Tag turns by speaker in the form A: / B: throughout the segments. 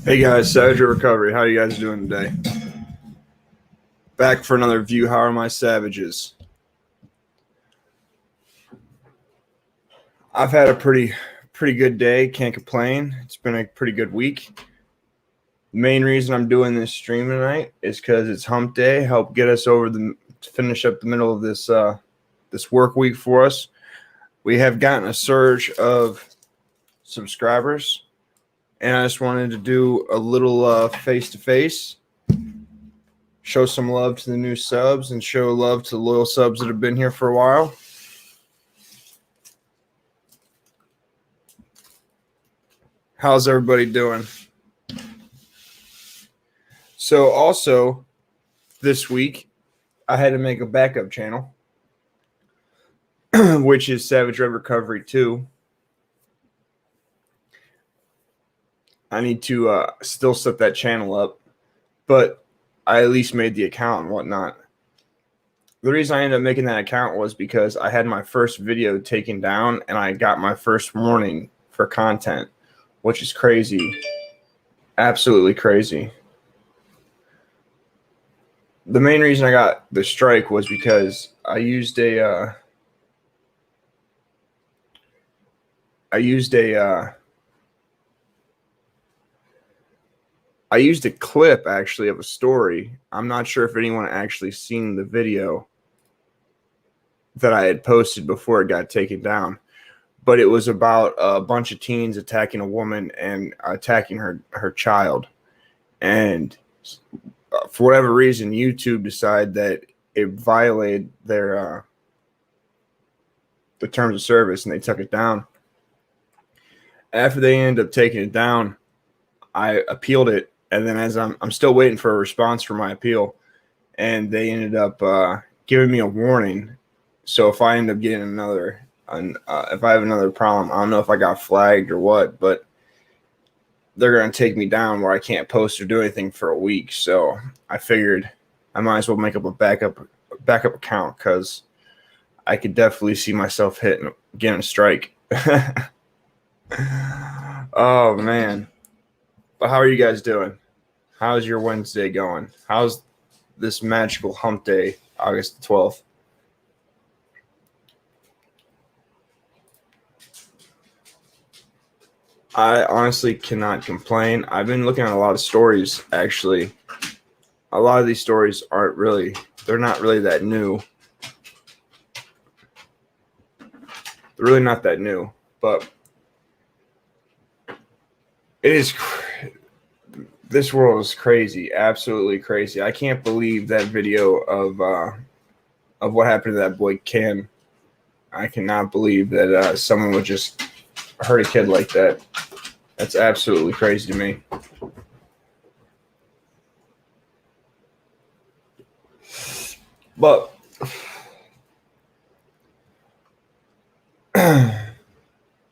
A: Hey guys, Savage Recovery. How you guys doing today? Back for another view. How are my savages? I've had a pretty good day. Can't complain. It's been a pretty good week. The main reason I'm doing this stream tonight is because it's Hump Day. Help get us over to finish up the middle of this this work week for us. We have gotten a surge of subscribers, and I just wanted to do a little face-to-face. Show some love to the new subs and show love to the loyal subs that have been here for a while. How's everybody doing? So also this week, I had to make a backup channel, which is Savage Recovery 2. I need to still set that channel up, but I at least made the account and whatnot. The reason I ended up making that account was because I had my first video taken down and I got my first warning for content, which is crazy. Absolutely crazy. The main reason I got the strike was because I used a clip actually of a story. I'm not sure if anyone actually seen the video that I had posted before it got taken down, but it was about a bunch of teens attacking a woman and attacking her child. And for whatever reason, YouTube decided that it violated their the terms of service, and they took it down. After they ended up taking it down, I appealed it, and then as I'm still waiting for a response for my appeal, and they ended up giving me a warning. So if I end up getting another, if I have another problem, I don't know if I got flagged or what, but they're going to take me down where I can't post or do anything for a week. So I figured I might as well make up a backup account, because I could definitely see myself getting a strike. Oh man. But how are you guys doing? How's your Wednesday going? How's this magical hump day, August 12th? I honestly cannot complain. I've been looking at a lot of stories, actually. A lot of these stories they're not really that new. They're really not that new, but it is. This world is crazy, absolutely crazy. I can't believe that video of what happened to that boy Ken. I cannot believe that someone would just hurt a kid like that. That's absolutely crazy to me. But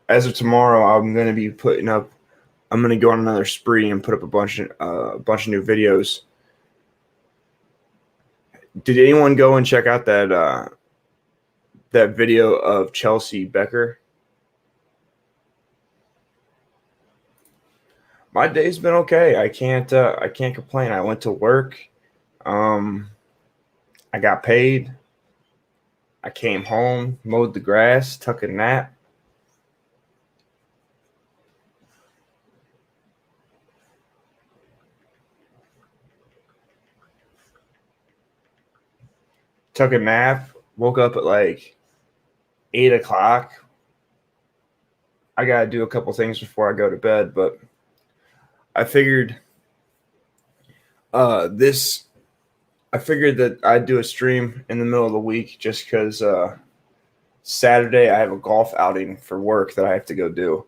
A: as of tomorrow, I'm going to be I'm going to go on another spree and put up a bunch of new videos. Did anyone go and check out that video of Chelsea Becker? My day's been okay. I can't complain. I went to work. I got paid. I came home, mowed the grass, took a nap. Took a nap, woke up at like 8 o'clock. I got to do a couple things before I go to bed, but I figured that I'd do a stream in the middle of the week just because Saturday I have a golf outing for work that I have to go do.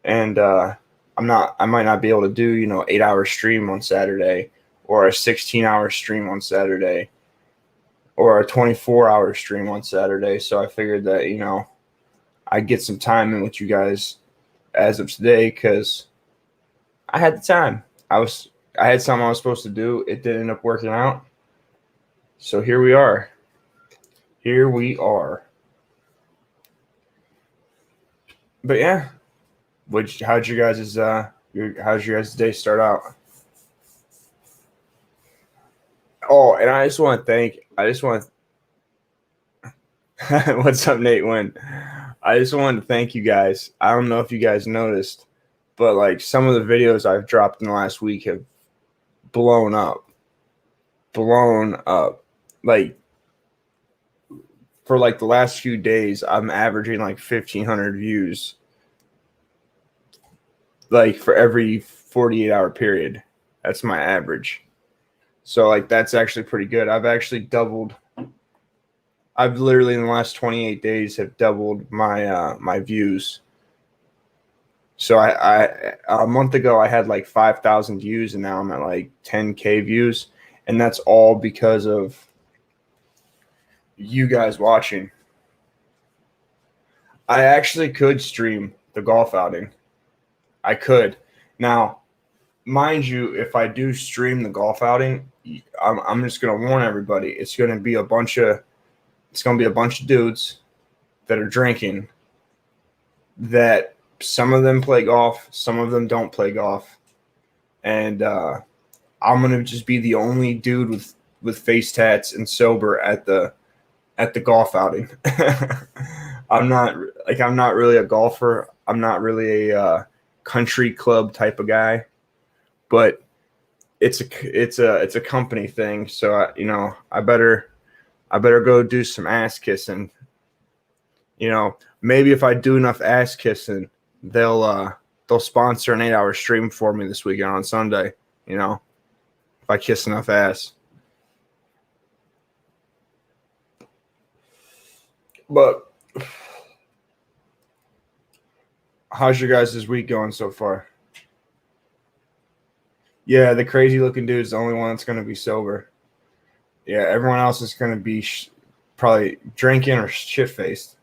A: And I might not be able to do, 8-hour stream on Saturday, or a 16-hour stream on Saturday, or a 24-hour stream on Saturday. So I figured that, I'd get some time in with you guys as of today, because I had the time. I had something I was supposed to do. It didn't end up working out. So here we are. But yeah, how'd you guys' How's your guys' day start out? Oh, and I just want to thank. I just want to. What's up, Nate? Win. I just wanted to thank you guys. I don't know if you guys noticed, but like some of the videos I've dropped in the last week have blown up. Blown up. Like for like the last few days, I'm averaging like 1,500 views. Like for every 48-hour period. That's my average. So like that's actually pretty good. I've actually doubled. I've literally in the last 28 days have doubled my my views. So I a month ago I had like 5,000 views and now I'm at like 10K views, and that's all because of you guys watching. I actually could stream the golf outing. I could. Now, mind you, if I do stream the golf outing, I'm just gonna warn everybody. It's gonna be a bunch of dudes that are drinking. That some of them play golf, some of them don't play golf, and I'm gonna just be the only dude with face tats and sober at the golf outing. I'm not really a golfer. I'm not really a country club type of guy, but it's a company thing. So I better go do some ass kissing. Maybe if I do enough ass kissing, they'll sponsor an 8-hour stream for me this weekend on Sunday. If I kiss enough ass. But how's your guys' week going so far? Yeah, the crazy looking dude is the only one that's going to be sober. Yeah, everyone else is going to be probably drinking or shit faced.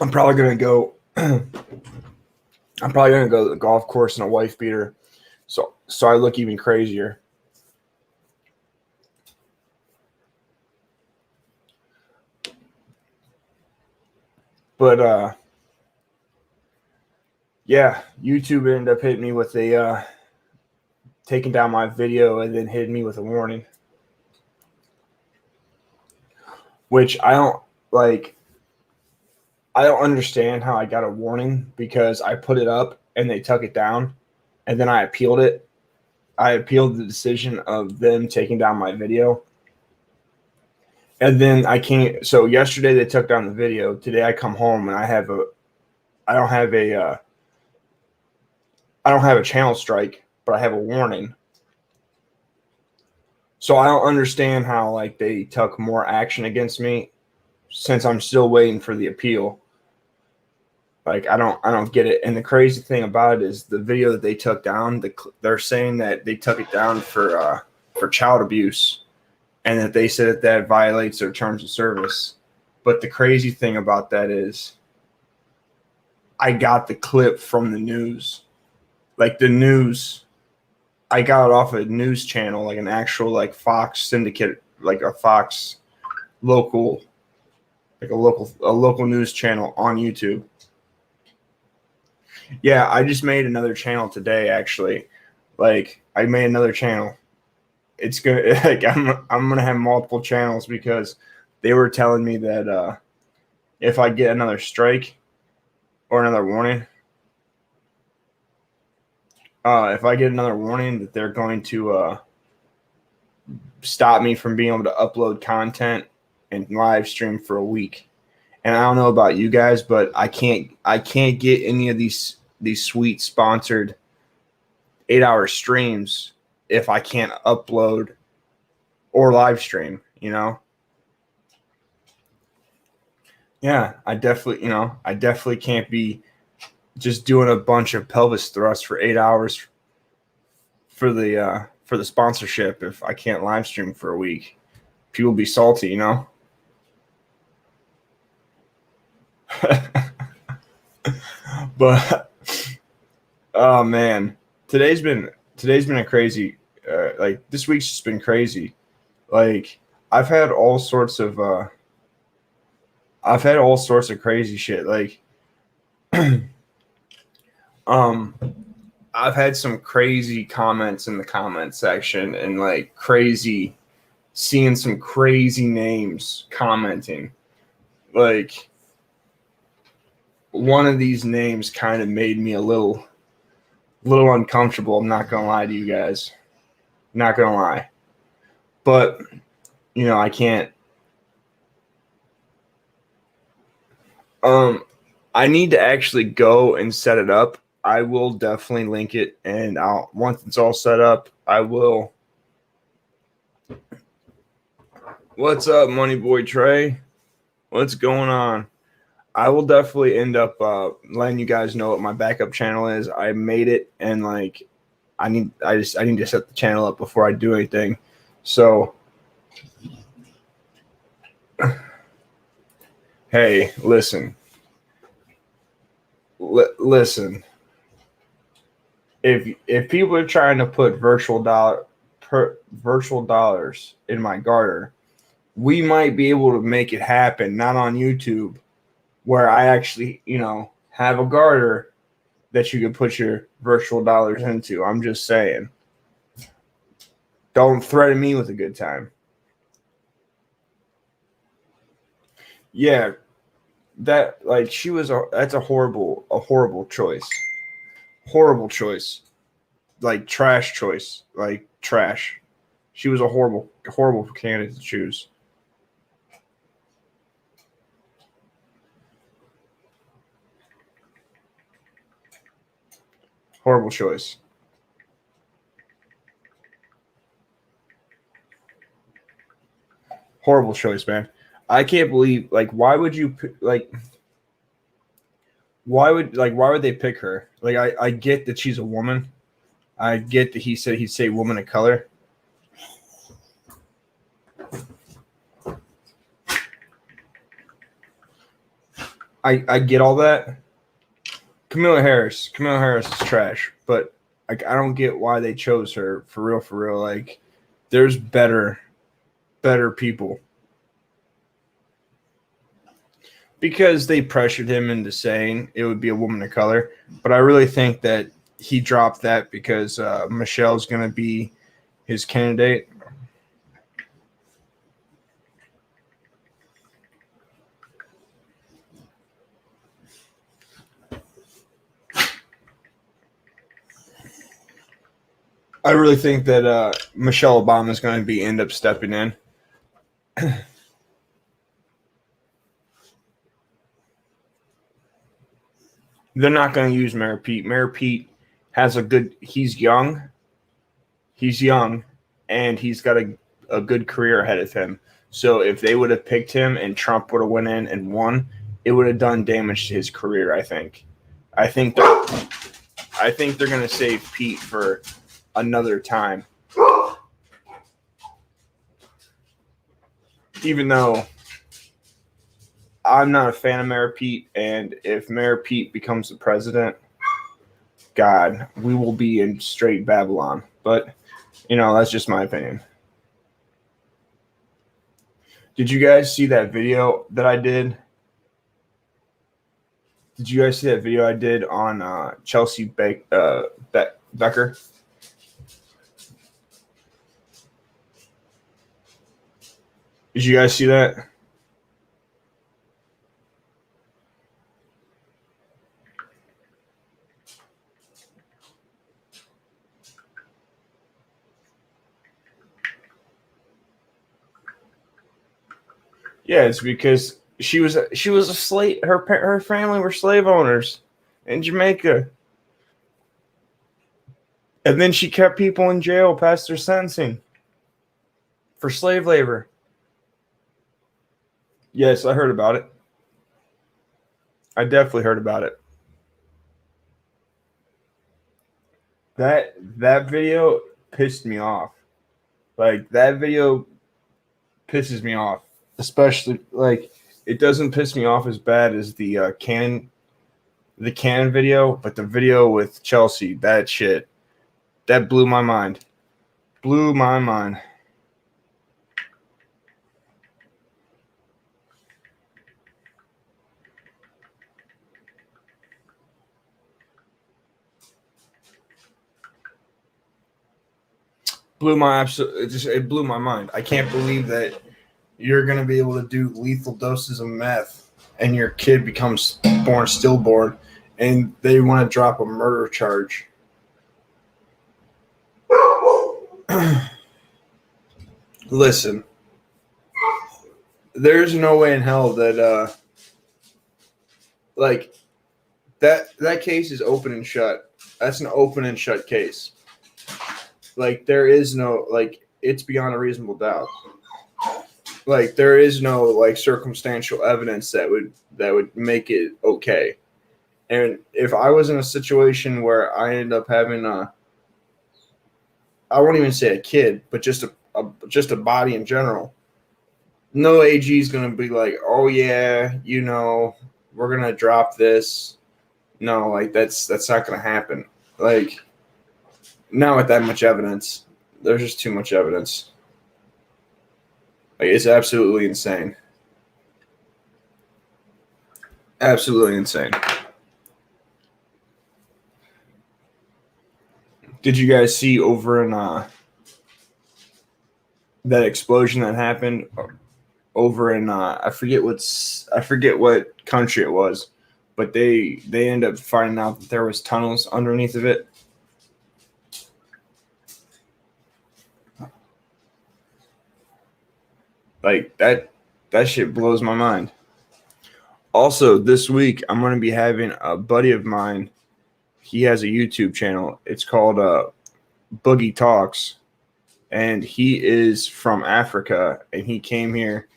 A: I'm probably going to go. I'm probably going to go to the golf course in a wife beater, so I look even crazier. But yeah, YouTube ended up hitting me with a taking down my video and then hitting me with a warning, which I don't like. I don't understand how I got a warning because I put it up and they took it down, and then I appealed it. I appealed the decision of them taking down my video. And then I can't. So yesterday they took down the video. Today I come home and I don't have a channel strike, but I have a warning. So I don't understand how like they took more action against me since I'm still waiting for the appeal. Like I don't get it. And the crazy thing about it is the video that they took down. They're saying that they took it down for child abuse, and that they said that violates their terms of service. But the crazy thing about that is, I got the clip from the news, like the news. I got it off a news channel, like an actual like Fox syndicate, like a Fox local, like a local news channel on YouTube. Yeah, I just made another channel today, actually. Like, I made another channel. It's gonna like I'm gonna have multiple channels because they were telling me that if I get another strike or another warning, that they're going to stop me from being able to upload content and live stream for a week. And I don't know about you guys, but I can't get any of these sweet sponsored 8-hour streams if I can't upload or live stream, Yeah, I definitely can't be just doing a bunch of pelvis thrusts for 8 hours for the sponsorship if I can't live stream for a week. People be salty, But oh man, today's been a crazy like this week's just been crazy. Like I've had all sorts of crazy shit. Like I've had some crazy comments in the comment section and like crazy seeing some crazy names commenting. Like one of these names kind of made me a little uncomfortable. I'm not gonna lie to you guys. Not gonna lie. But you know, I can't I need to actually go and set it up. I will definitely link it, and I'll once it's all set up, I will. What's up, Money Boy Trey? What's going on? I will definitely end up letting you guys know what my backup channel is. I made it, and like I need to set the channel up before I do anything. So hey, listen. Listen. If people are trying to put virtual dollars in my garter, we might be able to make it happen. Not on YouTube, where I actually, you know, have a garter that you can put your virtual dollars into. I'm just saying. Don't threaten me with a good time. Yeah, that like that's a horrible choice. Horrible choice. Like trash choice. Like trash. She was a horrible candidate to choose. Horrible choice. Horrible choice, man. I can't believe why would they pick her? Like I get that she's a woman. I get that he said he'd say woman of color. I get all that. Kamala Harris is trash, but like I don't get why they chose her for real. Like there's better people. Because they pressured him into saying it would be a woman of color, but I really think that he dropped that because Michelle's going to be his candidate. I really think that Michelle Obama is going to end up stepping in. They're not going to use Mayor Pete. Mayor Pete has he's young, and he's got a good career ahead of him. So if they would have picked him and Trump would have went in and won, it would have done damage to his career, I think. I think they're going to save Pete for another time. Even though I'm not a fan of Mayor Pete, and if Mayor Pete becomes the president, God, we will be in straight Babylon. But, you know, that's just my opinion. Did you guys see that video that I did? Did you guys see that video I did on Chelsea Becker? Did you guys see that? Yeah, it's because she was a slave. Her family were slave owners in Jamaica, and then she kept people in jail past their sentencing for slave labor. Yes, I heard about it. I definitely heard about it. That video pissed me off. Like that video pisses me off, especially like it doesn't piss me off as bad as the Cannon video, but the video with Chelsea, that blew my mind. blew my mind. It blew my mind. I can't believe that you're going to be able to do lethal doses of meth and your kid becomes stillborn, and they want to drop a murder charge. Listen, there's no way in hell that like that case is open and shut. That's an open and shut case. Like there is no it's beyond a reasonable doubt. Like there is no circumstantial evidence that would make it okay. And if I was in a situation where I end up having I won't even say a kid, but just a body in general, no AG is going to be like, oh yeah, we're going to drop this. No, that's not going to happen. Not with that much evidence. There's just too much evidence. It's absolutely insane. Absolutely insane. Did you guys see over in that explosion that happened over in I forget what country it was, but they ended up finding out that there was tunnels underneath of it. That shit blows my mind. Also, this week I'm going to be having a buddy of mine. He has a YouTube channel. It's called Boogie Talks, and he is from Africa, and he came here,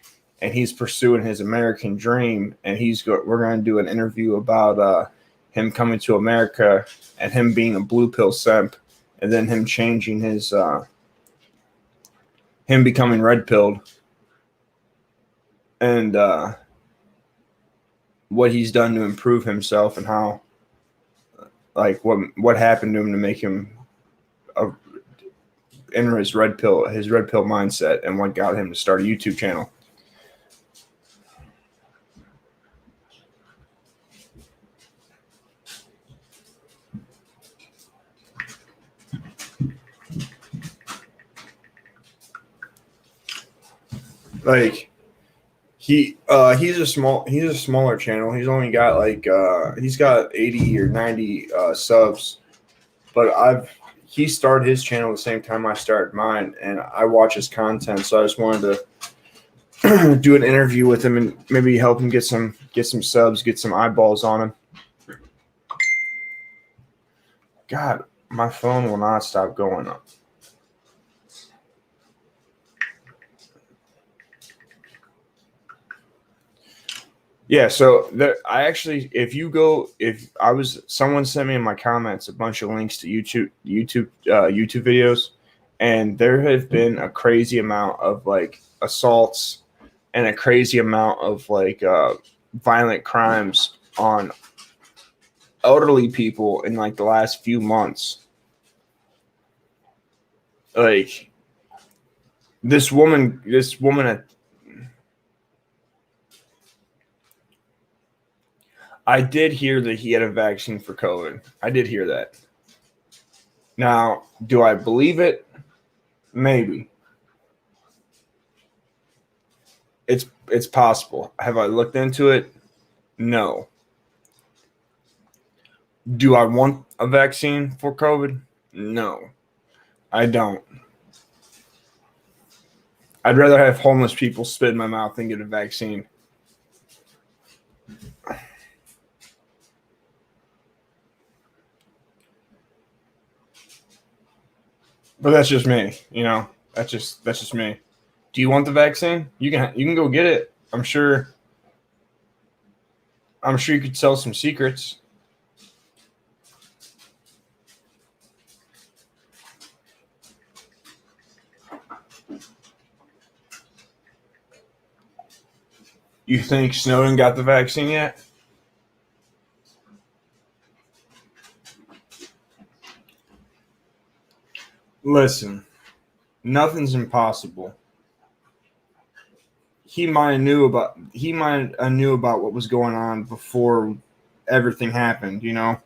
A: and he's pursuing his American dream, and we're going to do an interview about him coming to America and him being a blue pill simp, and then him changing his him becoming red pilled, and what he's done to improve himself, and how what happened to him to make him enter his red pill mindset, and what got him to start a YouTube channel. He's a smaller channel. He's only got he's got 80 or 90 subs, but he started his channel the same time I started mine, and I watch his content, so I just wanted to do an interview with him and maybe help him get some subs, get some eyeballs on him. God, my phone will not stop going up. Yeah, so someone sent me in my comments a bunch of links to YouTube videos, and there have been a crazy amount of assaults and a crazy amount of violent crimes on elderly people in the last few months. This woman I did hear that he had a vaccine for COVID. I did hear that. Now, do I believe it? Maybe. It's possible. Have I looked into it? No. Do I want a vaccine for COVID? No. I don't. I'd rather have homeless people spit in my mouth than get a vaccine. But that's just me, That's just me. Do you want the vaccine? You can go get it. I'm sure you could sell some secrets. You think Snowden got the vaccine yet? Listen, Nothing's impossible. He might have knew about what was going on before everything happened, you know?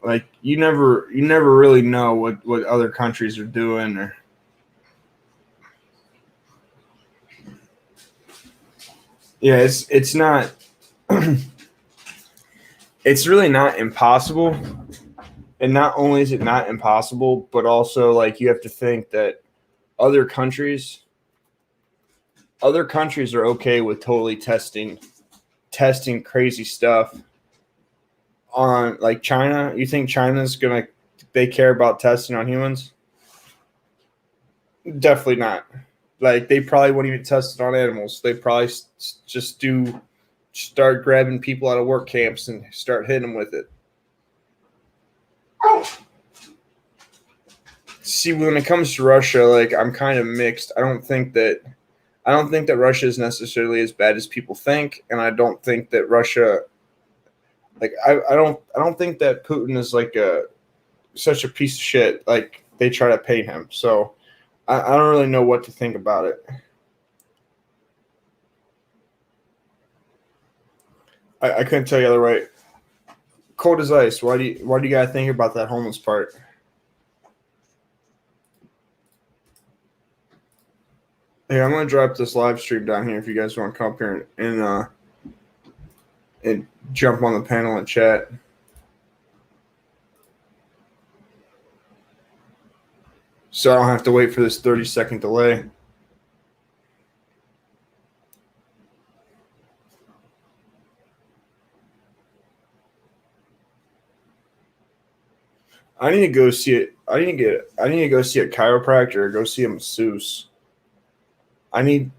A: Like you never really know what other countries are doing or yeah, it's not it's really not impossible. And not only is it not impossible, but also like you have to think that other countries are okay with totally testing crazy stuff on like China. You think they care about testing on humans? Definitely not. Like they probably wouldn't even test it on animals. They probably just start grabbing people out of work camps and start hitting them with it. See, when it comes to Russia, like I'm kind of mixed. I don't think that Russia is necessarily as bad as people think, and I don't think that Russia, like I don't think that Putin is like such a piece of shit. Like they try to paint him. So I don't really know what to think about it. I couldn't tell you the other way. Cold as ice. Why do you gotta think about that homeless part? Hey, I'm gonna drop this live stream down here if you guys want to come up here and jump on the panel and chat. So I don't have to wait for this 30-second delay. I need to go see it. I need to go see a chiropractor or go see a masseuse. I need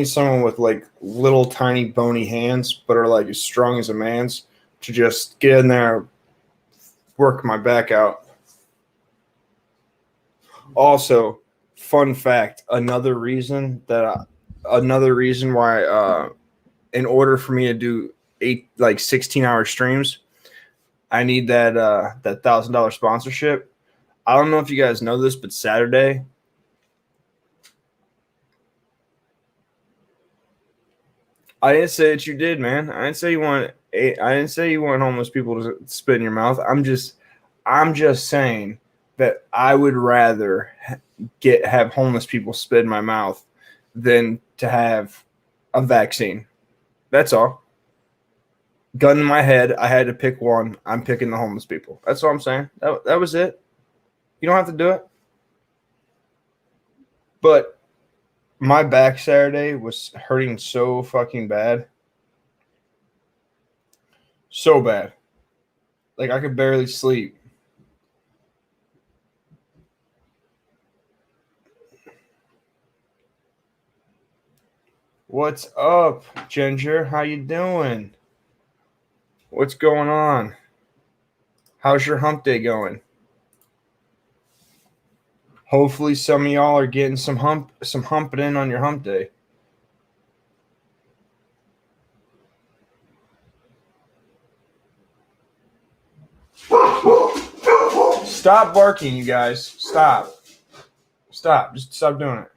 A: someone with like little tiny bony hands, but are like as strong as a man's to just get in there, work my back out. Also, fun fact: another reason why, in order for me to do 16-hour streams, I need that $1,000 sponsorship. I don't know if you guys know this, but Saturday. I didn't say that you did, man. I didn't say you want homeless people to spit in your mouth. I'm just saying that I would rather have homeless people spit in my mouth than to have a vaccine. That's all. Gun in my head. I had to pick one. I'm picking the homeless people. That's all I'm saying. That was it. You don't have to do it. But my back Saturday was hurting so fucking bad. So bad. Like I could barely sleep. What's up, Ginger? How you doing? What's going on? How's your hump day going? Hopefully some of y'all are getting some humping in on your hump day. Stop barking, you guys. Stop. Just stop doing it.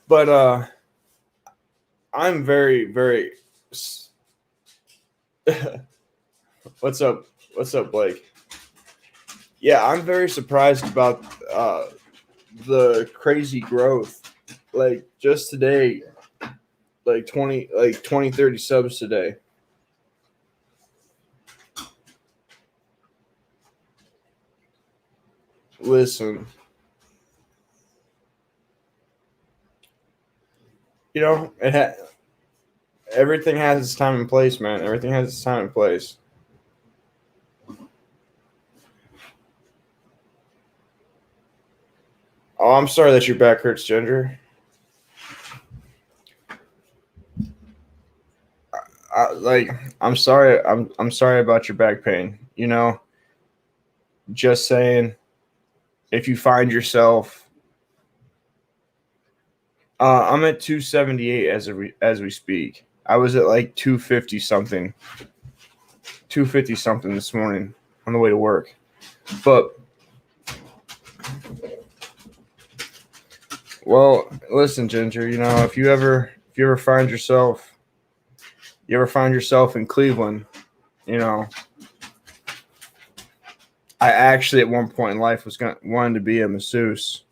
A: But I'm very, very What's up, Blake? Yeah, I'm very surprised about the crazy growth. Like just today, like 20, 30 subs today. Listen, you know, everything has its time and place, man. Everything has its time and place. Oh, I'm sorry that your back hurts, Ginger. I'm sorry. I'm sorry about your back pain. You know, just saying. If you find yourself, I'm at 278 as we speak. I was at like 250 something this morning on the way to work. But well, listen, Ginger. If you ever find yourself in Cleveland, you know, I actually at one point in life wanted to be a masseuse.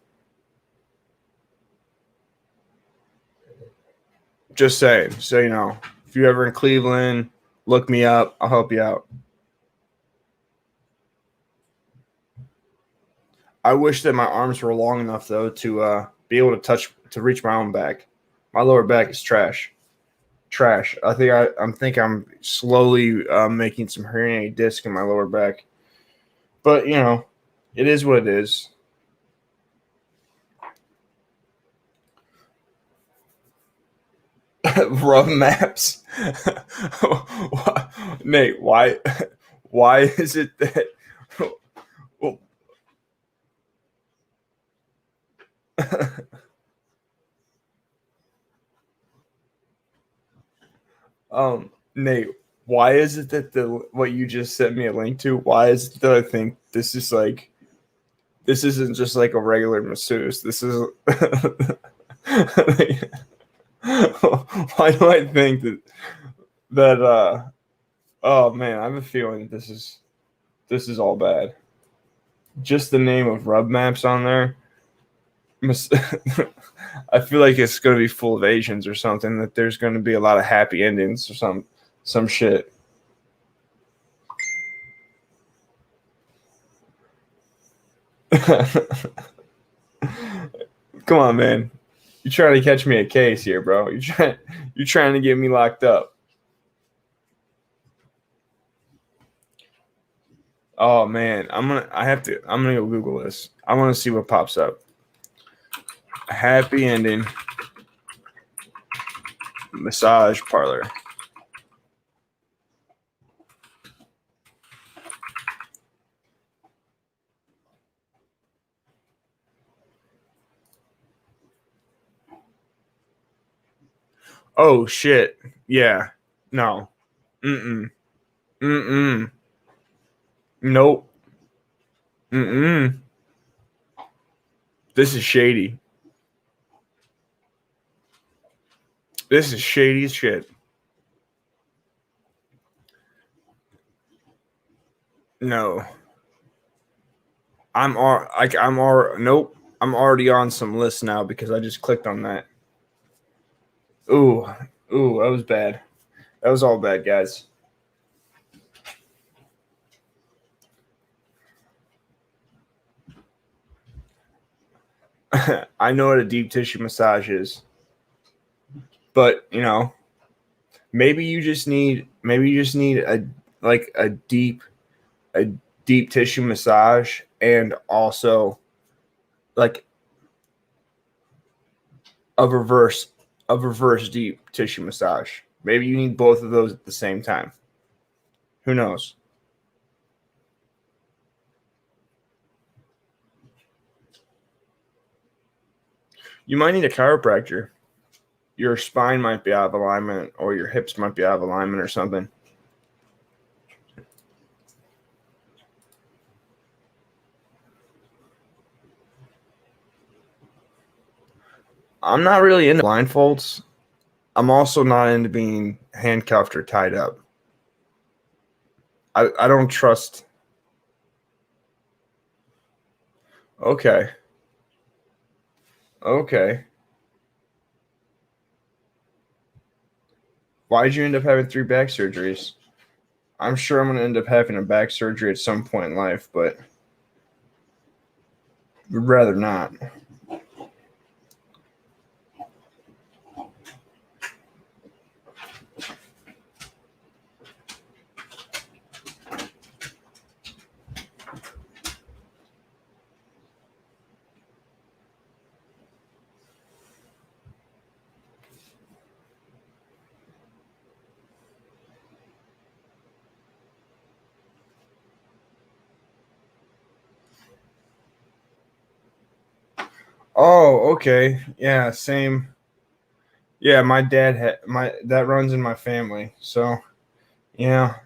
A: Just saying. So if you're ever in Cleveland, look me up. I'll help you out. I wish that my arms were long enough though to be able to reach my own back. My lower back is trash. Trash. I'm slowly making some herniated disc in my lower back. But it is what it is. Rough maps. Nate, why is it that Nate, why is it that what you just sent me a link to, why is it that I think this isn't just like a regular masseuse? This is why do I think that oh man, I have a feeling this is all bad. Just the name of rub maps on there. I feel like it's going to be full of Asians or something, that there's going to be a lot of happy endings or some shit. Come on, man. You're trying to catch me a case here, bro. You're trying to get me locked up. Oh man, I'm gonna go Google this. I want to see what pops up. Happy ending massage parlor. Oh shit. Yeah. No. Mm-mm. Mm-mm. Nope. Mm-mm. This is shady. This is shady as shit. No. Nope. I'm already on some lists now because I just clicked on that. Ooh. Ooh, that was bad. That was all bad, guys. I know what a deep tissue massage is. But, maybe you just need a deep tissue massage, and also like a reverse deep tissue massage. Maybe you need both of those at the same time. Who knows? You might need a chiropractor. Your spine might be out of alignment, or your hips might be out of alignment or something. I'm not really into blindfolds. I'm also not into being handcuffed or tied up. I don't trust. Okay. Okay. Why'd you end up having 3 back surgeries? I'm sure I'm going to end up having a back surgery at some point in life, but would rather not. Oh, okay. Yeah, same. Yeah, my dad had that runs in my family. So, yeah,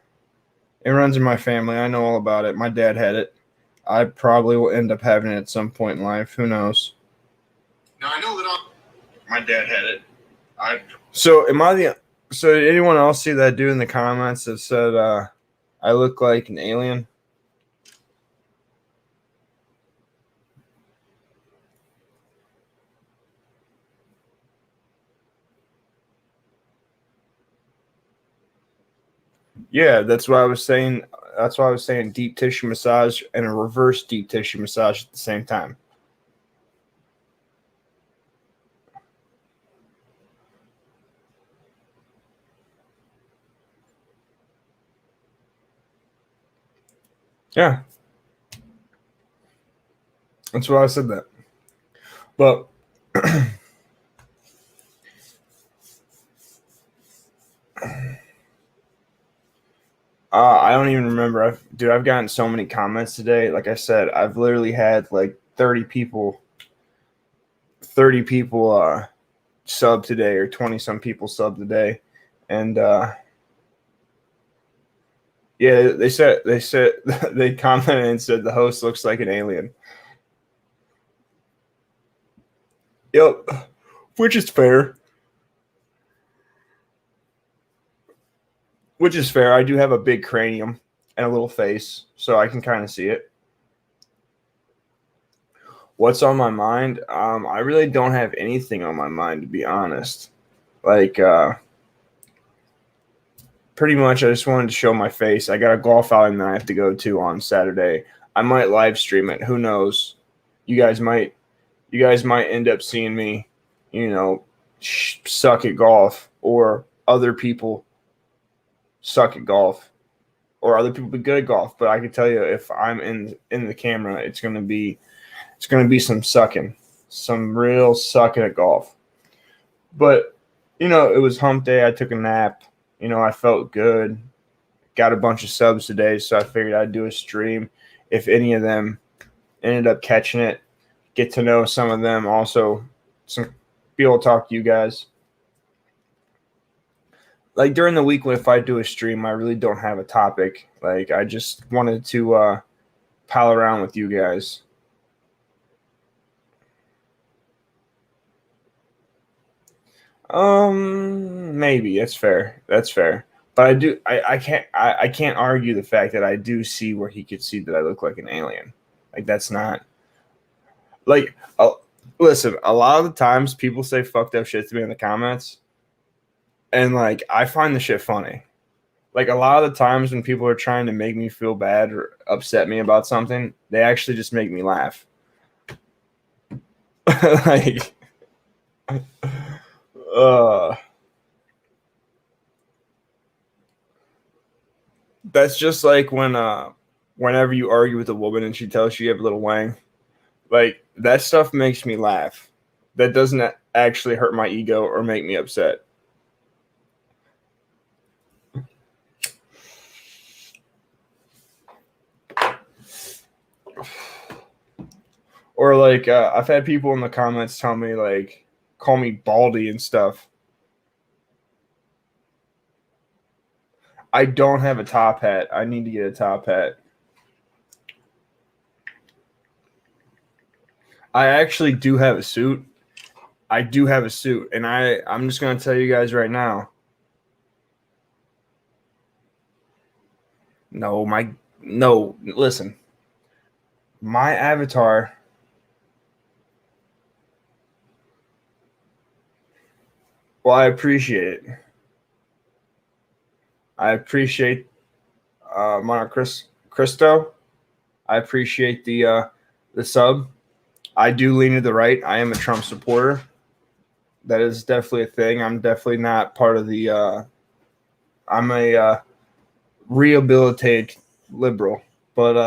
A: it runs in my family. I know all about it. My dad had it. I probably will end up having it at some point in life. Who knows? Now I know that my dad had it. So am I the? So did anyone else see that dude in the comments that said I look like an alien? Yeah, that's what I was saying. That's why I was saying deep tissue massage and a reverse deep tissue massage at the same time. Yeah, that's why I said that. But I don't even remember. I've gotten so many comments today. Like I said, I've literally had like 30 people sub today, or 20 some people sub today. And yeah, they said they commented and said the host looks like an alien. Yep, which is fair. Which is fair. I do have a big cranium and a little face, so I can kind of see it. What's on my mind? I really don't have anything on my mind, to be honest. Like, pretty much, I just wanted to show my face. I got a golf outing that I have to go to on Saturday. I might live stream it. Who knows? You guys might end up seeing me, suck at golf, or other people suck at golf, or other people be good at golf. But I can tell you, if I'm in the camera, it's gonna be some sucking, some real sucking at golf. But it was hump day. I took a nap. I felt good. Got a bunch of subs today, so I figured I'd do a stream. If any of them ended up catching it, get to know some of them. Also, be able to talk to you guys. Like during the week, if I do a stream, I really don't have a topic. Like I just wanted to pal around with you guys. Maybe that's fair. That's fair. But I can't argue the fact that I do see where he could see that I look like an alien. Like that's not like listen, a lot of the times people say fucked up shit to me in the comments, and like I find the shit funny. Like a lot of the times when people are trying to make me feel bad or upset me about something, they actually just make me laugh. Like that's just like whenever you argue with a woman and she tells you you have a little wang. Like that stuff makes me laugh. That doesn't actually hurt my ego or make me upset. Or like I've had people in the comments tell me like call me baldy and stuff. I don't have a top hat. I need to get a top hat. I actually do have a suit. I do have a suit, and I'm just gonna tell you guys right now. No, listen. My avatar. Well, I appreciate it. I appreciate Cristo. I appreciate the sub. I do lean to the right. I am a Trump supporter. That is definitely a thing. I'm definitely not part of the. I'm a rehabilitated liberal, but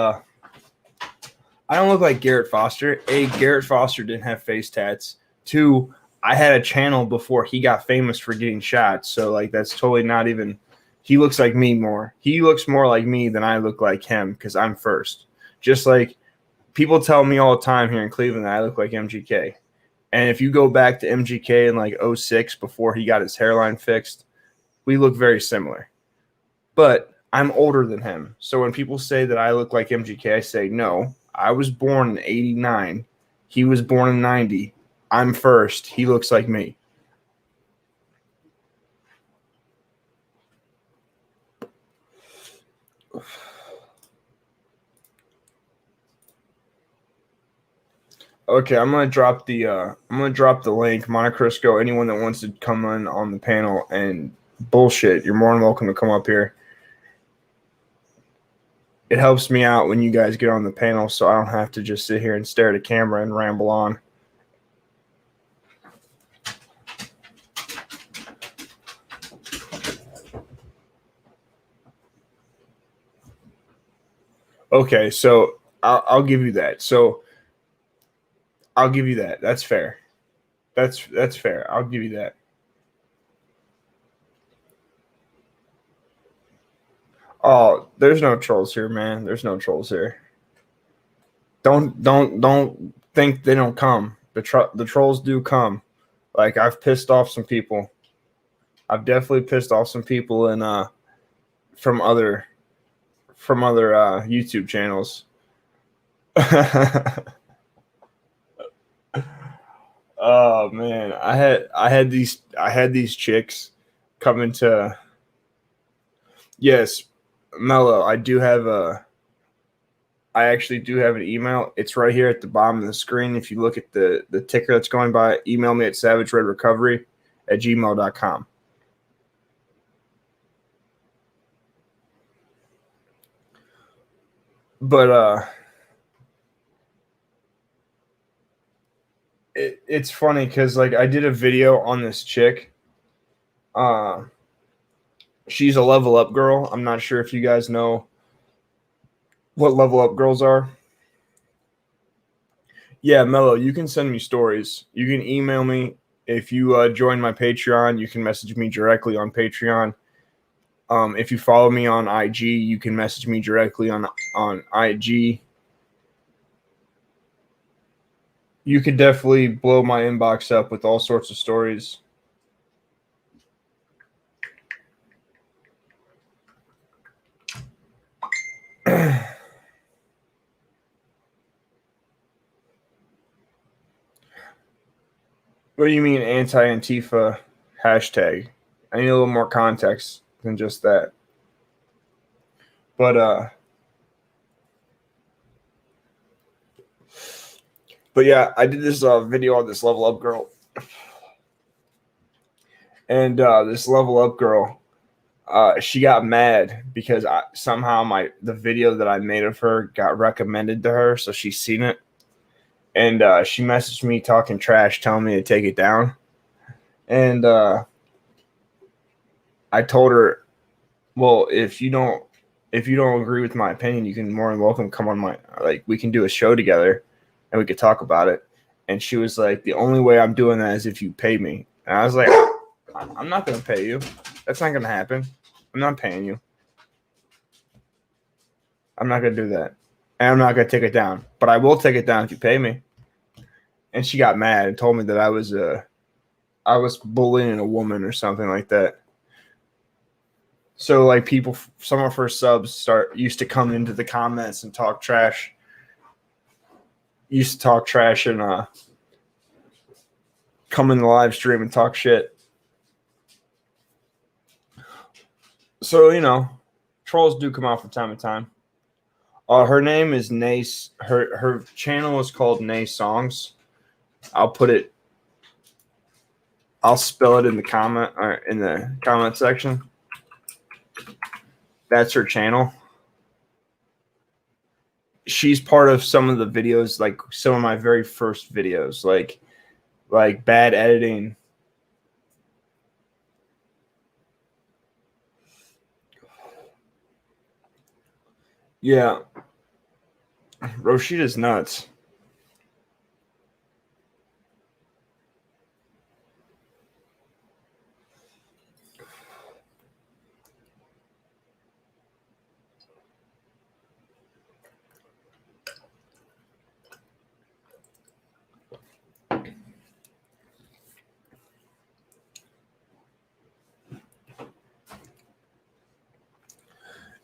A: I don't look like Garrett Foster. A, Garrett Foster didn't have face tats. Two, I had a channel before he got famous for getting shot. So like that's totally not even. He looks like me more. He looks more like me than I look like him because I'm first. Just like people tell me all the time here in Cleveland that I look like MGK. And if you go back to MGK in like 06 before he got his hairline fixed, we look very similar. But I'm older than him. So when people say that I look like MGK, I say no. I was born in 89. He was born in 90. I'm first. He looks like me. Okay, I'm gonna drop the link. Montecrisco, anyone that wants to come on the panel and bullshit, you're more than welcome to come up here. It helps me out when you guys get on the panel, so I don't have to just sit here and stare at a camera and ramble on. Okay, so I'll give you that. So I'll give you that. That's fair. That's fair. I'll give you that. Oh, there's no trolls here, man. There's no trolls here. Don't think they don't come. The trolls do come. Like, I've pissed off some people. I've definitely pissed off some people in from other YouTube channels. Oh man, I had these chicks come into. Yes, Mello, I actually do have an email. It's right here at the bottom of the screen. If you look at the ticker that's going by, email me at savageredrecovery@gmail.com. But it's funny because, like, I did a video on this chick. She's a level up girl. I'm not sure if you guys know what level up girls are. Yeah, Mello, you can send me stories. You can email me. If you join my Patreon, you can message me directly on Patreon. If you follow me on IG, you can message me directly on IG. You could definitely blow my inbox up with all sorts of stories. What do you mean anti-Antifa hashtag? I need a little more context than just that. But yeah, I did this video on this level up girl. And this level up girl, she got mad because somehow the video that I made of her got recommended to her, so she's seen it. And she messaged me talking trash, telling me to take it down. And I told her, well, if you don't agree with my opinion, you can more than welcome come on we can do a show together and we could talk about it. And she was like, the only way I'm doing that is if you pay me. And I was like, I'm not going to pay you. That's not going to happen. I'm not paying you. I'm not going to do that. And I'm not going to take it down. But I will take it down if you pay me. And she got mad and told me that I was bullying a woman or something like that. So, like, people, some of her subs used to come into the comments and talk trash. Used to talk trash and come in the live stream and talk shit. So, trolls do come out from time to time. Her name is Nace. Her channel is called Nay Songs. I'll spell it in the comment section. That's her channel. She's part of some of the videos, like some of my very first videos, like bad editing. Yeah. Roshida's nuts.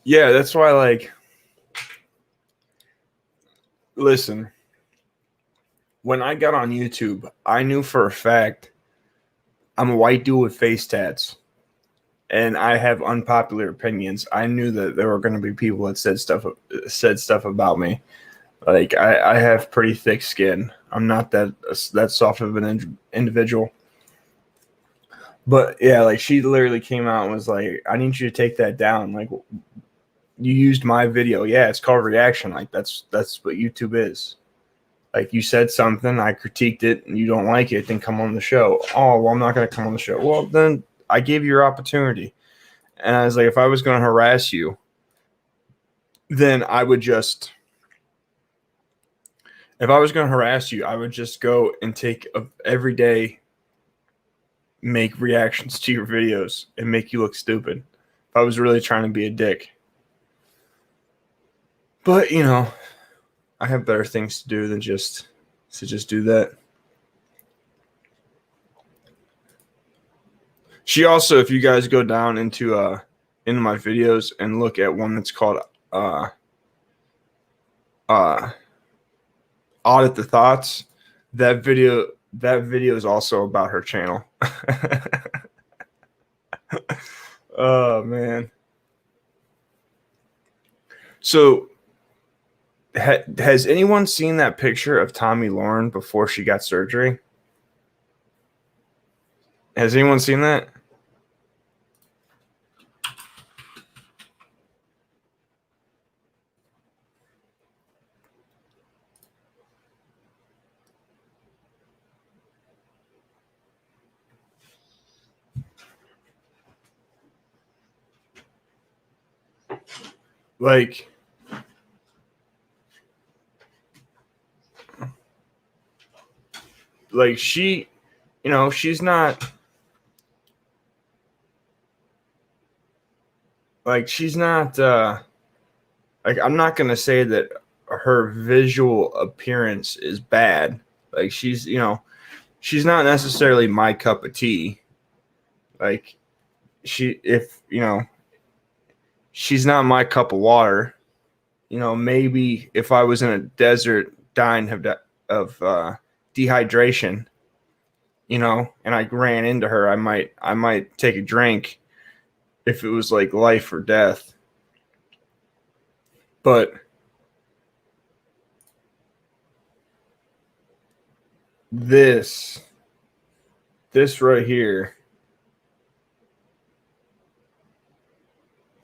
A: Yeah, that's why, like Listen, when I got on YouTube, I knew for a fact I'm a white dude with face tats, and I have unpopular opinions. I knew that there were going to be people that said stuff about me. Like I have pretty thick skin. I'm not that soft of an individual. But yeah, like she literally came out and was like, "I need you to take that down." Like, you used my video. Yeah, it's called reaction. Like that's what YouTube is. Like, you said something, I critiqued it, and you don't like it, then come on the show. Oh, well, I'm not going to come on the show. Well, then I gave you your opportunity. And I was like, if I was going to harass you, then I would just, if I was going to harass you, I would just go and every day, make reactions to your videos and make you look stupid. If I was really trying to be a dick. But, I have better things to do than just do that. She also, if you guys go down into my videos and look at one that's called Audit the Thoughts, that video is also about her channel. Oh man. So has anyone seen that picture of Tommy Lauren before she got surgery? Has anyone seen that? Like she, she's not like, I'm not going to say that her visual appearance is bad. Like, she's not necessarily my cup of tea. Like, she's not my cup of water. Maybe if I was in a desert dying of dehydration, and I ran into her, I might take a drink if it was like life or death. But this right here,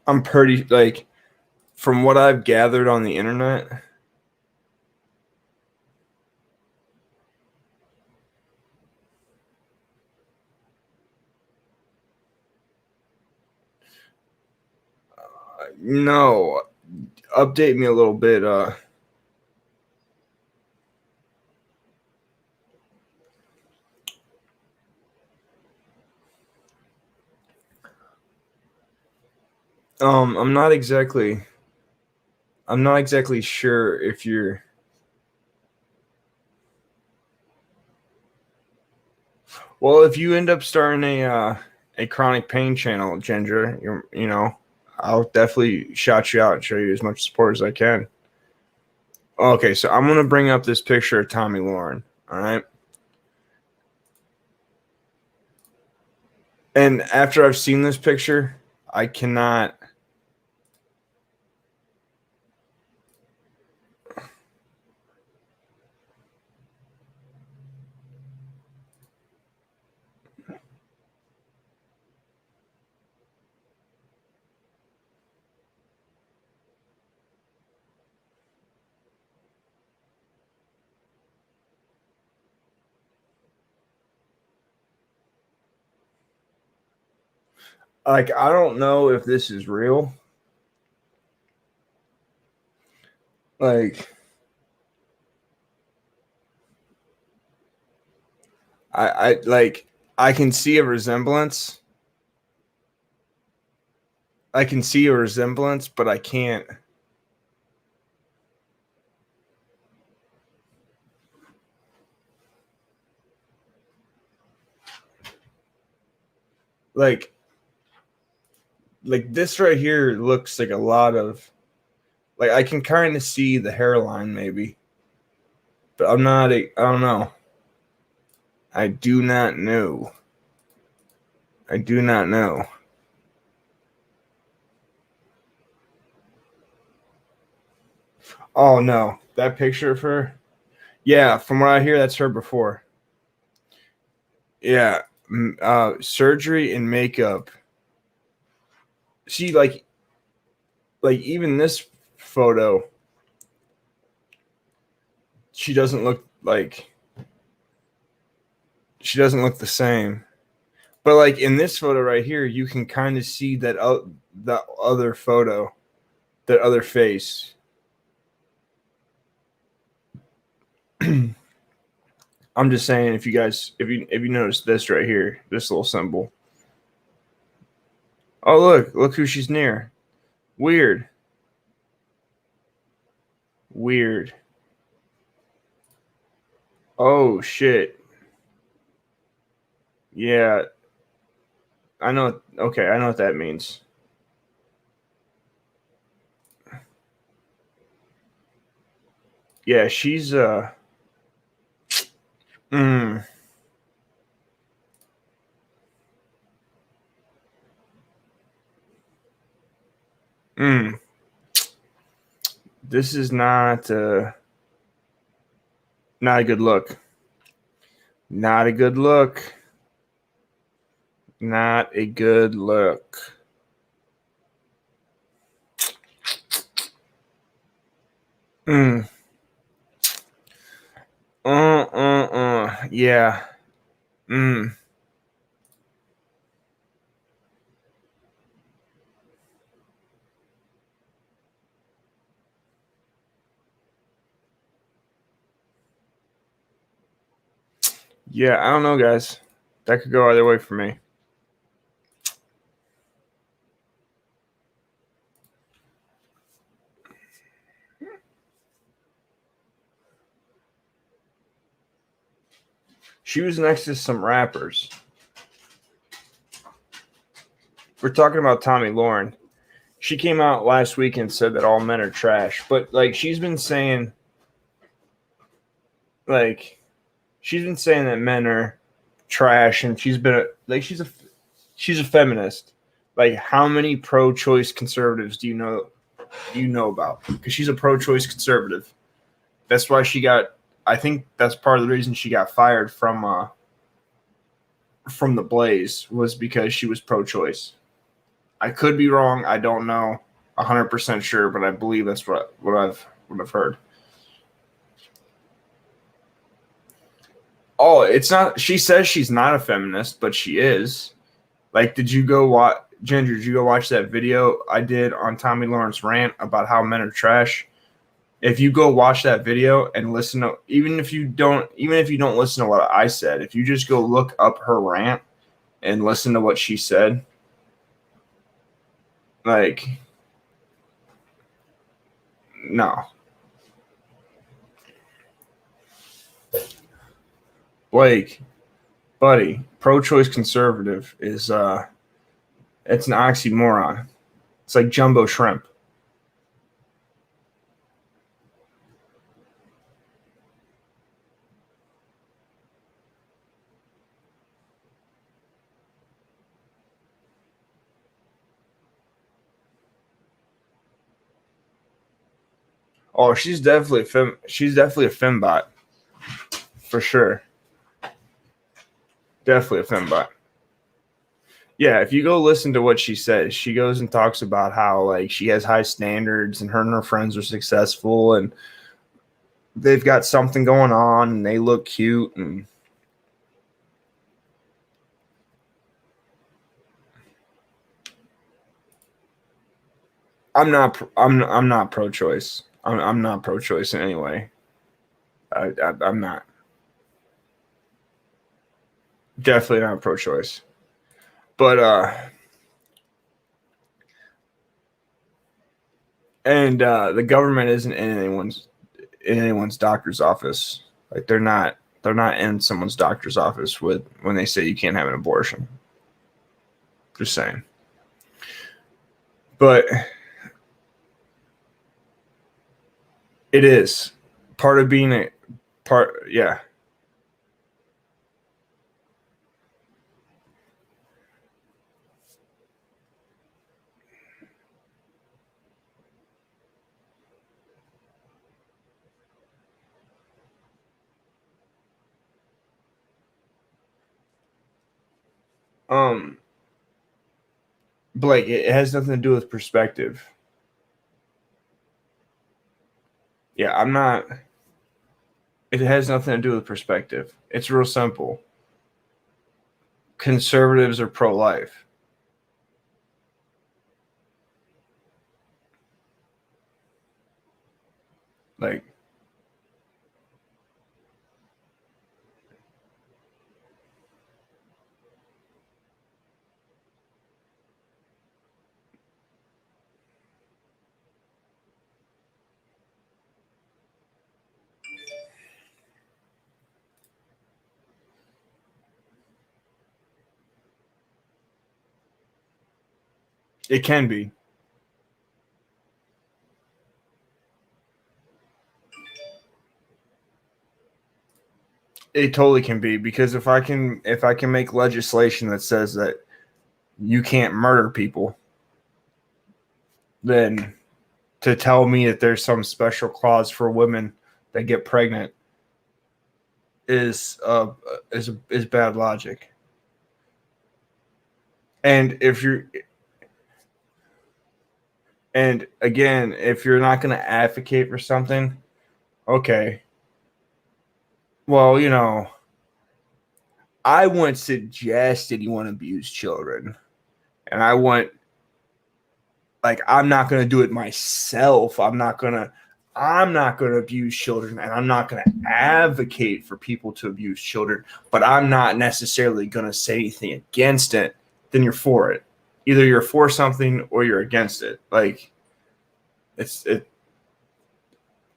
A: I'm pretty, like, from what I've gathered on the internet, no, update me a little bit. I'm not exactly sure if you're. Well, if you end up starting a chronic pain channel, Ginger, I'll definitely shout you out and show you as much support as I can. Okay, so I'm gonna bring up this picture of Tommy Lauren. All right. And after I've seen this picture, I cannot. Like, I don't know if this is real. Like, I can see a resemblance. I can see a resemblance, but I can't. Like this right here looks like a lot of, like, I can kind of see the hairline maybe. but I'm not. I don't know. I do not know. I do not know. Oh no, that picture of her. Yeah, from what I hear, that's her before. Yeah, surgery and makeup. She like even this photo, she doesn't look the same. But like in this photo right here, you can kind of see that the other photo, that other face. I'm just saying, if you notice this right here, this little symbol. Oh look who she's near. Weird. Oh shit. Yeah, I know. Okay, I know what that means. Yeah, she's mm, mm, this is not a good look. Not a good look. Not a good look. Mm. Yeah. Mm. Yeah, I don't know, guys. That could go either way for me. She was next to some rappers. We're talking about Tommy Lauren. She came out last week and said that all men are trash. But like she's been saying like that men are trash, and she's a feminist. Like how many pro-choice conservatives do you know about? Because she's a pro-choice conservative. That's why she got. I think that's part of the reason she got fired from the Blaze, was because she was pro-choice. I could be wrong. I don't know 100% sure, but I believe that's what I've heard. Oh, it's not. She says she's not a feminist, but she is. Like, did you go watch Ginger? Did you go watch that video I did on Tommy Lawrence rant about how men are trash? If you go watch that video and listen to, even if you don't listen to what I said, if you just go look up her rant and listen to what she said, like, no, Blake, buddy, pro-choice conservative is it's an oxymoron. It's like jumbo shrimp. Oh, she's definitely a fembot for sure. Definitely a fembot. Yeah, if you go listen to what she says, she goes and talks about how like she has high standards and her friends are successful and they've got something going on and they look cute and I'm not pro-choice. I'm not pro-choice in any way. I'm not. Definitely not pro-choice. But and the government isn't in anyone's doctor's office. Like they're not in someone's doctor's office when they say you can't have an abortion. Just saying. But it is part of being Yeah. Blake, it has nothing to do with perspective. Yeah, I'm not. It has nothing to do with perspective. It's real simple. Conservatives are pro-life. Like, it can be. It totally can be, because if I can make legislation that says that you can't murder people, then to tell me that there's some special clause for women that get pregnant is bad logic. And again, if you're not going to advocate for something, okay, well, I wouldn't suggest anyone abuse children, and I'm not going to do it myself. I'm not going to abuse children, and I'm not going to advocate for people to abuse children, but I'm not necessarily going to say anything against it. Then you're for it. Either you're for something or you're against it. Like, it's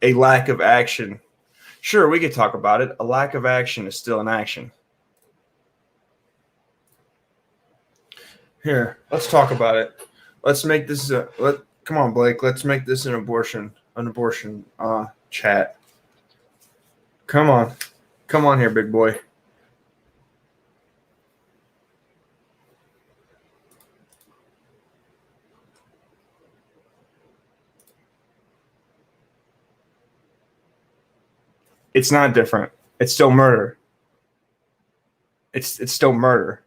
A: a lack of action. Sure, we could talk about it. A lack of action is still an action. Here, let's talk about it. Let's make this come on, Blake. Let's make this an abortion chat. Come on here, big boy. It's not different. It's still murder. It's still murder.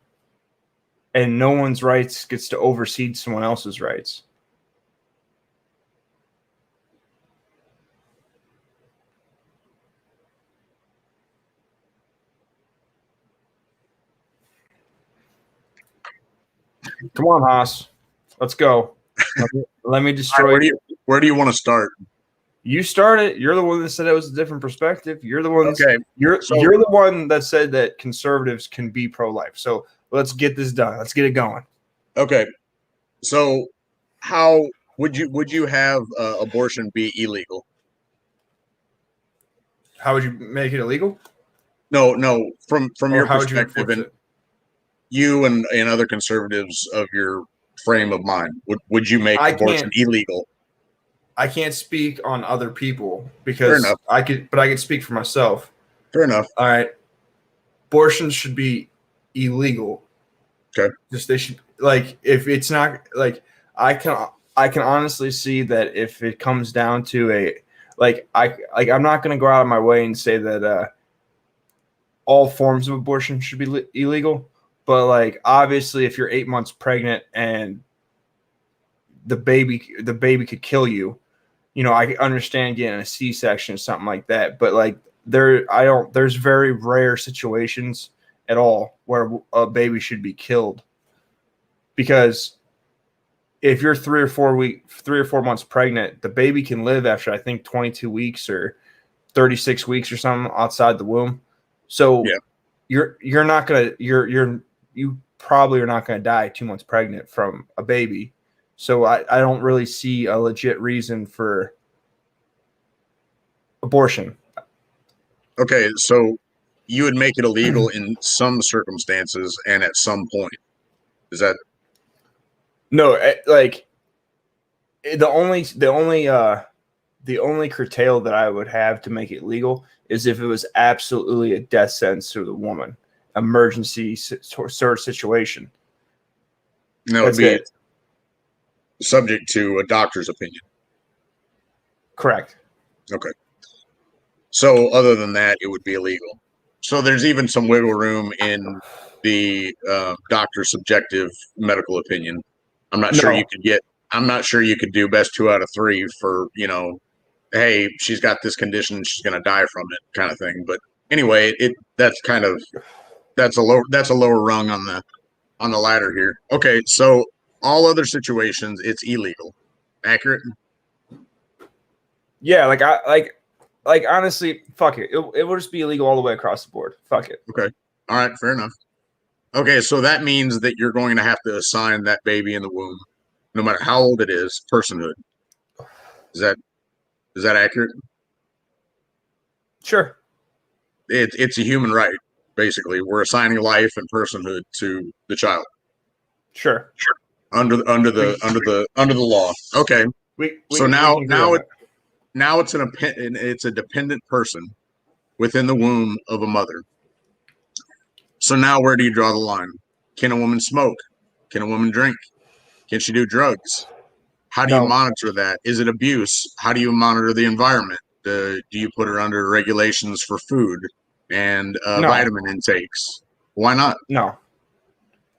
A: And no one's rights gets to oversee someone else's rights. Come on, Haas. Let's go. Let me destroy.
B: Where do you want to start?
A: You started. You're the one that said it was a different perspective. You're the one.
B: Okay.
A: You're the one that said that conservatives can be pro-life. So let's get this done. Let's get it going.
B: Okay. So how would you have abortion be illegal?
A: How would you make it illegal?
B: No. From your perspective, and
A: it?
B: You and other conservatives of your frame of mind, would you make abortion illegal?
A: I can't speak on other people because I could speak for myself.
B: Fair enough.
A: All right. Abortion should be illegal.
B: Okay.
A: Just they should, like, if it's not, like, I can honestly see that if it comes down to I'm not going to go out of my way and say that all forms of abortion should be illegal, but like, obviously if you're 8 months pregnant and the baby could kill you, I understand getting a C-section or something like that, but like there's very rare situations at all where a baby should be killed, because if you're 3 or 4 months pregnant, the baby can live after, I think, 22 weeks or 36 weeks or something outside the womb. So yeah. You probably are not going to die 2 months pregnant from a baby. So I don't really see a legit reason for abortion.
B: Okay, so you would make it illegal in some circumstances and at some point. Is that?
A: No, like the only The only curtail that I would have to make it legal is if it was absolutely a death sentence to the woman, emergency sort of situation.
B: And that would be subject to a doctor's opinion.
A: Correct.
B: Okay. So other than that, it would be illegal. So there's even some wiggle room in the doctor's subjective medical opinion. I'm not sure you could get. I'm not sure you could do best 2 out of 3 for, you know, hey, she's got this condition, she's going to die from it, kind of thing. But anyway, that's a lower rung on the ladder here. Okay, so all other situations, it's illegal. Accurate?
A: Yeah, like honestly, fuck it. It will just be illegal all the way across the board. Fuck it.
B: Okay. All right, fair enough. Okay, so that means that you're going to have to assign that baby in the womb, no matter how old it is, personhood. Is that accurate?
A: Sure.
B: It's a human right, basically. We're assigning life and personhood to the child.
A: Sure.
B: Under the law. Okay. So now it's a dependent person within the womb of a mother. So now where do you draw the line? Can a woman smoke? Can a woman drink? Can she do drugs? How do you monitor that? Is it abuse? How do you monitor the environment? Do you put her under regulations for food and vitamin intakes? Why not?
A: No.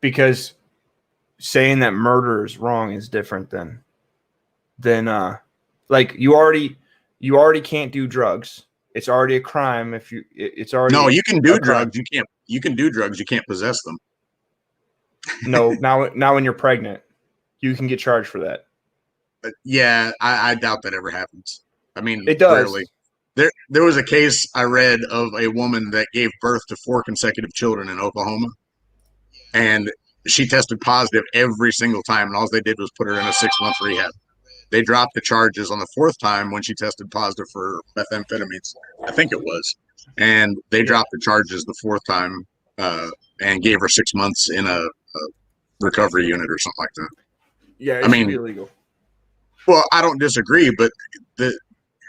A: Because saying that murder is wrong is different than like you already can't do drugs. It's already a crime if it's already.
B: No, you can do drugs. You can do drugs. You can't possess them.
A: No, now when you're pregnant, you can get charged for that.
B: Yeah, I doubt that ever happens. I mean,
A: it does.
B: Rarely. There was a case I read of a woman that gave birth to 4 consecutive children in Oklahoma, and she tested positive every single time, and all they did was put her in a 6-month rehab. They dropped the charges on the 4th time when she tested positive for methamphetamines, I think it was, and they dropped the charges the 4th time and gave her 6 months in a recovery unit or something like that.
A: Yeah, it should be illegal.
B: Well, I don't disagree, but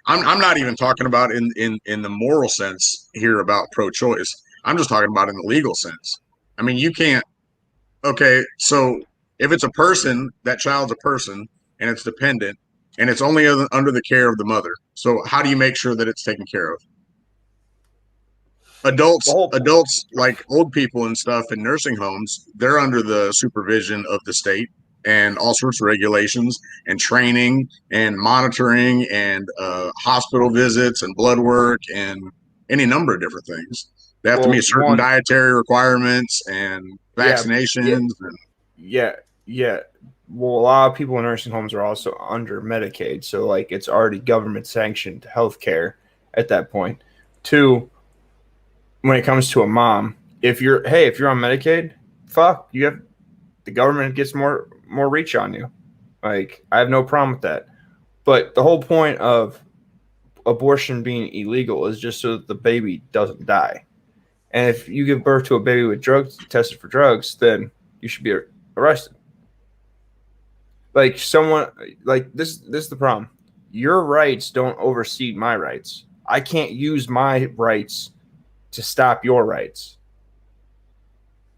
B: I'm not even talking about in the moral sense here about pro-choice. I'm just talking about in the legal sense. I mean, you can't. Okay, so if it's a person, that child's a person, and it's dependent, and it's only under the care of the mother. So how do you make sure that it's taken care of? Adults like old people and stuff in nursing homes, they're under the supervision of the state and all sorts of regulations and training and monitoring and hospital visits and blood work and any number of different things. They have to meet certain dietary requirements and vaccinations.
A: Yeah. Well, a lot of people in nursing homes are also under Medicaid, so like it's already government sanctioned health care at that point. 2, when it comes to a mom, if you're on Medicaid, fuck, the government gets more reach on you. Like, I have no problem with that. But the whole point of abortion being illegal is just so that the baby doesn't die. And if you give birth to a baby with drugs, tested for drugs, then you should be arrested. Like this is the problem. Your rights don't oversee my rights. I can't use my rights to stop your rights.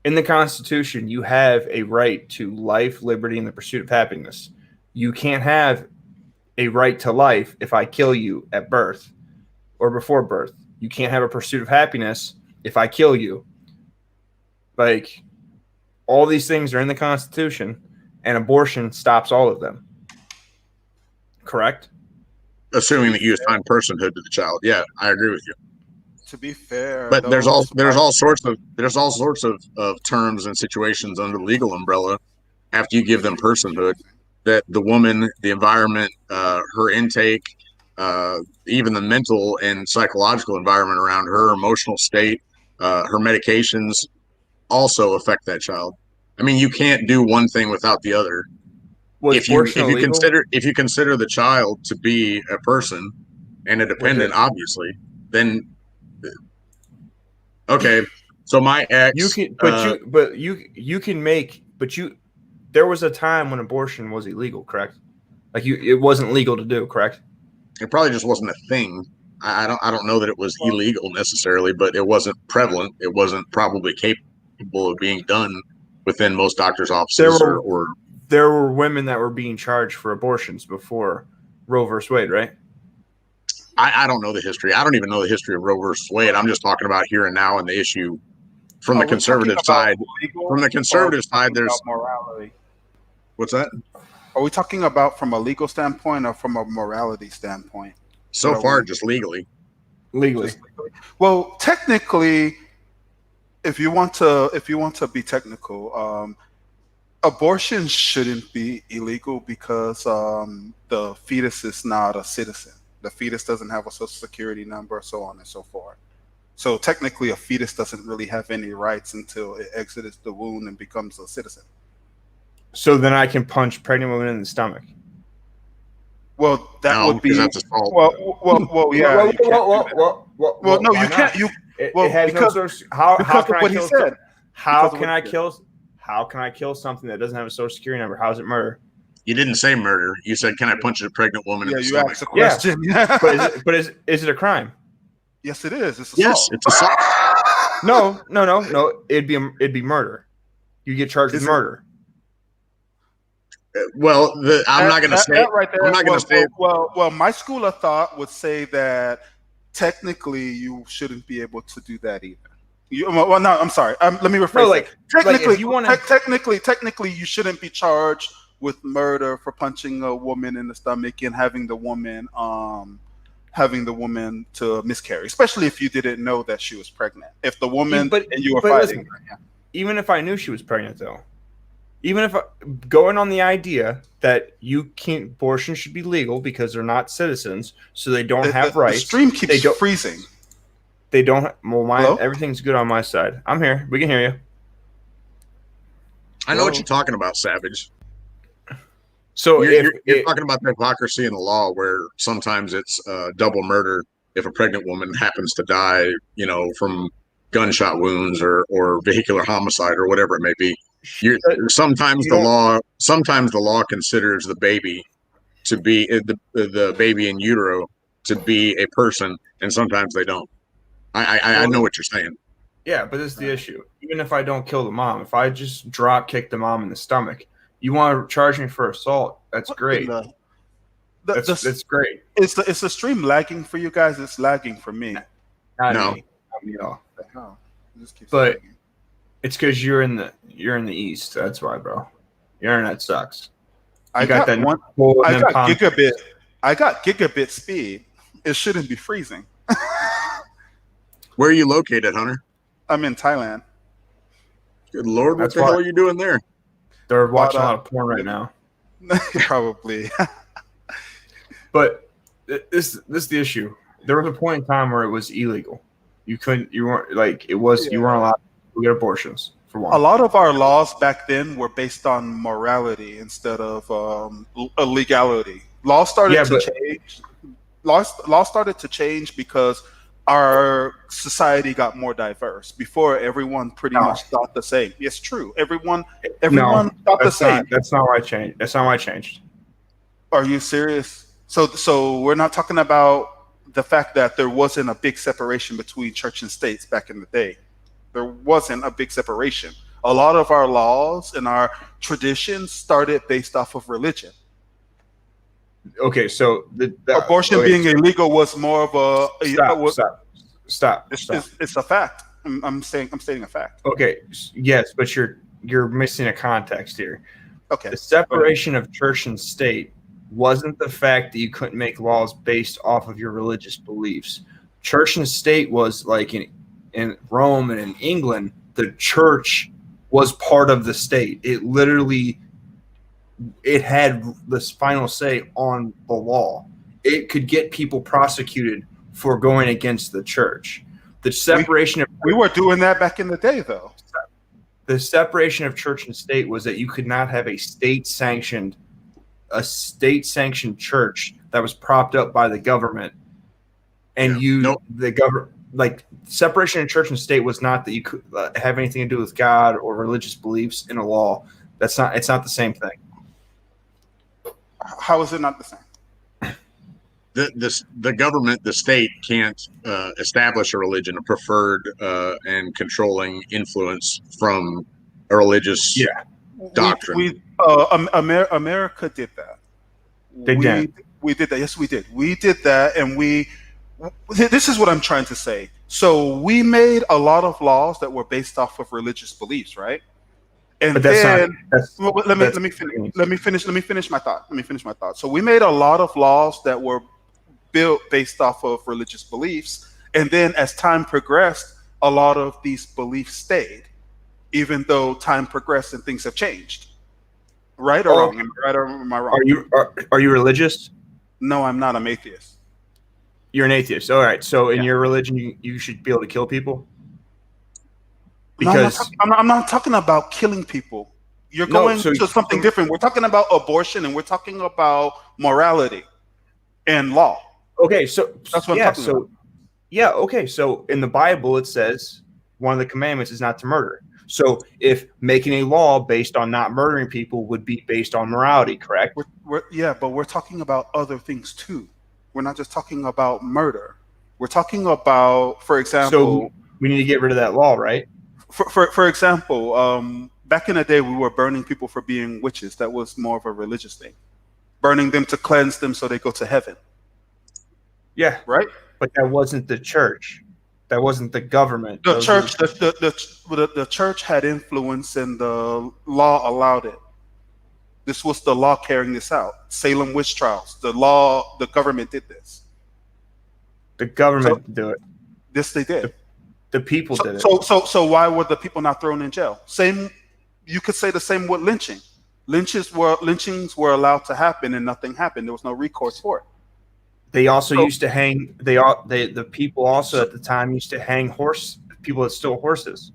A: In the Constitution, you have a right to life, liberty, and the pursuit of happiness. You can't have a right to life if I kill you at birth or before birth. You can't have a pursuit of happiness if I kill you. Like, all these things are in the Constitution, and abortion stops all of them. Correct?
B: Assuming that you assign personhood to the child. Yeah, I agree with you.
C: To be fair,
B: but there's all sorts of terms and situations under the legal umbrella after you give them personhood, that the woman, the environment, her intake, even the mental and psychological environment around her, emotional state, her medications also affect that child. I mean, you can't do one thing without the other. If you consider the child to be a person and a dependent, obviously, then okay. So my ex,
A: there was a time when abortion was illegal, correct? Like it wasn't legal to do, correct?
B: It probably just wasn't a thing. I don't know that it was illegal necessarily, but it wasn't prevalent. It wasn't probably capable of being done within most doctors' offices or
A: there were women that were being charged for abortions before Roe versus Wade, right?
B: I don't know the history. I don't even know the history of Roe versus Wade. I'm just talking about here and now and the issue from the conservative side. From the conservative side, there's
C: morality.
B: What's that?
C: Are we talking about from a legal standpoint or from a morality standpoint?
B: So far, just legally.
A: Legally.
C: Well, technically, if you want to be technical, abortion shouldn't be illegal because the fetus is not a citizen. The fetus doesn't have a social security number, so on and so forth. So technically, a fetus doesn't really have any rights until it exits the womb and becomes a citizen.
A: So then I can punch pregnant women in the stomach.
C: Well, that would be
B: that's assault.
C: Well, yeah.
A: Well,
C: no, you can't.
A: It has
C: because,
A: no social. How can
C: what
A: I
C: he
A: kill?
C: said.
A: How can I kill? How can I kill something that doesn't have a social security number? How is it murder?
B: You didn't say murder. You said, "Can I punch a pregnant woman in the
C: you
B: stomach?"
C: asked a question.
A: Yeah. but is it a crime?
C: Yes, it is. It's assault.
B: Yes, it's assault.
A: No. It'd be murder. You get charged with murder.
B: Well, I'm not going to say.
C: Right there,
B: I'm not going to say.
C: Well, my school of thought would say that technically you shouldn't be able to do that either. No, I'm sorry. Let me rephrase.
A: No,
C: technically, you shouldn't be charged with murder for punching a woman in the stomach and having the woman to miscarry, especially if you didn't know that she was pregnant. If the woman and you were fighting,
A: even if I knew she was pregnant, though, even if going on the idea that abortion should be legal because they're not citizens, so they don't have rights.
C: The stream keeps freezing.
A: They don't. Well, everything's good on my side. I'm here. We can hear you.
B: I know what you're talking about, Savage.
A: So
B: you're talking about the hypocrisy in the law, where sometimes it's double murder if a pregnant woman happens to die, from gunshot wounds or vehicular homicide or whatever it may be. Sometimes the law considers the baby to be the baby in utero to be a person, and sometimes they don't. I know what you're saying.
A: Yeah, but this is the issue. Even if I don't kill the mom, if I just drop kick the mom in the stomach, you want to charge me for assault? That's great. That's great.
C: Is the stream lagging for you guys? It's lagging for me.
A: Not me at all. But it's because you're in the east. That's why, bro. Your internet sucks.
C: I got gigabit. I got gigabit speed. It shouldn't be freezing.
B: Where are you located, Hunter?
C: I'm in Thailand.
B: Good Lord, what the hell are you doing there?
A: They're watching a lot of porn right now.
C: Probably.
A: But this is the issue. There was a point in time where it was illegal. You weren't allowed to get abortions, for one.
C: A lot of our laws back then were based on morality instead of legality. Law started to change. Law started to change because our society got more diverse. Before, everyone pretty much thought the same. It's true. Everyone thought the same.
A: That's not why I changed. That's not why I changed.
C: Are you serious? So we're not talking about the fact that there wasn't a big separation between church and states back in the day. There wasn't a big separation. A lot of our laws and our traditions started based off of religion.
A: Okay, so
C: abortion being illegal was more of a
A: stop.
C: It's a fact. I'm stating a fact.
A: Okay, yes, but you're missing a context here.
C: Okay,
A: the separation of church and state wasn't the fact that you couldn't make laws based off of your religious beliefs. Church and state was like in Rome and in England, the church was part of the state. It had this final say on the law. It could get people prosecuted for going against the church. The separation
C: we were doing that back in the day, though.
A: The separation of church and state was that you could not have a state-sanctioned church that was propped up by the government, and the government, like, separation of church and state was not that you could have anything to do with God or religious beliefs in a law. It's not the same thing.
C: How is it not the same?
B: the government, the state can't establish a religion, a preferred and controlling influence from a religious
A: Yeah,
B: doctrine.
C: America did that.
A: they didn't.
C: We did that. Yes, we did. We did that, and this is what I'm trying to say. So we made a lot of laws that were based off of religious beliefs, right? And
A: But that's
C: then
A: not. That's,
C: well,
A: that's
C: let me finish my thought. So we made a lot of laws that were built based off of religious beliefs, and then as time progressed, a lot of these beliefs stayed, even though time progressed and things have changed. Right or wrong? Am I right or am I wrong?
A: Are you religious?
C: No, I'm not. I'm atheist.
A: You're an atheist. All right. So in
C: Yeah.
A: your religion, you should be able to kill people.
C: No,
A: Because
C: I'm not talking about killing people. You're
A: No,
C: going
A: so-
C: to something different. We're talking about abortion, and we're talking about morality and law.
A: okay, so
C: That's what I'm
A: yeah,
C: talking
A: so
C: about.
A: yeah, okay. So in the Bible, it says one of the commandments is not to murder. So if making a law based on not murdering people would be based on morality, correct?
C: But we're talking about other things too. We're not just talking about murder. We're talking about, for example,
A: So we need to get rid of that law, right?
C: for example, back in the day, we were burning people for being witches. That was more of a religious thing. Burning them to cleanse them so they go to heaven,
A: Yeah,
C: right?
A: but that wasn't the church. That wasn't the government.
C: The
A: Those
C: church,
A: were-
C: the church had influence, and the law allowed it. This was the law carrying this out. Salem witch trials. The government did this.
A: the government did do it.
C: This they did.
A: The people did it.
C: So why were the people not thrown in jail? Same, you could say the same with lynching. Lynchings were allowed to happen, and nothing happened. There was no recourse for it.
A: They also used to hang. The people also at the time used to hang people that stole horses.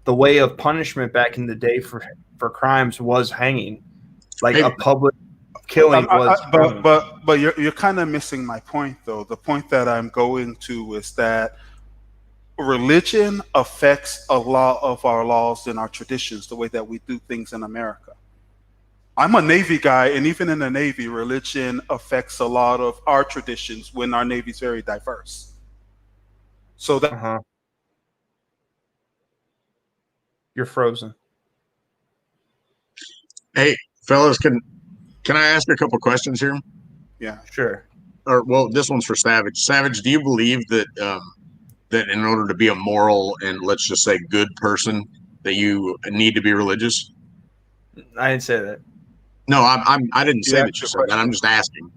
A: The way of punishment back in the day for crimes was hanging, like a public killing was.
C: But you're kind of missing my point, though. The point that I'm going to is that religion affects a lot of our laws and our traditions, the way that we do things in America. I'm a Navy guy, and even in the Navy, religion affects a lot of our traditions when our Navy's very diverse. So that
A: Uh-huh. You're frozen.
B: Hey, fellas, can I ask a couple questions here?
C: yeah.
A: Sure.
B: Or well, this one's for Savage. Savage, do you believe that that in order to be a moral and let's just say good person, that you need to be religious?
A: I didn't say that.
B: No, I didn't say
C: You
B: that
C: asked
B: you
C: the
B: said that. I'm
C: question.
B: just asking.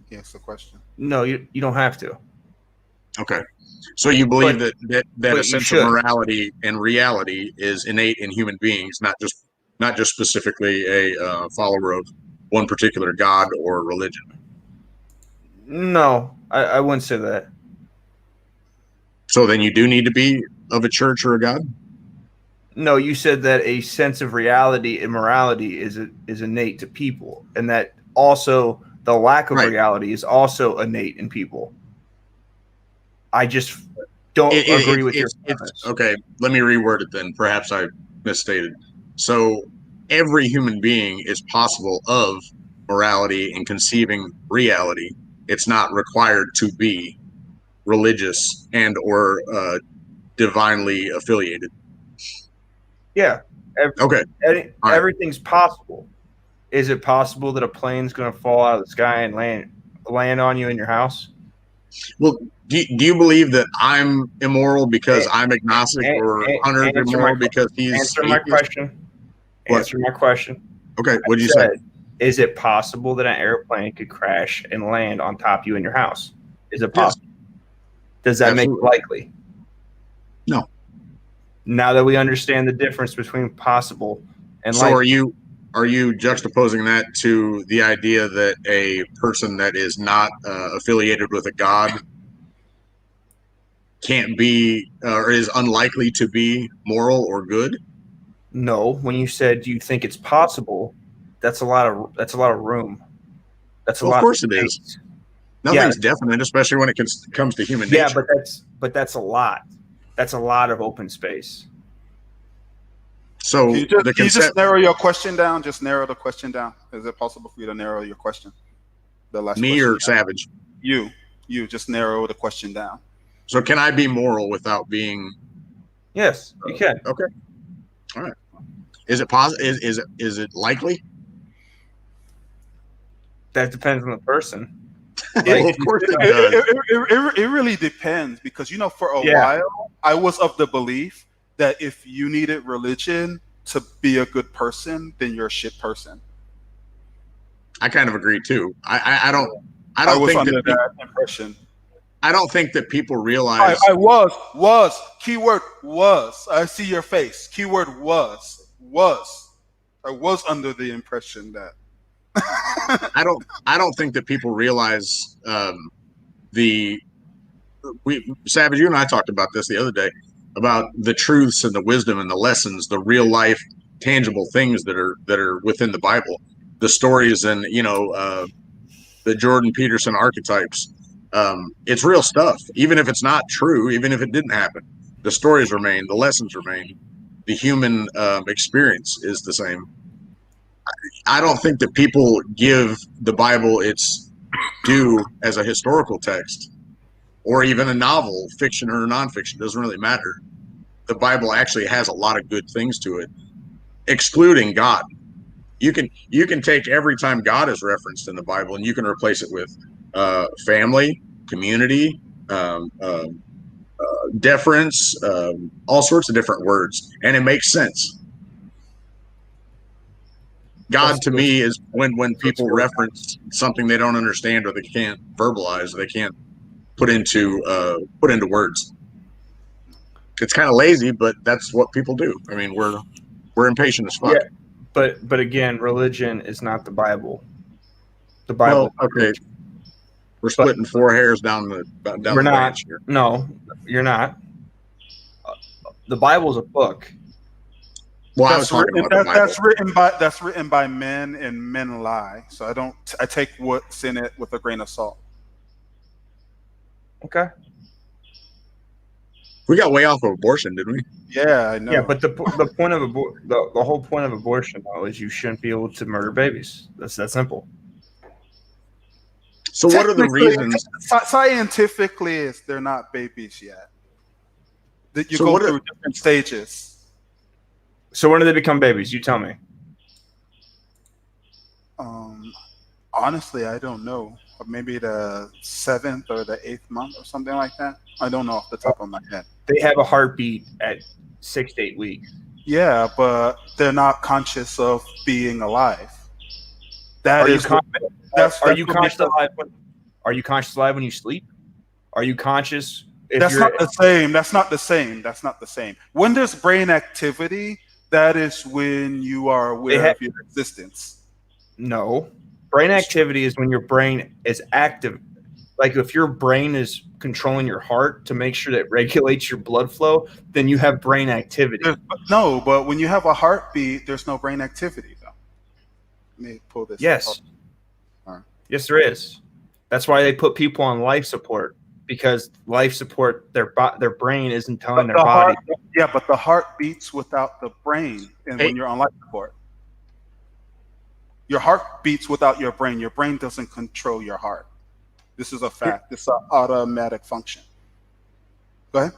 C: Yes, the question.
A: No, you don't have to.
B: Okay. So you believe
A: But-
B: that
A: but
B: a
A: you
B: sense
A: should.
B: of morality and reality is innate in human beings, not just specifically a follower of one particular god or religion.
A: No, I wouldn't say that.
B: So then you do need to be of a church or a god?
A: No, you said that a sense of reality and morality is innate to people, and that also the lack of
B: Right.
A: reality is also innate in people. I just don't agree with your premise.
B: Okay, let me reword it then. Perhaps I misstated. So every human being is possible of morality and conceiving reality. It's not required to be religious and or divinely affiliated.
A: Yeah.
B: Okay. All right.
A: Everything's possible. Is it possible that a plane's going to fall out of the sky and land on you in your house?
B: Well, do you believe that I'm immoral because I'm agnostic, or Hunter's immoral because he's
A: Answer my
B: atheist?
A: question.
B: What?
A: Answer my question.
B: Okay, what did you say?
A: Is it possible that an airplane could crash and land on top of you in your house? Is it possible? Does that make it
B: Absolutely.
A: likely?
B: No.
A: Now that we understand the difference between possible and
B: So
A: likely,
B: are you juxtaposing that to the idea that a person that is not affiliated with a god can't be or is unlikely to be moral or good?
A: no. When you said you think it's possible, that's a lot of room. That's a lot.
B: Of course it is.
A: space.
B: Nothing's definite, especially when it comes to human
A: Yeah,
B: nature.
A: but that's a lot. That's a lot of open space.
B: So
C: Can you just narrow your question down? Just narrow the question down. Is it possible for you to narrow your question? The last
B: me
C: question
B: or
C: you had.
B: Savage?
C: You. You just narrow the question down.
B: So can I be moral without being?
A: Yes, you can.
B: Okay. All right. Is it possible? Is it likely?
A: That depends on the person.
B: Well, of course it does.
C: It really depends because for a
A: Yeah.
C: while I was of the belief that if you needed religion to be a good person, then you're a shit person.
B: I kind of agree too. I don't
C: was
B: think
C: under
B: that
C: impression.
B: I don't think that people realize.
C: I was keyword was. I see your face. Keyword was. I was under the impression that.
B: I don't think that people realize Savage, you and I talked about this the other day about the truths and the wisdom and the lessons, the real life tangible things that are within the Bible, the stories and the Jordan Peterson archetypes. It's real stuff. Even if it's not true, even if it didn't happen, the stories remain, the lessons remain, the human experience is the same. I don't think that people give the Bible its due as a historical text or even a novel, fiction or nonfiction, doesn't really matter. The Bible actually has a lot of good things to it, excluding God. You can take every time God is referenced in the Bible and you can replace it with family, community, deference, all sorts of different words, and it makes sense. God to me is when people reference something they don't understand or they can't verbalize, or they can't put into words. It's kind of lazy, but that's what people do. I mean, we're impatient as fuck.
A: Yeah, but again, religion is not the Bible. The Bible.
B: Well, okay. We're splitting 4 hairs down the branch here.
A: No, you're not. The Bible's a book.
B: Well, I was talking about the Bible.
C: That's written by men, and men lie. So I take what's in it with a grain of salt.
A: Okay.
B: We got way off of abortion, didn't we?
C: Yeah, I know.
A: Yeah, but the point of the whole point of abortion though is you shouldn't be able to murder babies. That's that simple.
B: So what are the reasons?
C: Scientifically, they're not babies yet. That you go through different stages.
A: So when do they become babies? You tell me.
C: Honestly, I don't know. Maybe the 7th or the 8th month or something like that. I don't know off the top of my head.
A: They have a heartbeat at 6 to 8 weeks.
C: Yeah, but they're not conscious of being alive.
A: Are you conscious alive when you sleep? Are you conscious?
C: That's not the same. When there's brain activity, that is when you are aware of your existence.
A: No. Brain activity is when your brain is active. Like if your brain is controlling your heart to make sure that it regulates your blood flow, then you have brain activity.
C: No, but when you have a heartbeat, there's no brain activity, though. Let me pull this.
A: Yes.
C: Right.
A: Yes, there is. That's why they put people on life support, because life support, their brain isn't telling their body.
C: But the heart beats without the brain, and when you're on life support. Your heart beats without your brain. Your brain doesn't control your heart. This is a fact. It's an automatic function. Go ahead.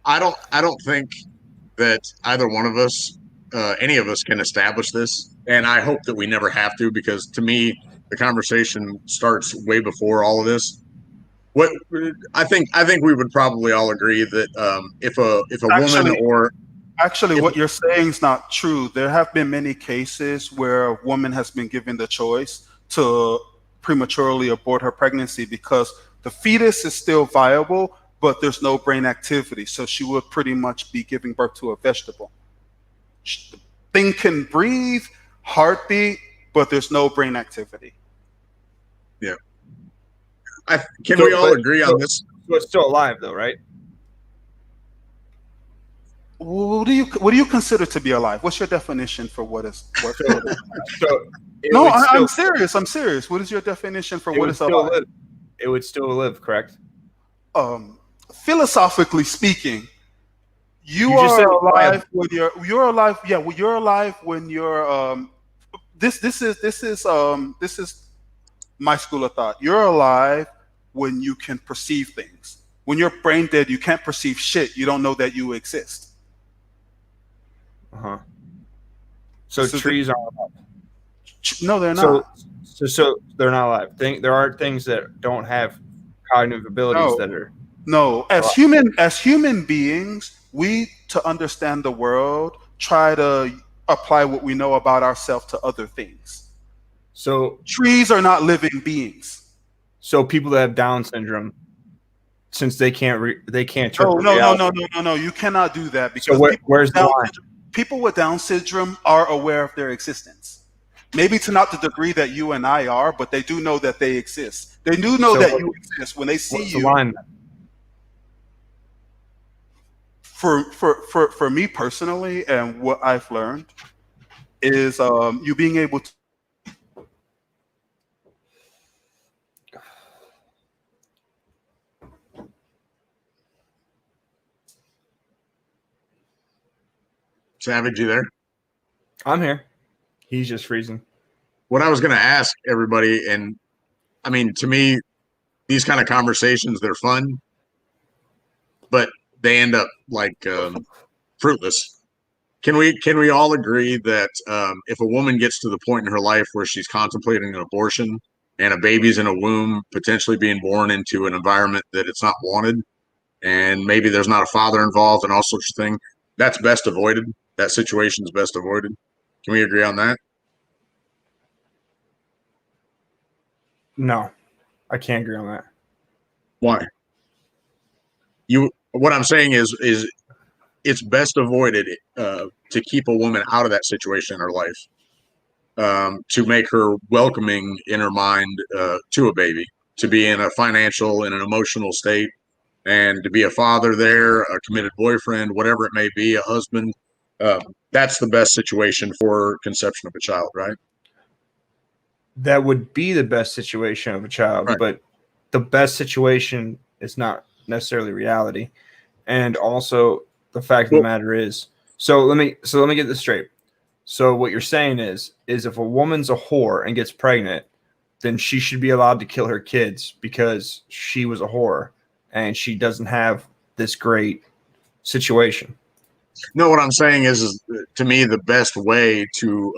B: I don't think that either one of us, any of us, can establish this, and I hope that we never have to, because to me, the conversation starts way before all of this. What I think we would probably all agree that if a woman or
C: Actually, what you're saying is not true. There have been many cases where a woman has been given the choice to prematurely abort her pregnancy because the fetus is still viable, but there's no brain activity. So she would pretty much be giving birth to a vegetable. The thing can breathe, heartbeat, but there's no brain activity.
B: Yeah. Can we all agree on this?
A: So it's still alive, though, right?
C: What do you consider to be alive? What's your definition for what is? I'm serious. I'm serious. What is your definition for what is alive?
A: It would still live, correct?
C: Philosophically speaking, you're alive when you're alive. Yeah, well, you're alive when you're. This is my school of thought. You're alive when you can perceive things. When you're brain dead, you can't perceive shit. You don't know that you exist.
A: So trees aren't alive.
C: No, they're not.
A: So they're not alive. There are things that don't have cognitive abilities that are.
C: No, as human beings, we, to understand the world, try to apply what we know about ourselves to other things.
A: So
C: trees are not living beings.
A: So people that have Down syndrome, since they can't
C: No, you cannot do that, because
A: where's the line?
C: People with Down syndrome are aware of their existence. Maybe to not the degree that you and I are, but they do know that they exist. They do know that you exist when they see you.
A: The line?
C: For me personally, and what I've learned is you being able to.
B: Savage, you there?
A: I'm here. He's just freezing.
B: What I was going to ask everybody, and I mean, to me, these kind of conversations, they're fun, but they end up like fruitless. Can we all agree that if a woman gets to the point in her life where she's contemplating an abortion and a baby's in a womb, potentially being born into an environment that it's not wanted, and maybe there's not a father involved and all sorts of things, that's best avoided? That situation is best avoided? Can we agree on that?
A: No, I can't agree on that.
B: Why? What I'm saying is it's best avoided to keep a woman out of that situation in her life, to make her welcoming in her mind to a baby, to be in a financial and an emotional state, and to be a father there, a committed boyfriend, whatever it may be, a husband. That's the best situation for conception of a child, right?
A: That would be the best situation of a child,
B: right.
A: But the best situation is not necessarily reality. And also the fact of the matter is, so let me get this straight. So what you're saying is if a woman's a whore and gets pregnant, then she should be allowed to kill her kids because she was a whore and she doesn't have this great situation.
B: No, what I'm saying is to me, the best way to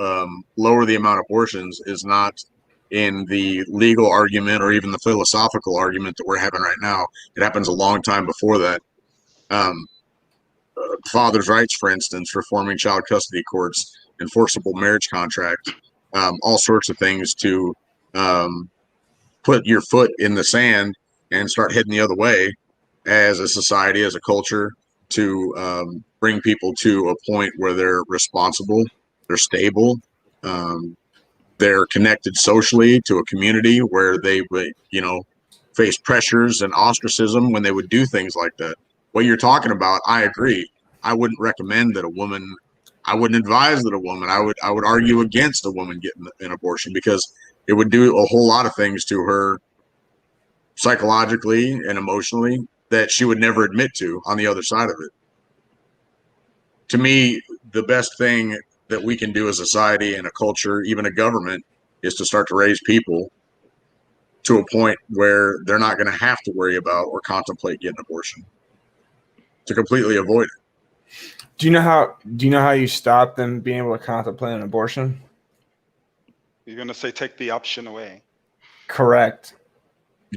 B: lower the amount of abortions is not in the legal argument or even the philosophical argument that we're having right now. It happens a long time before that. Father's rights, for instance, reforming child custody courts, enforceable marriage contract, all sorts of things to put your foot in the sand and start heading the other way as a society, as a culture, to bring people to a point where they're responsible, they're stable, they're connected socially to a community where they would, face pressures and ostracism when they would do things like that. What you're talking about, I agree. I wouldn't recommend that a woman. I wouldn't advise that a woman. I would argue against a woman getting an abortion because it would do a whole lot of things to her psychologically and emotionally that she would never admit to on the other side of it. To me, the best thing that we can do as a society and a culture, even a government, is to start to raise people to a point where they're not going to have to worry about or contemplate getting an abortion, to completely avoid it.
A: Do you know how you stop them being able to contemplate an abortion?
C: You're going to say take the option away.
A: Correct.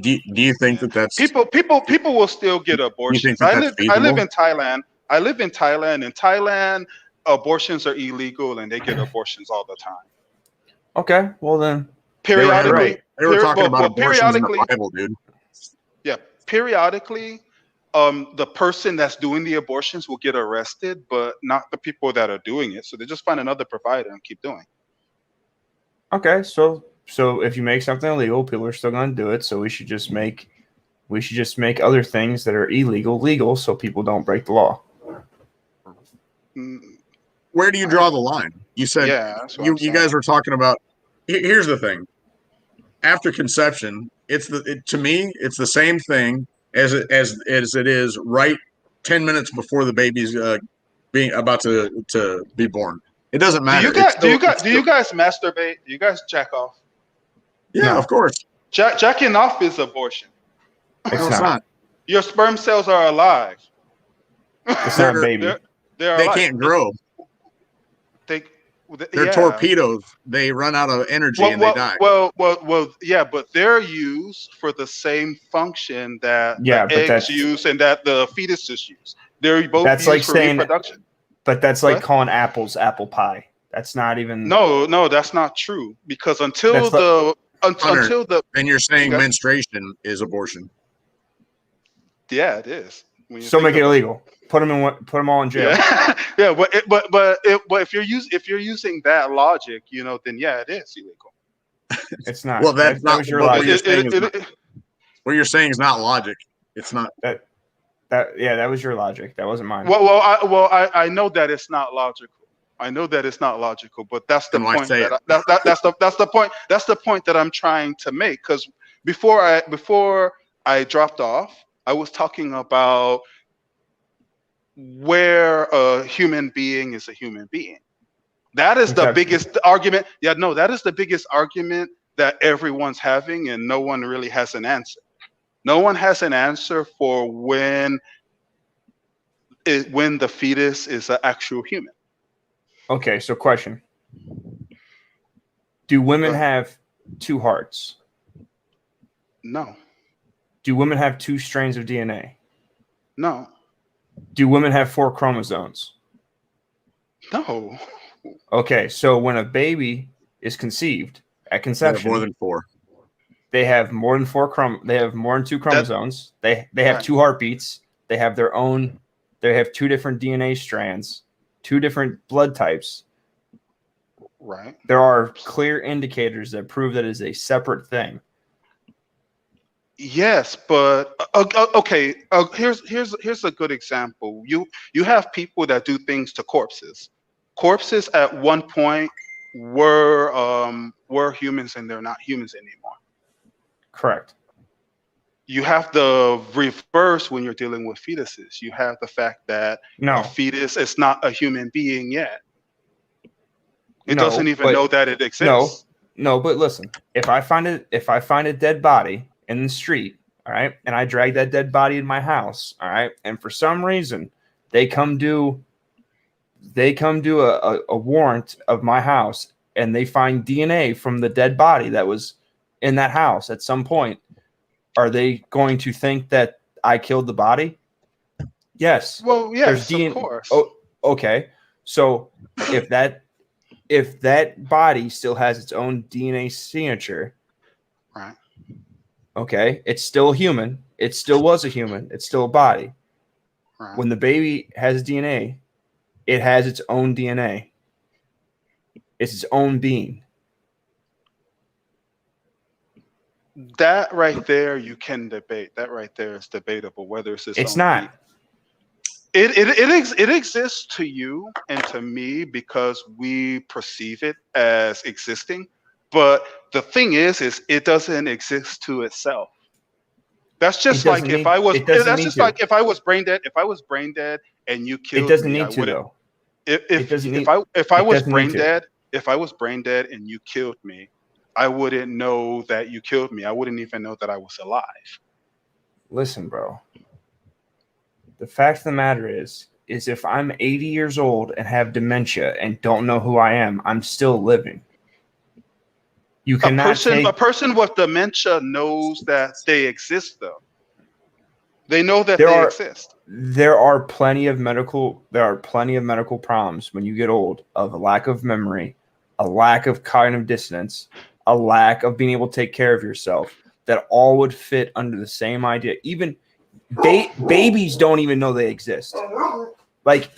B: Do you think that that's
C: people will still get abortions? I live in Thailand. I live in Thailand. In Thailand, abortions are illegal and they get abortions all the time.
A: Okay, well then.
C: Periodically,
B: they were talking about abortions in the Bible, dude.
C: Yeah, periodically, the person that's doing the abortions will get arrested, but not the people that are doing it. So they just find another provider and keep doing.
A: Okay, so if you make something illegal, people are still going to do it. So we should just make other things that are illegal legal, so people don't break the law.
B: Where do you draw the line? You said you guys were talking about. Here's the thing. After conception, to me it's the same thing as it is right 10 minutes before the baby's being about to be born. It doesn't matter.
C: Do you guys masturbate? Do you guys jack off?
B: Yeah, no. Of course.
C: Jacking off is abortion.
A: It's
B: No, it's
A: not.
B: not.
C: Your sperm cells are alive.
A: It's not, baby.
C: They're
B: They
C: alive.
B: can't grow.
C: They,
B: They're
C: yeah.
B: torpedoes. They run out of energy and they die.
C: Well, yeah, but they're used for the same function that
A: Yeah,
C: the
A: but
C: eggs use and that the fetuses use. They're both
A: That's
C: used
A: like
C: for
A: saying-
C: reproduction.
A: But that's like
C: What?
A: calling apples apple pie. That's not even.
C: No, that's not true. Because until
A: That's like-
C: the
B: Hunter,
C: until the
B: And you're saying
C: Okay.
B: menstruation is abortion.
C: yeah, it is. When you
A: So
C: think
A: make it
C: about
A: illegal. Put them all in jail.
C: Yeah, yeah, but if you're using that logic, then yeah, it is illegal.
A: It's not.
B: Well, that's
A: that
B: not
A: was your
B: what
A: logic.
B: you're saying. What you're saying is not logic. It's not.
A: That was your logic. That wasn't mine.
C: I know that it's not logical. I know that it's not logical, but that's the
B: Then why
C: point.
B: say
C: That's the point. That's the point that I'm trying to make. Because before I dropped off, I was talking about where a human being is a human being. That is the
A: Okay.
C: biggest argument. Yeah, no, that is the biggest argument that everyone's having, and no one really has an answer. No one has an answer for when the fetus is an actual human.
A: Okay, so question. Do women
C: Go
A: have two hearts?
C: No,
A: Do women have two strands of DNA?
C: no,
A: Do women have 4 chromosomes?
C: no.
A: Okay, so when a baby is conceived at
B: They have
A: conception,
B: more than 4.
A: they have more than 4 they have more than 2 chromosomes. They have
C: Right.
A: 2 heartbeats. They have their own. They have 2 different DNA strands, 2 different blood types.
C: Right.
A: There are clear indicators that prove that it is a separate thing.
C: Yes, but okay. Here's a good example. You have people that do things to corpses. Corpses at one point were humans, and they're not humans anymore.
A: Correct.
C: You have the reverse when you're dealing with fetuses. You have the fact that
A: No.
C: a fetus is not a human being yet. It
A: No,
C: doesn't even
A: but-
C: know that it exists.
A: No, but listen. If I find a dead body in the street, all right, and I drag that dead body in my house, all right, and for some reason they come do a warrant of my house and they find DNA from the dead body that was in that house at some point, are they going to think that I killed the body? Yes.
C: Well, yes,
A: DNA.
C: of course.
A: Oh, okay. So if that body still has its own DNA signature,
C: Right.
A: okay, it's still human. It still was a human. It's still a body.
C: Right.
A: When the baby has DNA, it has its own DNA. It's its own being.
C: That right there, you can debate. That right there is debatable whether it's its
A: It's
C: own
A: not.
C: being. It exists to you and to me because we perceive it as existing. But the thing is it doesn't exist to itself. That's just
A: It
C: like
A: doesn't
C: if
A: need-
C: I was.
A: it doesn't
C: That's
A: need
C: just
A: to.
C: like if I was brain dead. If I was brain dead and you killed
A: It doesn't
C: me, I
A: need to
C: wouldn't.
A: though.
C: If
A: doesn't need-
C: if I
A: it
C: was
A: doesn't
C: brain
A: need to.
C: dead, if I was brain dead and you killed me, I wouldn't know that you killed me. I wouldn't even know that I was alive.
A: Listen, bro. The fact of the matter is if I'm 80 years old and have dementia and don't know who I am, I'm still living. You cannot
C: A person with dementia knows that they exist, though. They know that
A: There
C: they
A: are-
C: exist.
A: There are plenty of medical problems when you get old of a lack of memory, a lack of cognitive dissonance, a lack of being able to take care of yourself that all would fit under the same idea. Even babies don't even know they exist. Like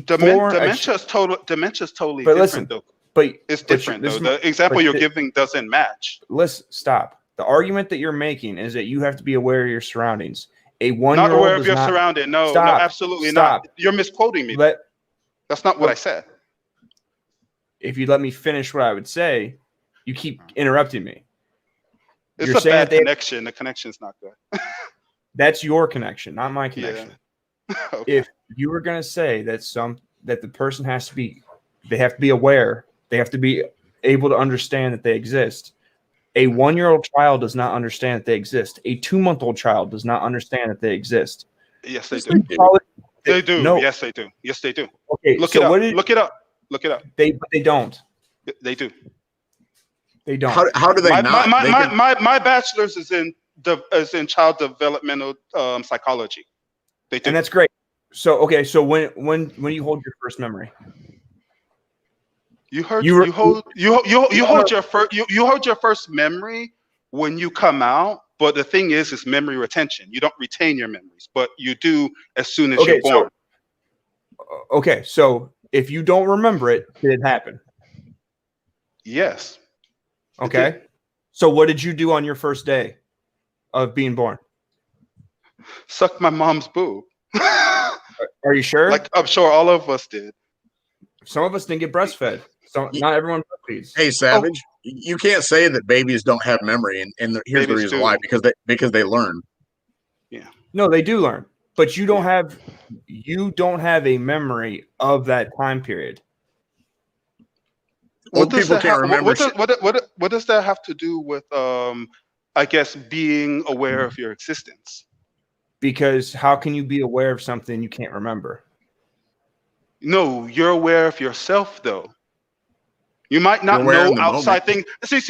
C: Dementia's totally
A: But
C: different,
A: listen,
C: though.
A: but
C: It's
A: but
C: different,
A: this
C: though.
A: is my-
C: The example
A: but
C: you're
A: thi-
C: giving doesn't match.
A: Listen, stop. The argument that you're making is that you have to be aware of your surroundings. A
C: Not
A: one-year-old
C: aware of
A: does
C: your
A: not.
C: surrounding. No,
A: Stop.
C: absolutely
A: Stop.
C: not. You're misquoting me.
A: Let
C: That's not what
A: Look,
C: I said.
A: if you let me finish what I would say, you keep interrupting me.
C: It's
A: You're
C: a
A: saying
C: bad
A: that they-
C: connection. The connection's not good.
A: That's your connection, not my connection.
C: Okay.
A: If you were going to say that the person has to be, they have to be aware, they have to be able to understand that they exist, A 1-year-old child does not understand that they exist. A 2-month-old child does not understand that they exist.
C: Yes, they
B: Yes,
C: do.
B: they do.
C: They do.
A: No.
C: Yes, they do. Yes, they do.
A: Okay,
C: Look
A: so
C: it up.
A: what did
C: Look it up. Look it up.
A: they don't.
C: They do.
A: They don't.
B: How do they
C: My
B: not?
C: my,
B: They
C: my,
B: can,
C: my, my bachelor's is in child developmental psychology. They do.
A: And that's great. So okay, so when you hold your first memory,
C: You heard
A: you
C: hold
A: no,
C: you hold your first memory when you come out, but the thing is memory retention. You don't retain your memories, but you do as soon as you're
A: okay,
C: born.
A: so if you don't remember it, did it happen?
C: Yes. It
A: Okay.
C: did.
A: So what did you do on your first day of being born?
C: Suck my mom's boob.
A: Are you sure?
C: Like I'm sure all of us did.
A: Some of us didn't get breastfed. So not everyone breastfeeds.
B: hey, Savage, you can't say that babies don't have memory, and here's the
C: Babies
B: reason
C: do.
B: why, because they learn.
C: Yeah.
A: No, they do learn, but you don't have a memory of that time period.
B: Old people can't remember shit.
C: What does that have to do with I guess being aware of your existence?
A: Because how can you be aware of something you can't remember?
C: No, you're aware of yourself though. You might not
B: You're aware
C: know
B: in the
C: outside
B: moment.
C: things.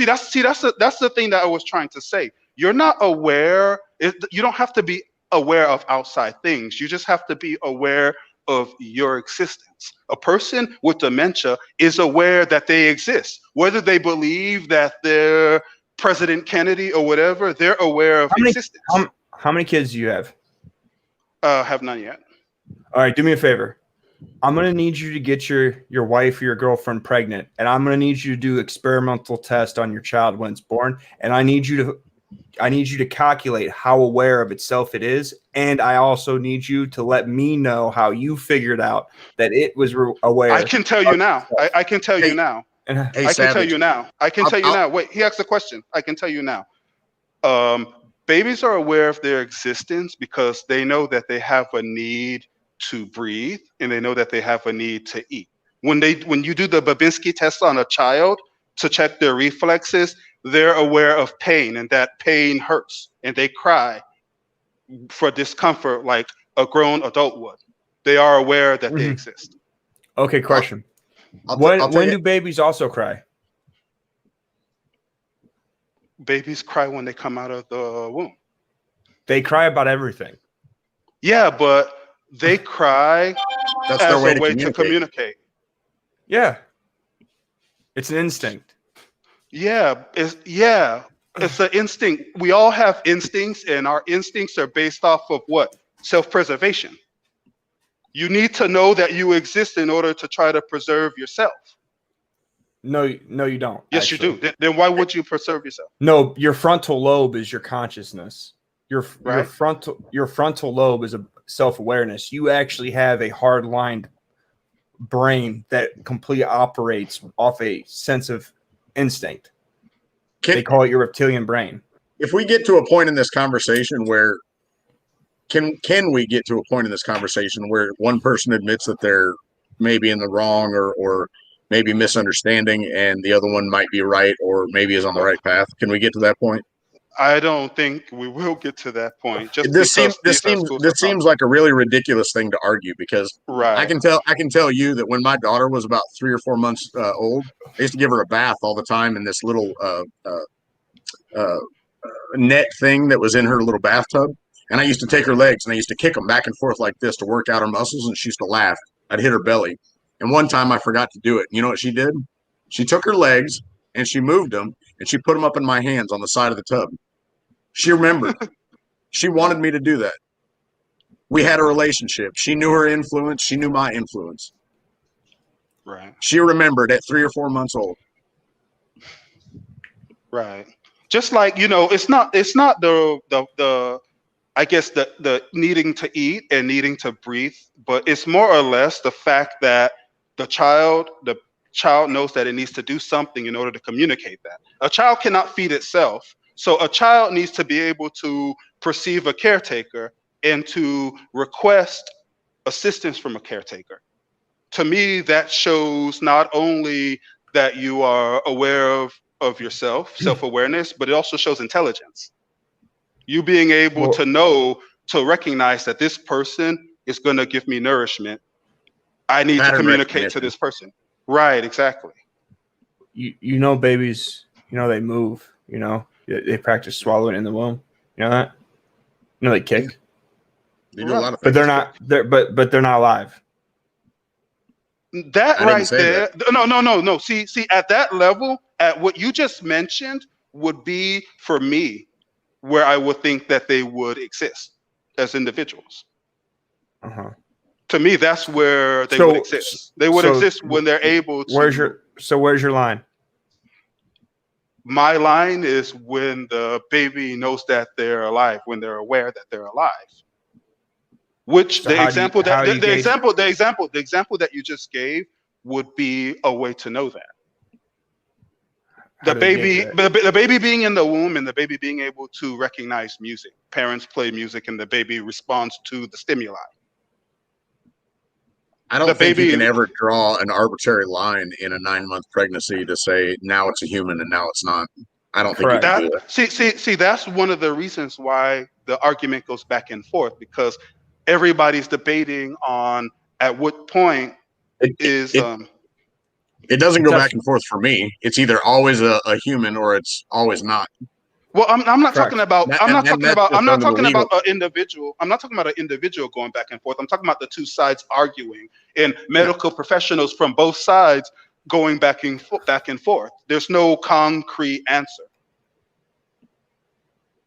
C: That's the thing that I was trying to say. You're not aware. You don't have to be aware of outside things. You just have to be aware of your existence. A person with dementia is aware that they exist, whether they believe that they're President Kennedy or whatever. They're aware of existence.
A: How many kids do you have?
C: Have none yet.
A: All right, do me a favor. I'm gonna need you to get your wife or your girlfriend pregnant, and I'm gonna need you to do experimental test on your child when it's born, and I need you to calculate how aware of itself it is, and I also need you to let me know how you figured out that it was aware.
C: I can tell you now. I can tell you
B: Hey,
C: now.
A: And
B: Hey,
C: I can tell
B: Savage,
C: you now. I can tell you now. Wait, he asked a question. I can tell you now. Babies are aware of their existence because they know that they have a need to breathe and they know that they have a need to eat. When you do the Babinski test on a child to check their reflexes, they're aware of pain and that pain hurts and they cry for discomfort like a grown adult would. They are aware that they exist.
A: Okay, question.
B: I'll tell
A: When
B: you,
A: do babies also cry?
C: Babies cry when they come out of the womb.
A: They cry about everything.
C: Yeah, but they cry
B: that's their
C: as
B: way
C: a
B: to
C: way to
B: communicate.
C: communicate.
A: Yeah. It's an instinct.
C: Yeah, it's an instinct. We all have instincts, and our instincts are based off of what? Self-preservation. You need to know that you exist in order to try to preserve yourself.
A: No, you don't.
C: Yes,
A: actually.
C: you do. Then why would you preserve yourself?
A: No, your frontal lobe is your consciousness. Your
C: Right.
A: frontal lobe is a self-awareness. You actually have a hard-lined brain that completely operates off a sense of instinct. They call it your reptilian brain.
B: If we get to a point in this conversation where can we get to a point in this conversation where one person admits that they're maybe in the wrong or maybe misunderstanding and the other one might be right or maybe is on the right path? Can we get to that point?
C: I don't think we will get to that point. Just
B: This
C: because
B: seems like a really ridiculous thing to argue because
C: right.
B: I can tell you that when my daughter was about 3 or 4 months old, I used to give her a bath all the time in this little net thing that was in her little bathtub. And I used to take her legs and I used to kick them back and forth like this to work out her muscles. And she used to laugh. I'd hit her belly. And one time I forgot to do it. You know what she did? She took her legs and she moved them and she put them up in my hands on the side of the tub. She remembered. She wanted me to do that. We had a relationship. She knew her influence. She knew my influence.
C: Right.
B: She remembered at 3 or 4 months old.
C: Right. Just like, it's not the I guess the needing to eat and needing to breathe, but it's more or less the fact that the child knows that it needs to do something in order to communicate that. A child cannot feed itself. So a child needs to be able to perceive a caretaker and to request assistance from a caretaker. To me, that shows not only that you are aware of of yourself, self-awareness, but it also shows intelligence. You being able to know, to recognize that this person is going to give me nourishment. I need to communicate to this person. Right, exactly.
A: You know, babies, you know, they move, you know, they practice swallowing in the womb. You know that? You know, they kick.
B: They do a lot of
A: but
B: things.
A: But they're not alive.
C: That right there. No. See, at that level, at what you just mentioned would be for me where I would think that they would exist as individuals.
A: Uh-huh.
C: To me, that's where they would exist. They would exist when they're able to.
A: Where's your line?
C: My line is when the baby knows that they're alive, when they're aware that they're alive. Which the example that you just gave would be a way to know that. The baby being in the womb and the baby being able to recognize music. Parents play music and the baby responds to the stimuli.
B: I don't think you can ever draw an arbitrary line in a 9-month pregnancy to say now it's a human and now it's not. I don't think you can do that.
C: See, that's one of the reasons why the argument goes back and forth, because everybody's debating on at what point
B: it doesn't go back and forth for me. It's either always a human or it's always not.
C: Well, I'm not talking about I'm not talking about an individual. I'm not talking about an individual going back and forth. I'm talking about the two sides arguing and medical professionals from both sides going back and forth. There's no concrete answer.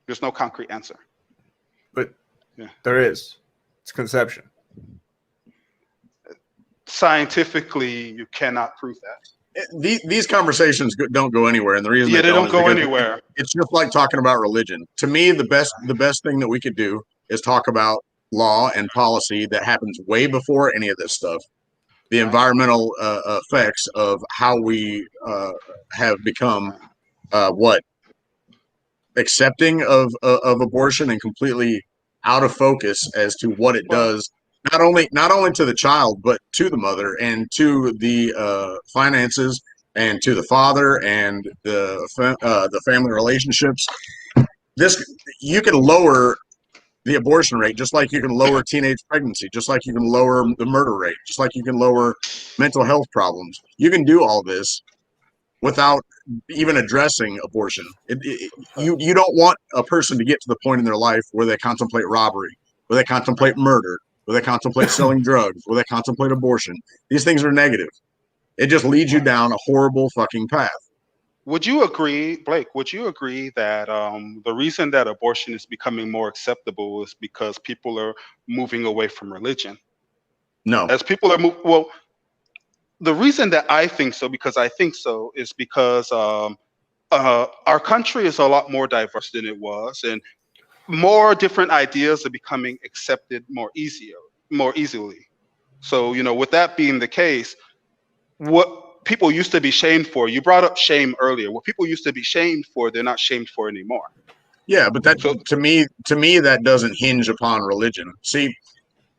C: There's no concrete answer.
A: But there is. It's conception.
C: Scientifically, you cannot prove that.
B: These conversations don't go anywhere, and the reason
C: they don't go anywhere.
B: It's just like talking about religion. To me, the best thing that we could do is talk about law and policy that happens way before any of this stuff. The environmental effects of how we have become accepting of abortion and completely out of focus as to what it does. Not only to the child, but to the mother and to the finances and to the father and the family relationships. You can lower the abortion rate just like you can lower teenage pregnancy, just like you can lower the murder rate, just like you can lower mental health problems. You can do all this without even addressing abortion. You don't want a person to get to the point in their life where they contemplate robbery, where they contemplate murder, where they contemplate selling drugs, where they contemplate abortion. These things are negative. It just leads you down a horrible fucking path.
C: Would you agree, Blake, that the reason that abortion is becoming more acceptable is because people are moving away from religion?
B: No.
C: As people are the reason that I think so, is because our country is a lot more diverse than it was, and more different ideas are becoming accepted more easily. So, with that being the case, what people used to be shamed for, you brought up shame earlier. What people used to be shamed for, they're not shamed for anymore.
B: Yeah, but that to me that doesn't hinge upon religion. See,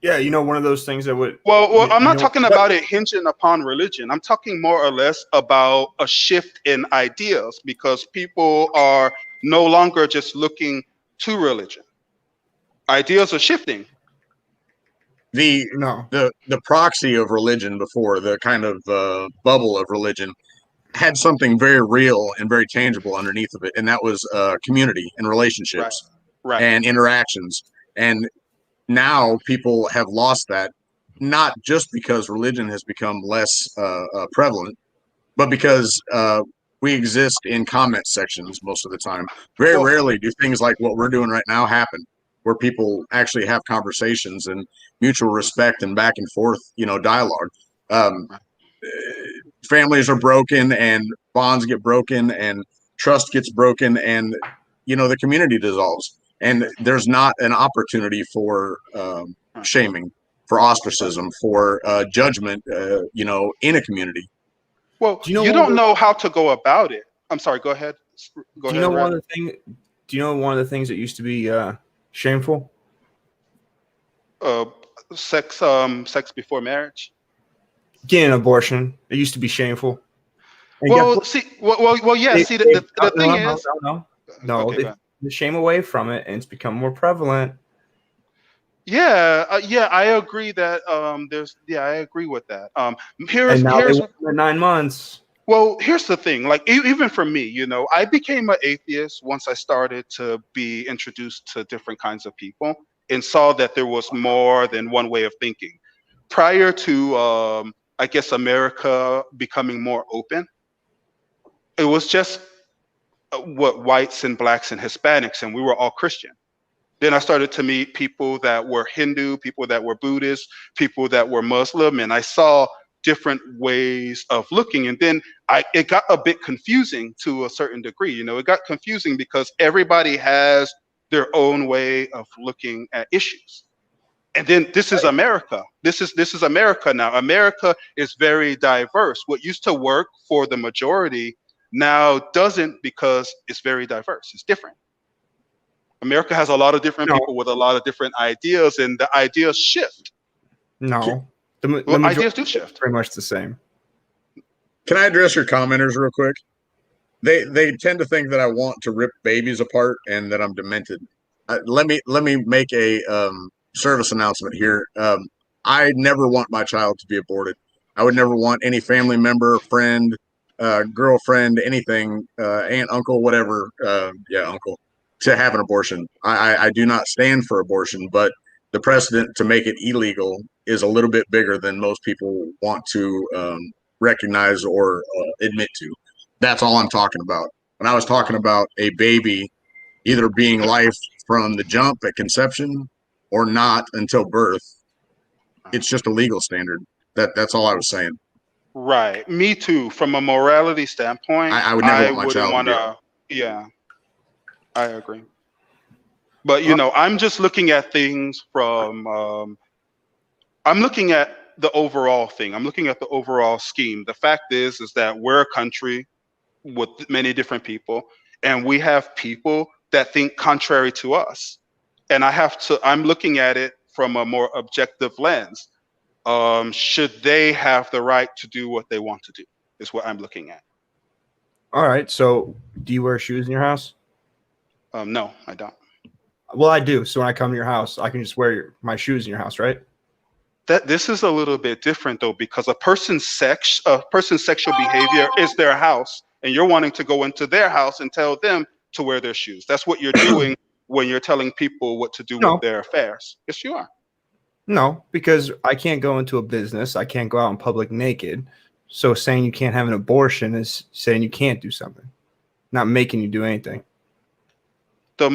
A: yeah, one of those things that would.
C: Well, I'm not talking about it hinging upon religion. I'm talking more or less about a shift in ideas, because people are no longer just looking to religion. Ideas are shifting.
B: The proxy of religion before, the kind of bubble of religion, had something very real and very tangible underneath of it, and that was community and relationships and interactions. And now people have lost that, not just because religion has become less prevalent, but because we exist in comment sections most of the time. Very rarely do things like what we're doing right now happen, where people actually have conversations and mutual respect and back and forth, dialogue. Families are broken and bonds get broken and trust gets broken and, the community dissolves. And there's not an opportunity for shaming, for ostrachism, for judgment, in a community.
C: Well, you don't know how to go about it. I'm sorry, go ahead.
A: Do you know one of the things that used to be shameful?
C: Sex before marriage.
A: Getting an abortion. It used to be shameful. And guess
C: Well,
A: what?
C: see, well, yeah. See, the thing is,
A: No,
C: okay, go ahead.
A: the shame away from it, and it's become more prevalent.
C: Yeah, yeah, I agree that I agree with that.
A: And now they
C: Here's
A: want 9 months.
C: Well, here's the thing. Like even for me, I became an atheist once I started to be introduced to different kinds of people and saw that there was more than one way of thinking. Prior to, I guess, America becoming more open, it was just what whites and blacks and Hispanics, and we were all Christian. Then I started to meet people that were Hindu, people that were Buddhist, people that were Muslim, and I saw different ways of looking. And then it got a bit confusing to a certain degree. It got confusing because everybody has their own way of looking at issues. And then this is America. This is America now. America is very diverse. What used to work for the majority now doesn't, because it's very diverse. It's different. America has a lot of different
A: No,
C: people with a lot of different ideas, and the ideas shift.
A: no. The
C: Well,
A: majority
C: ideas do
A: is
C: shift.
A: pretty much the same.
B: Can I address your commenters real quick? They tend to think that I want to rip babies apart and that I'm demented. Let me make a service announcement here. I never want my child to be aborted. I would never want any family member, friend, girlfriend, anything, aunt, uncle, whatever. Uncle, to have an abortion. I do not stand for abortion, but the precedent to make it illegal is a little bit bigger than most people want to recognize or admit to. That's all I'm talking about. When I was talking about a baby either being life from the jump at conception or not until birth, it's just a legal standard. That's all I was saying.
C: Right. Me too. From a morality standpoint,
B: I would never want my
C: wouldn't
B: child
C: want
B: to
C: to. Yeah, I agree. But
A: Well,
C: I'm just looking at things from. I'm looking at the overall thing. I'm looking at the overall scheme. The fact is that we're a country with many different people, and we have people that think contrary to us. And I'm looking at it from a more objective lens. Should they have the right to do what they want to do? Is what I'm looking at.
A: all right. So, do you wear shoes in your house?
C: No, I don't.
A: Well, I do. So when I come to your house, I can just wear my shoes in your house, right?
C: This is a little bit different though, because a person's sexual behavior is their house, and you're wanting to go into their house and tell them to wear their shoes. That's what you're doing when you're telling people what to do with
A: No,
C: their affairs. Yes, you are.
A: no, because I can't go into a business. I can't go out in public naked. So saying you can't have an abortion is saying you can't do something, not making you do anything.
C: But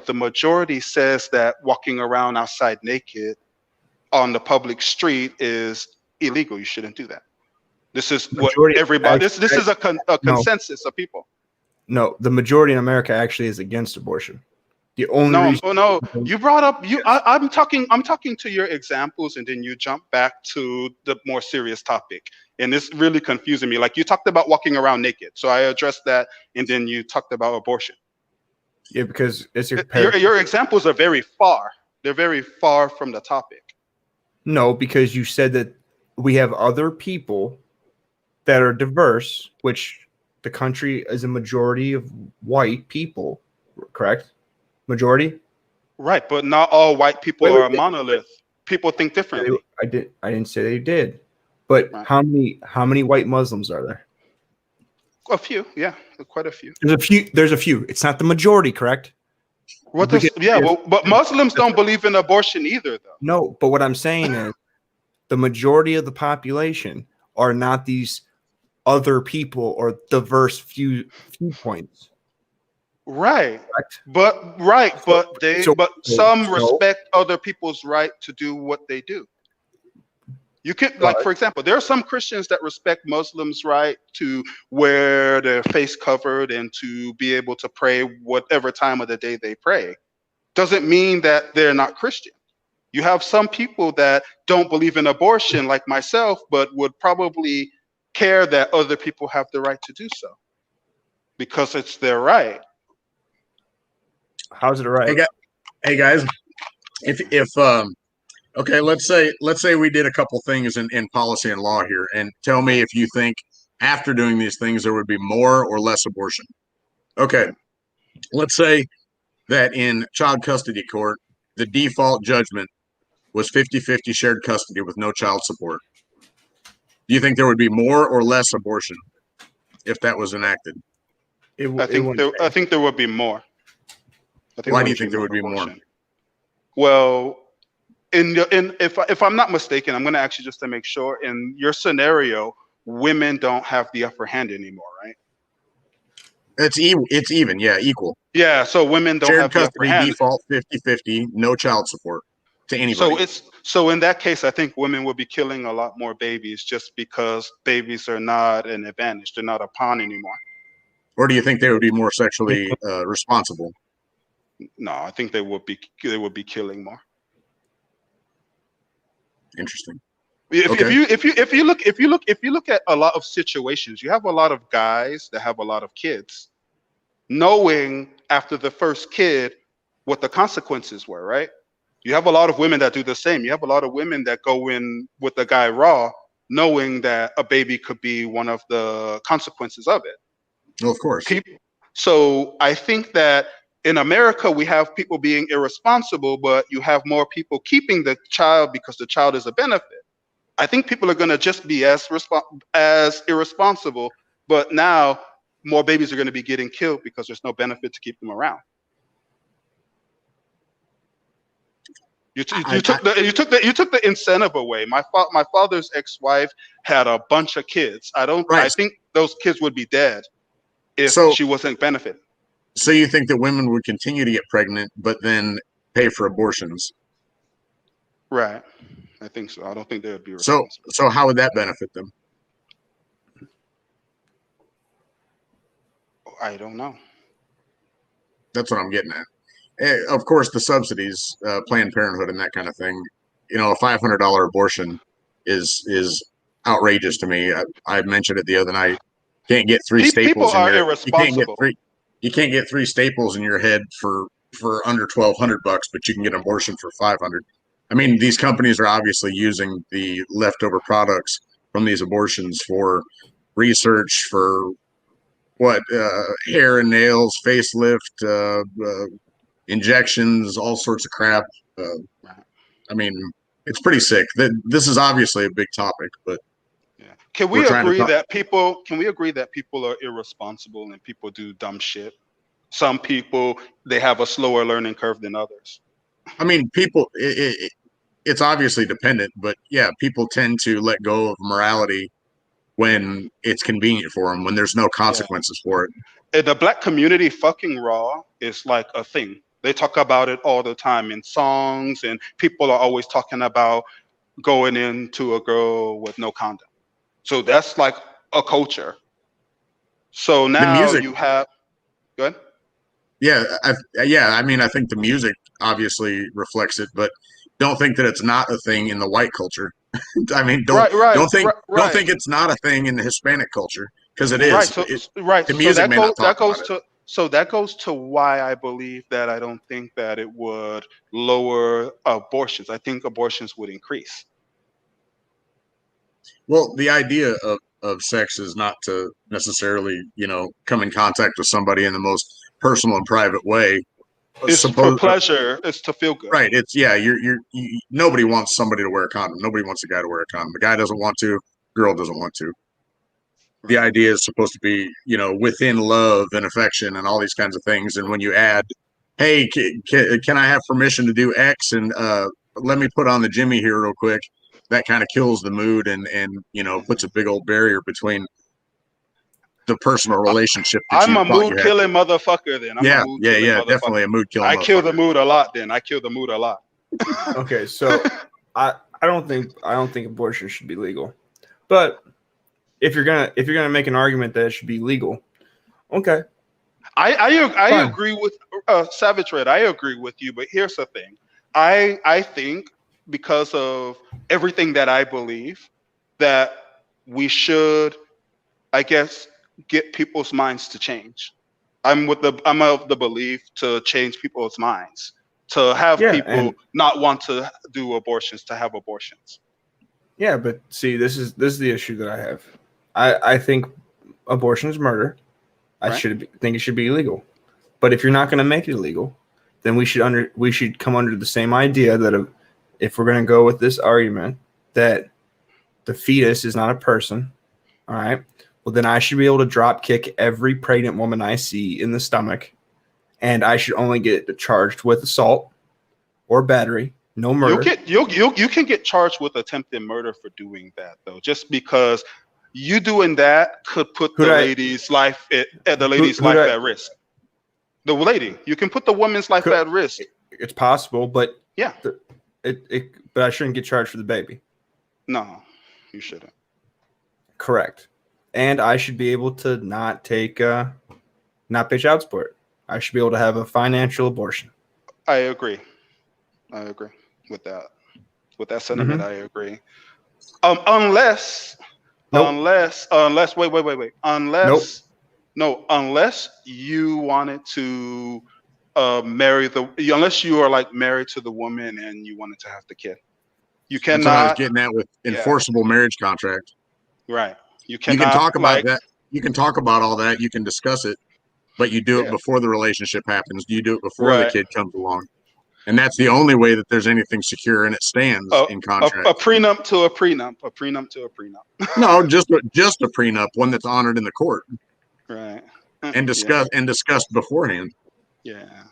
C: the majority says that walking around outside naked on the public street is illegal. You shouldn't do that. This is what
A: Majority
C: everybody.
A: actually,
C: This is a
A: no,
C: consensus of people.
A: no. The majority in America actually is against abortion. The only
C: No,
A: reason,
C: no. You brought up you. I'm talking to your examples, and then you jump back to the more serious topic, and it's really confusing me. Like you talked about walking around naked, so I addressed that, and then you talked about abortion.
A: yeah, because it's your
C: Your examples are very far. They're very far from the topic.
A: No, because you said that we have other people that are diverse, which the country is a majority of white people, correct? Majority?
C: Right, but not all white people
A: Wait,
C: are a
A: wait,
C: monolith. People think differently.
A: I didn't say they did. But
C: Right.
A: how many white Muslims are there?
C: A few, yeah, quite a few.
A: There's a few. It's not the majority, correct?
C: But Muslims don't believe in abortion either, though.
A: No, but what I'm saying is the majority of the population are not these other people or diverse viewpoints.
C: Right.
A: Correct?
C: But some respect other people's right to do what they do. You can, like, for example, there are some Christians that respect Muslims' right to wear their face covered and to be able to pray whatever time of the day they pray. Doesn't mean that they're not Christian. You have some people that don't believe in abortion, like myself, but would probably care that other people have the right to do so because it's their right.
A: How's it right?
B: Hey guys, if okay, let's say we did a couple things in policy and law here, and tell me if you think after doing these things, there would be more or less abortion. Okay, let's say that in child custody court, the default judgment was 50-50 shared custody with no child support. Do you think there would be more or less abortion if that was enacted?
C: I think there would be more.
B: Why do you think there would be more?
C: Well, if I'm not mistaken, I'm going to actually just to make sure. In your scenario, women don't have the upper hand anymore, right?
B: It's even, yeah, equal.
C: Yeah, so women don't
B: shared
C: have the upper
B: custody
C: hand.
B: Default 50-50, no child support to anybody.
C: So in that case, I think women would be killing a lot more babies just because babies are not an advantage. They're not a pawn anymore.
B: Or do you think they would be more sexually responsible?
C: No, I think they would be killing more.
B: Interesting.
C: If you look at a lot of situations, you have a lot of guys that have a lot of kids, knowing after the first kid what the consequences were, right? You have a lot of women that do the same. You have a lot of women that go in with the guy raw, knowing that a baby could be one of the consequences of it.
B: Well, of course.
C: So I think that in America, we have people being irresponsible, but you have more people keeping the child because the child is a benefit. I think people are going to just be as irresponsible, but now more babies are going to be getting killed because there's no benefit to keep them around. You took the incentive away. My father's ex-wife had a bunch of kids. I think those kids would be dead if she wasn't benefiting.
B: So you think that women would continue to get pregnant, but then pay for abortions?
C: Right. I think so. I don't think they would be responsible.
B: So how would that benefit them?
C: I don't know.
B: That's what I'm getting at. Of course, the subsidies, Planned Parenthood and that kind of thing, a $500 abortion is outrageous to me. I mentioned it the other night. Can't get three staples.
C: People are irresponsible.
B: You can't get three staples in your head for under $1,200, but you can get an abortion for $500. I mean, these companies are obviously using the leftover products from these abortions for research, for hair and nails, facelift, injections, all sorts of crap. I mean, it's pretty sick. This is obviously a big topic, but
C: can we agree that people are irresponsible and people do dumb shit? Some people, they have a slower learning curve than others.
B: I mean, people, it's obviously dependent, but yeah, people tend to let go of morality when it's convenient for them, when there's no consequences for it.
C: In the black community, fucking raw is like a thing. They talk about it all the time in songs, and people are always talking about going into a girl with no condom. So that's like a culture. So now you have, go ahead.
B: Yeah, I mean, I think the music obviously reflects it, but don't think that it's not a thing in the white culture. I mean, don't think it's not a thing in the Hispanic culture, because it is. The music
C: So that goes to why I believe that I don't think that it would lower abortions. I think abortions would increase.
B: Well, the idea of sex is not to necessarily, come in contact with somebody in the most personal and private way.
C: It's for pleasure. It's to feel good.
B: Right. It's nobody wants somebody to wear a condom. Nobody wants a guy to wear a condom. The guy doesn't want to. Girl doesn't want to. The idea is supposed to be, within love and affection and all these kinds of things. And when you add, hey, can I have permission to do X? And let me put on the Jimmy here real quick. That kind of kills the mood and puts a big old barrier between the personal relationship.
C: I'm a mood killing motherfucker then.
B: Definitely a mood killing.
C: I kill the mood a lot then.
A: Okay, so I don't think abortion should be legal. But if you're gonna make an argument that it should be legal, okay.
C: I agree with Savage Red. I agree with you, but here's the thing. I think because of everything that I believe, that we should, I guess, get people's minds to change. I'm of the belief to change people's minds, to have people not want to do abortions, to have abortions.
A: Yeah, but see, this is the issue that I have. I think abortion is murder. I think it should be illegal. But if you're not going to make it illegal, then we should come under the same idea that if we're going to go with this argument that the fetus is not a person, all right, well, then I should be able to drop kick every pregnant woman I see in the stomach, and I should only get charged with assault or battery, no murder.
C: You can get charged with attempted murder for doing that, though, just because you doing that could put the lady's life at risk. The lady, you can put the woman's life at risk.
A: It's possible, but
C: yeah,
A: but I shouldn't get charged for the baby.
C: No, you shouldn't.
A: Correct. And I should be able to not pay child support. I should be able to have a financial abortion.
C: I agree with that. With that sentiment, I agree. Unless you wanted to unless you are like married to the woman and you wanted to have the kid. You cannot.
B: That's what I was getting at with enforceable marriage contract.
C: Right.
B: You can talk about that. You can talk about all that. You can discuss it, but you do it before the relationship happens. You do it before the kid comes along. And that's the only way that there's anything secure and it stands in contract.
C: A prenup to a prenup. A prenup to a prenup.
B: No, just a prenup, one that's honored in the court.
C: Right.
B: And discussed beforehand.
C: Yeah.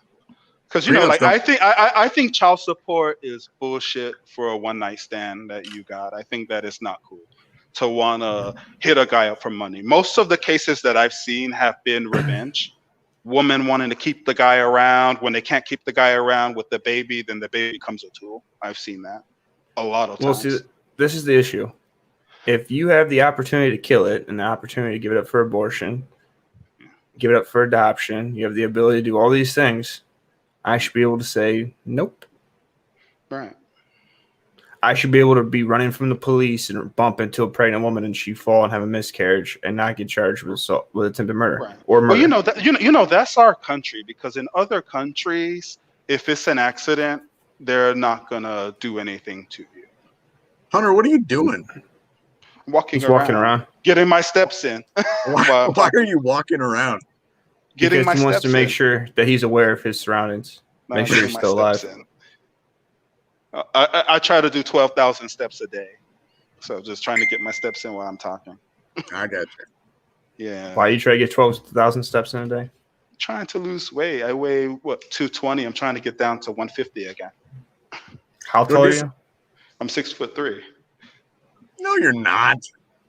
C: Because I think child support is bullshit for a one night stand that you got. I think that is not cool to want to hit a guy up for money. Most of the cases that I've seen have been revenge. Women wanting to keep the guy around. When they can't keep the guy around with the baby, then the baby becomes a tool. I've seen that a lot of times. Well, see,
A: this is the issue. If you have the opportunity to kill it and the opportunity to give it up for abortion, give it up for adoption, you have the ability to do all these things, I should be able to say nope.
C: Right.
A: I should be able to be running from the police and bump into a pregnant woman and she fall and have a miscarriage and not get charged with assault, with attempted murder or murder.
C: Well, that's our country, because in other countries, if it's an accident, they're not gonna do anything to you.
B: Hunter, what are you doing?
C: Walking around, getting my steps in.
B: Why are you walking around?
A: Because he wants to make sure that he's aware of his surroundings. Make sure he's still alive.
C: I try to do 12,000 steps a day. So just trying to get my steps in while I'm talking.
B: I got you.
C: Yeah.
A: Why you try to get 12,000 steps in a day?
C: Trying to lose weight. I weigh 220. I'm trying to get down to 150 again.
A: How tall are you?
C: I'm 6'3".
B: No, you're not.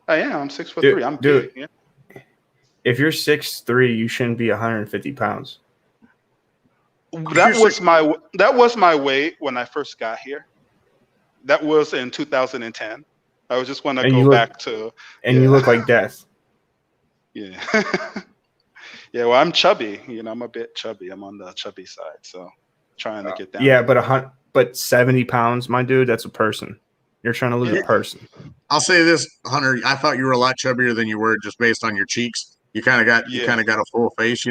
C: I am. I'm 6'3". I'm big. Yeah.
A: If you're 6'3", you shouldn't be 150 pounds.
C: That was my weight when I first got here. That was in 2010. I was just want to go back to.
A: And you look like death.
C: Yeah. Yeah. Well, I'm chubby. I'm a bit chubby. I'm on the chubby side, so trying to get down.
A: Yeah, but 70 pounds, my dude, that's a person. You're trying to lose a person.
B: I'll say this, Hunter. I thought you were a lot chubbier than you were just based on your cheeks. You kind of got a full face,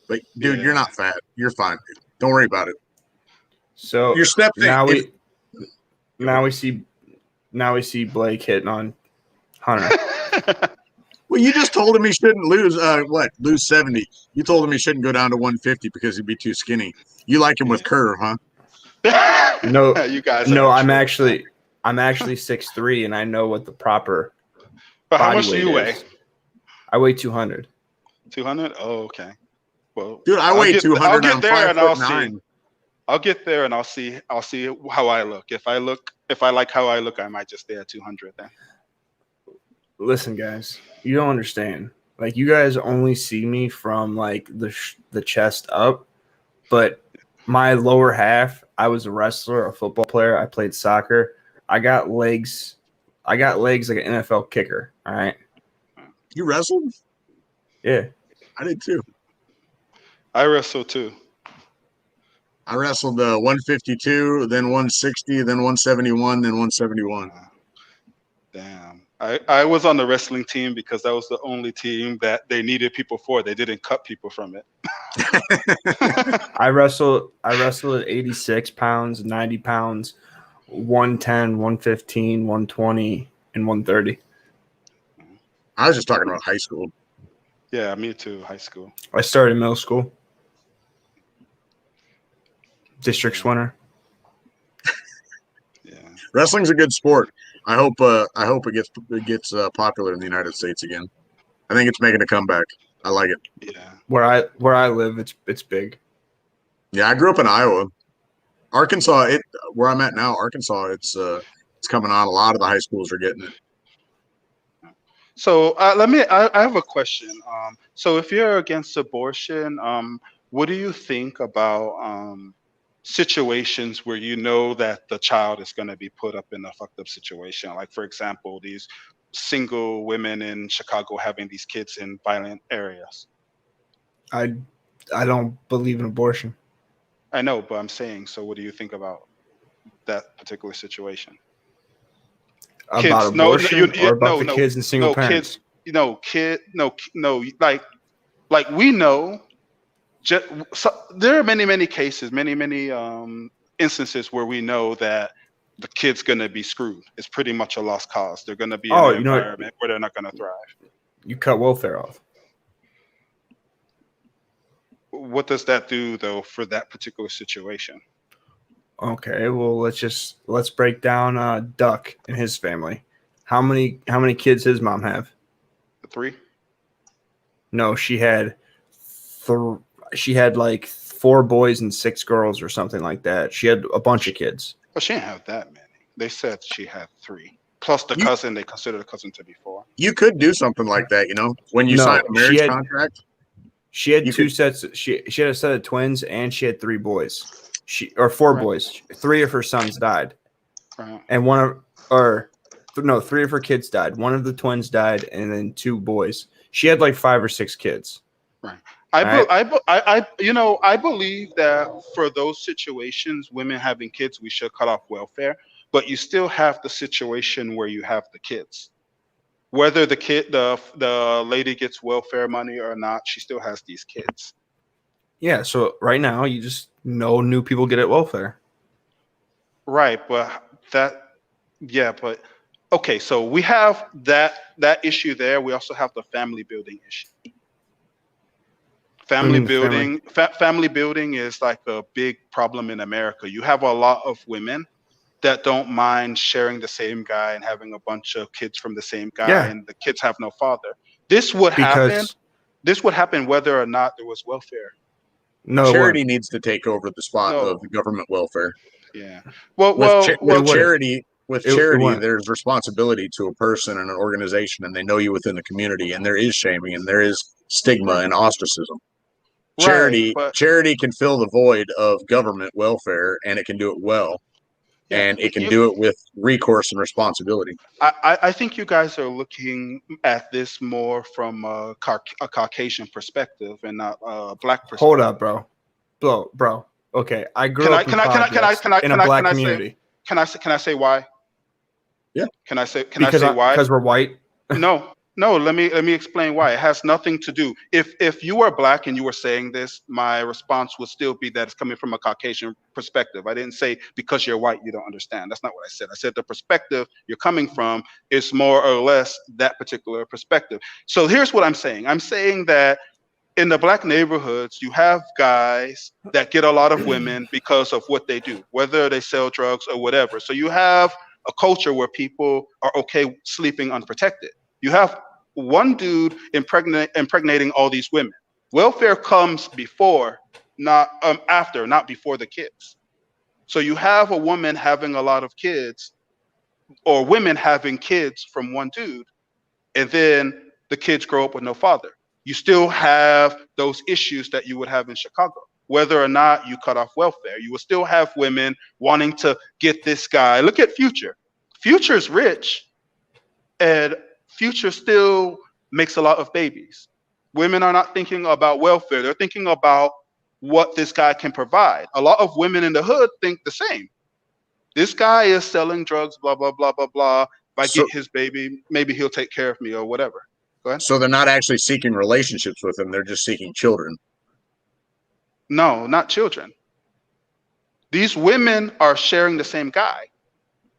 B: But dude, you're not fat. You're fine. Don't worry about it.
A: So
B: your step
A: now we see Blake hitting on Hunter.
B: Well, you just told him he shouldn't lose 70. You told him he shouldn't go down to 150 because he'd be too skinny. You like him with curve, huh?
A: No,
C: you guys.
A: No, I'm actually 6'3", and I know what the proper.
C: But how much do you weigh?
A: I weigh 200.
C: 200? Oh, okay. Well,
B: dude, I weigh 200.
C: I'll get there and I'll see. I'll get there and I'll see how I look. If I like how I look, I might just stay at 200 then.
A: Listen, guys, you don't understand. Like, you guys only see me from like the chest up, but my lower half. I was a wrestler, a football player. I played soccer. I got legs like an NFL kicker. All right.
B: You wrestled?
A: Yeah.
B: I did too.
C: I wrestled too.
B: I wrestled 152, then 160, then 171, then 171.
C: Damn. I was on the wrestling team because that was the only team that they needed people for. They didn't cut people from it.
A: I wrestled at 86 pounds, 90 pounds, 110, 115, 120, and 130.
B: I was just talking about high school.
C: Yeah, me too. High school.
A: I started in middle school. District's winner.
C: Yeah.
B: Wrestling's a good sport. I hope it gets popular in the United States again. I think it's making a comeback. I like it.
C: Yeah.
A: Where I live, it's big.
B: Yeah, I grew up in Iowa. Arkansas, where I'm at now, Arkansas, it's coming on. A lot of the high schools are getting it.
C: So I have a question. So if you're against abortion, what do you think about situations where you know that the child is going to be put up in a fucked up situation? Like, for example, these single women in Chicago having these kids in violent areas.
A: I don't believe in abortion.
C: I know, but I'm saying, so what do you think about that particular situation?
A: About
C: Kids, no,
A: abortion or about the
C: no,
A: kids and single
C: no,
A: parents?
C: kids, no, like we know. So there are many cases, many instances where we know that the kid's going to be screwed. It's pretty much a lost cause. They're going to be in an environment where they're not going to thrive.
A: You cut welfare off.
C: What does that do, though, for that particular situation?
A: Okay, well let's break down Duck and his family. How many kids his mom have?
C: 3?
A: No, she had like 4 boys and 6 girls or something like that. She had a bunch of kids.
C: Well, she didn't have that many. They said she had 3. Plus the cousin, they consider the cousin to be 4.
B: You could do something like that, when you sign a marriage contract.
A: She had 2 sets. She had a set of twins and she had 3 boys. 4 boys. 3 of her sons died, and 3 of her kids died. 1 of the twins died, and then 2 boys. She had like 5 or 6 kids.
C: Right. I believe that for those situations, women having kids, we should cut off welfare. But you still have the situation where you have the kids. Whether the lady gets welfare money or not, she still has these kids.
A: Yeah. So right now, you just know new people get at welfare.
C: Right, but okay. So we have that issue there. We also have the family building issue. Family building is like a big problem in America. You have a lot of women that don't mind sharing the same guy and having a bunch of kids from the same guy, and the kids have no father. This would happen. This would happen whether or not there was welfare.
B: No, charity needs to take over the spot of the government welfare.
C: Yeah.
B: With charity, there's responsibility to a person and an organization, and they know you within the community, and there is shaming, and there is stigma and ostracism. Charity can fill the void of government welfare, and it can do it well. And it can do it with recourse and responsibility.
C: I think you guys are looking at this more from a Caucasian perspective and not a black perspective.
A: Hold up, bro. Okay, I grew up in a black community.
C: Can I say why?
B: Yeah.
C: Can I say why?
A: Because we're white.
C: No. Let me explain why. It has nothing to do. If you were black and you were saying this, my response would still be that it's coming from a Caucasian perspective. I didn't say because you're white you don't understand. That's not what I said. I said the perspective you're coming from is more or less that particular perspective. So here's what I'm saying. I'm saying that in the black neighborhoods, you have guys that get a lot of women because of what they do, whether they sell drugs or whatever. So you have a culture where people are okay sleeping unprotected. You have one dude impregnating all these women. Welfare comes before, not after, not before the kids. So you have a woman having a lot of kids, or women having kids from one dude, and then the kids grow up with no father. You still have those issues that you would have in Chicago. Whether or not you cut off welfare, you will still have women wanting to get this guy. Look at Future. Future's rich, and Future still makes a lot of babies. Women are not thinking about welfare. They're thinking about what this guy can provide. A lot of women in the hood think the same. This guy is selling drugs, blah, blah, blah, blah, blah. If I get his baby, maybe he'll take care of me or whatever. Go ahead.
B: So they're not actually seeking relationships with him. They're just seeking children.
C: No, not children. These women are sharing the same guy.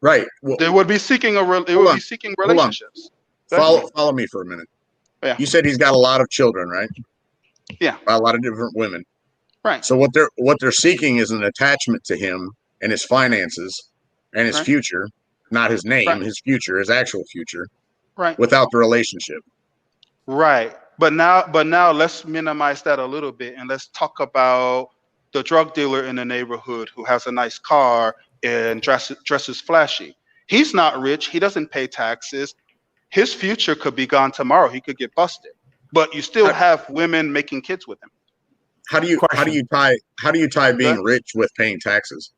B: Right.
C: They would be seeking relationships.
B: Follow me for a minute.
C: Yeah.
B: You said he's got a lot of children, right?
C: Yeah.
B: By a lot of different women.
C: Right.
B: So what they're seeking is an attachment to him and his finances and his future, not his name, his future, his actual future, without the relationship.
C: Right. But now let's minimize that a little bit and let's talk about the drug dealer in the neighborhood who has a nice car and dresses flashy. He's not rich. He doesn't pay taxes. His future could be gone tomorrow. He could get busted. But you still have women making kids with him.
B: How do you tie being rich with paying taxes?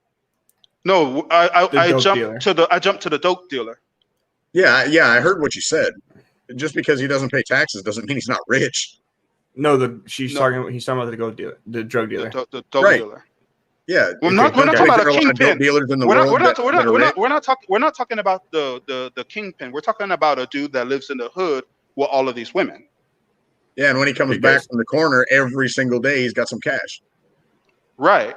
C: No, I jumped to the dope dealer.
B: Yeah, I heard what you said. Just because he doesn't pay taxes doesn't mean he's not rich.
A: No, he's talking about the drug dealer. The dope
C: dealer.
B: Yeah,
C: we're not talking about a kingpin.
B: Dealers in the
C: we're
B: world
C: not talking about the kingpin. We're talking about a dude that lives in the hood with all of these women.
B: Yeah, and when he comes back from the corner every single day, he's got some cash.
C: Right.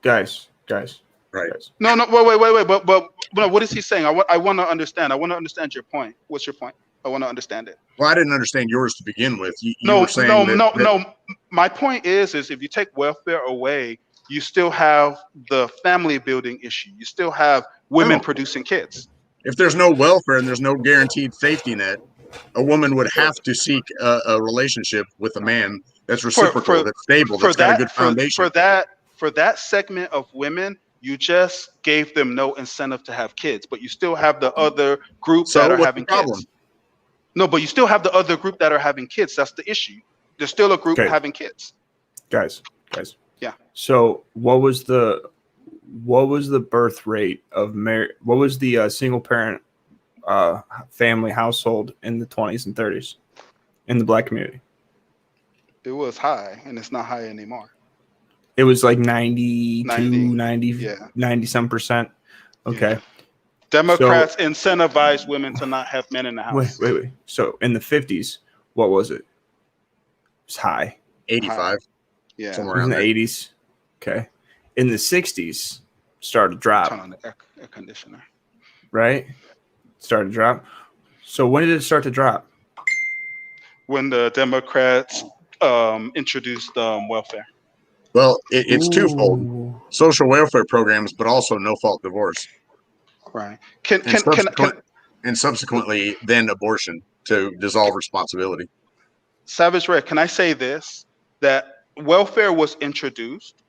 A: Guys.
B: Right.
C: No, wait. But what is he saying? I want to understand. I want to understand your point. What's your point? I want to understand it.
B: Well, I didn't understand yours to begin with.
C: No. My point is if you take welfare away, you still have the family building issue. You still have women producing kids.
B: If there's no welfare and there's no guaranteed safety net, a woman would have to seek a relationship with a man that's reciprocal, that's stable, that's got a good foundation.
C: For that segment of women, you just gave them no incentive to have kids, but you still have the other group that are having kids. No, but you still have the other group that are having kids. That's the issue. There's still a group having kids.
A: Guys.
C: Yeah.
A: So what was the birth rate of what was the single parent family household in the 20s and 30s in the Black community?
C: It was high, and it's not high anymore.
A: It was like 90 some percent. Okay.
C: Yeah. Democrats incentivize women to not have men in the house.
A: Wait. So in the 50s, what was it? It was high.
B: 85.
C: Yeah.
B: Somewhere
A: in
B: around
A: the
B: there.
A: 80s. Okay. In the 60s, started to drop.
C: Turn on the air conditioner.
A: Right? Started to drop. So when did it start to drop?
C: When the Democrats introduced welfare.
B: Well, it's twofold: social welfare programs, but also no-fault divorce.
C: Right.
B: And subsequently, then abortion to dissolve responsibility.
C: Savage Red, can I say this? That welfare was introduced,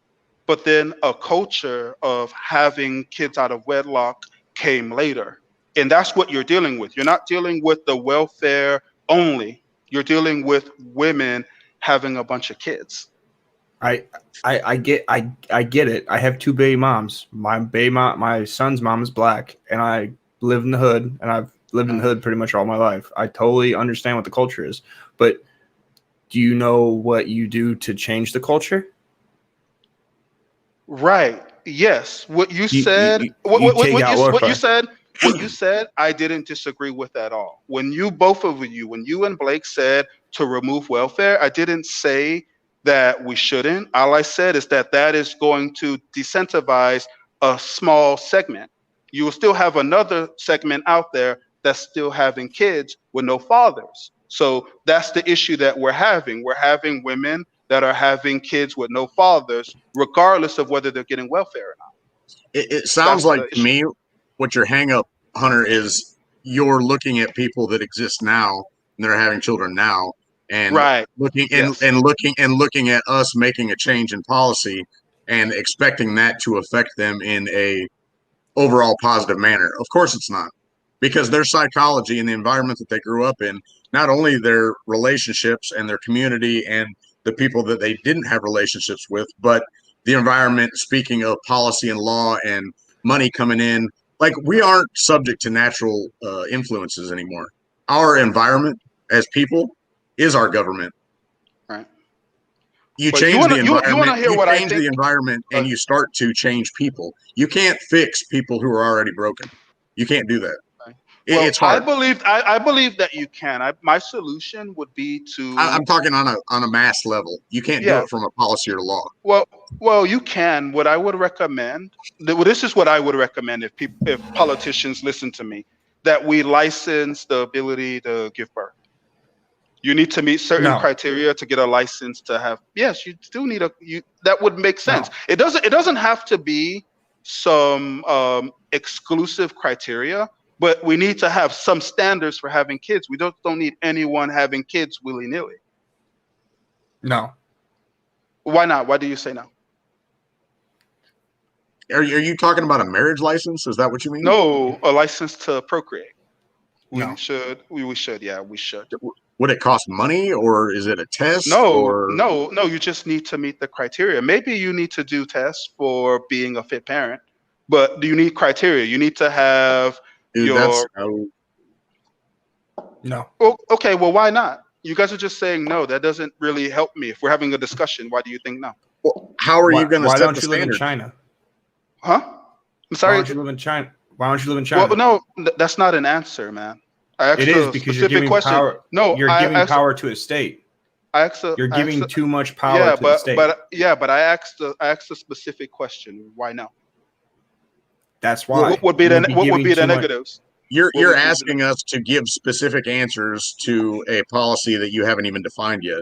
C: but then a culture of having kids out of wedlock came later. And that's what you're dealing with. You're not dealing with the welfare only. You're dealing with women having a bunch of kids.
A: I get it. I have two baby moms. My son's mom is Black, and I live in the hood, and I've lived in the hood pretty much all my life. I totally understand what the culture is, but do you know what you do to change the culture?
C: Right. Yes. What you said. What you said. I didn't disagree with at all. When you and Blake said to remove welfare, I didn't say that we shouldn't. All I said is that is going to decentivize a small segment. You will still have another segment out there that's still having kids with no fathers. So that's the issue that we're having. We're having women that are having kids with no fathers, regardless of whether they're getting welfare or not.
B: It sounds like to me, what your hang up, Hunter, is you're looking at people that exist now and they're having children now. And looking at us making a change in policy and expecting that to affect them in a overall positive manner. Of course it's not, because their psychology and the environment that they grew up in, not only their relationships and their community and the people that they didn't have relationships with, but the environment, speaking of policy and law and money coming in, like we aren't subject to natural influences anymore. Our environment as people is our government.
C: Right.
B: You change the environment and you start to change people. You can't fix people who are already broken. You can't do that.
C: Right.
B: It's hard.
C: I believe that you can. My solution would be to.
B: I'm talking on a mass level. You can't do it from a policy or law.
C: Well, you can. What I would recommend. This is what I would recommend if politicians listen to me. that we license the ability to give birth. You need to meet certain
A: No.
C: criteria to get a license to have. Yes, you do need that would make sense.
A: No.
C: It doesn't have to be some exclusive criteria, but we need to have some standards for having kids. We don't need anyone having kids willy-nilly.
A: No.
C: Why not? Why do you say no?
B: Are you talking about a marriage license? Is that what you mean?
C: No, a license to procreate.
A: No.
C: We should. We should. Yeah, we should.
B: Would it cost money, or is it a test?
C: No. You just need to meet the criteria. Maybe you need to do tests for being a fit parent, but do you need criteria? You need to have
A: No.
C: Well, okay, well, why not? You guys are just saying no. That doesn't really help me. If we're having a discussion, why do you think no?
B: Well, how are you going to set the standard?
A: Why don't you live in China?
C: Huh? I'm sorry.
A: Why don't you live in China? Why don't you live in China?
C: Well, no, that's not an answer, man. I asked
A: it is because you're giving
C: question.
A: power.
C: No,
A: you're giving power to a state. You're giving too much power to the state.
C: But I asked a specific question. Why no?
A: That's why.
C: What would be the negatives?
B: You're asking us to give specific answers to a policy that you haven't even defined yet.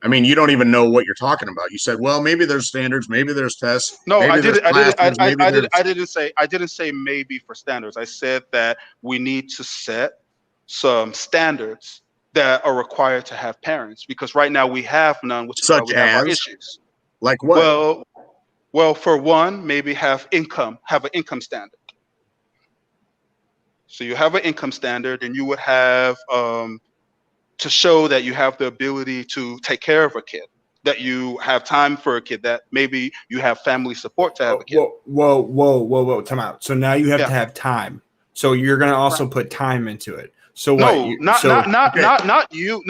B: I mean, you don't even know what you're talking about. You said, well, maybe there's standards, maybe there's tests.
C: No,
B: I
C: didn't say maybe for standards. I said that we need to set some standards that are required to have parents, because right now we have none, which is why we have our issues.
B: Like what?
C: Well, for one, maybe have an income standard. So you have an income standard, and you would have to show that you have the ability to take care of a kid, that you have time for a kid, that maybe you have family support to have a kid.
A: Whoa, time out. So now you have to have time. So you're going to also put time into it. So
C: no, not you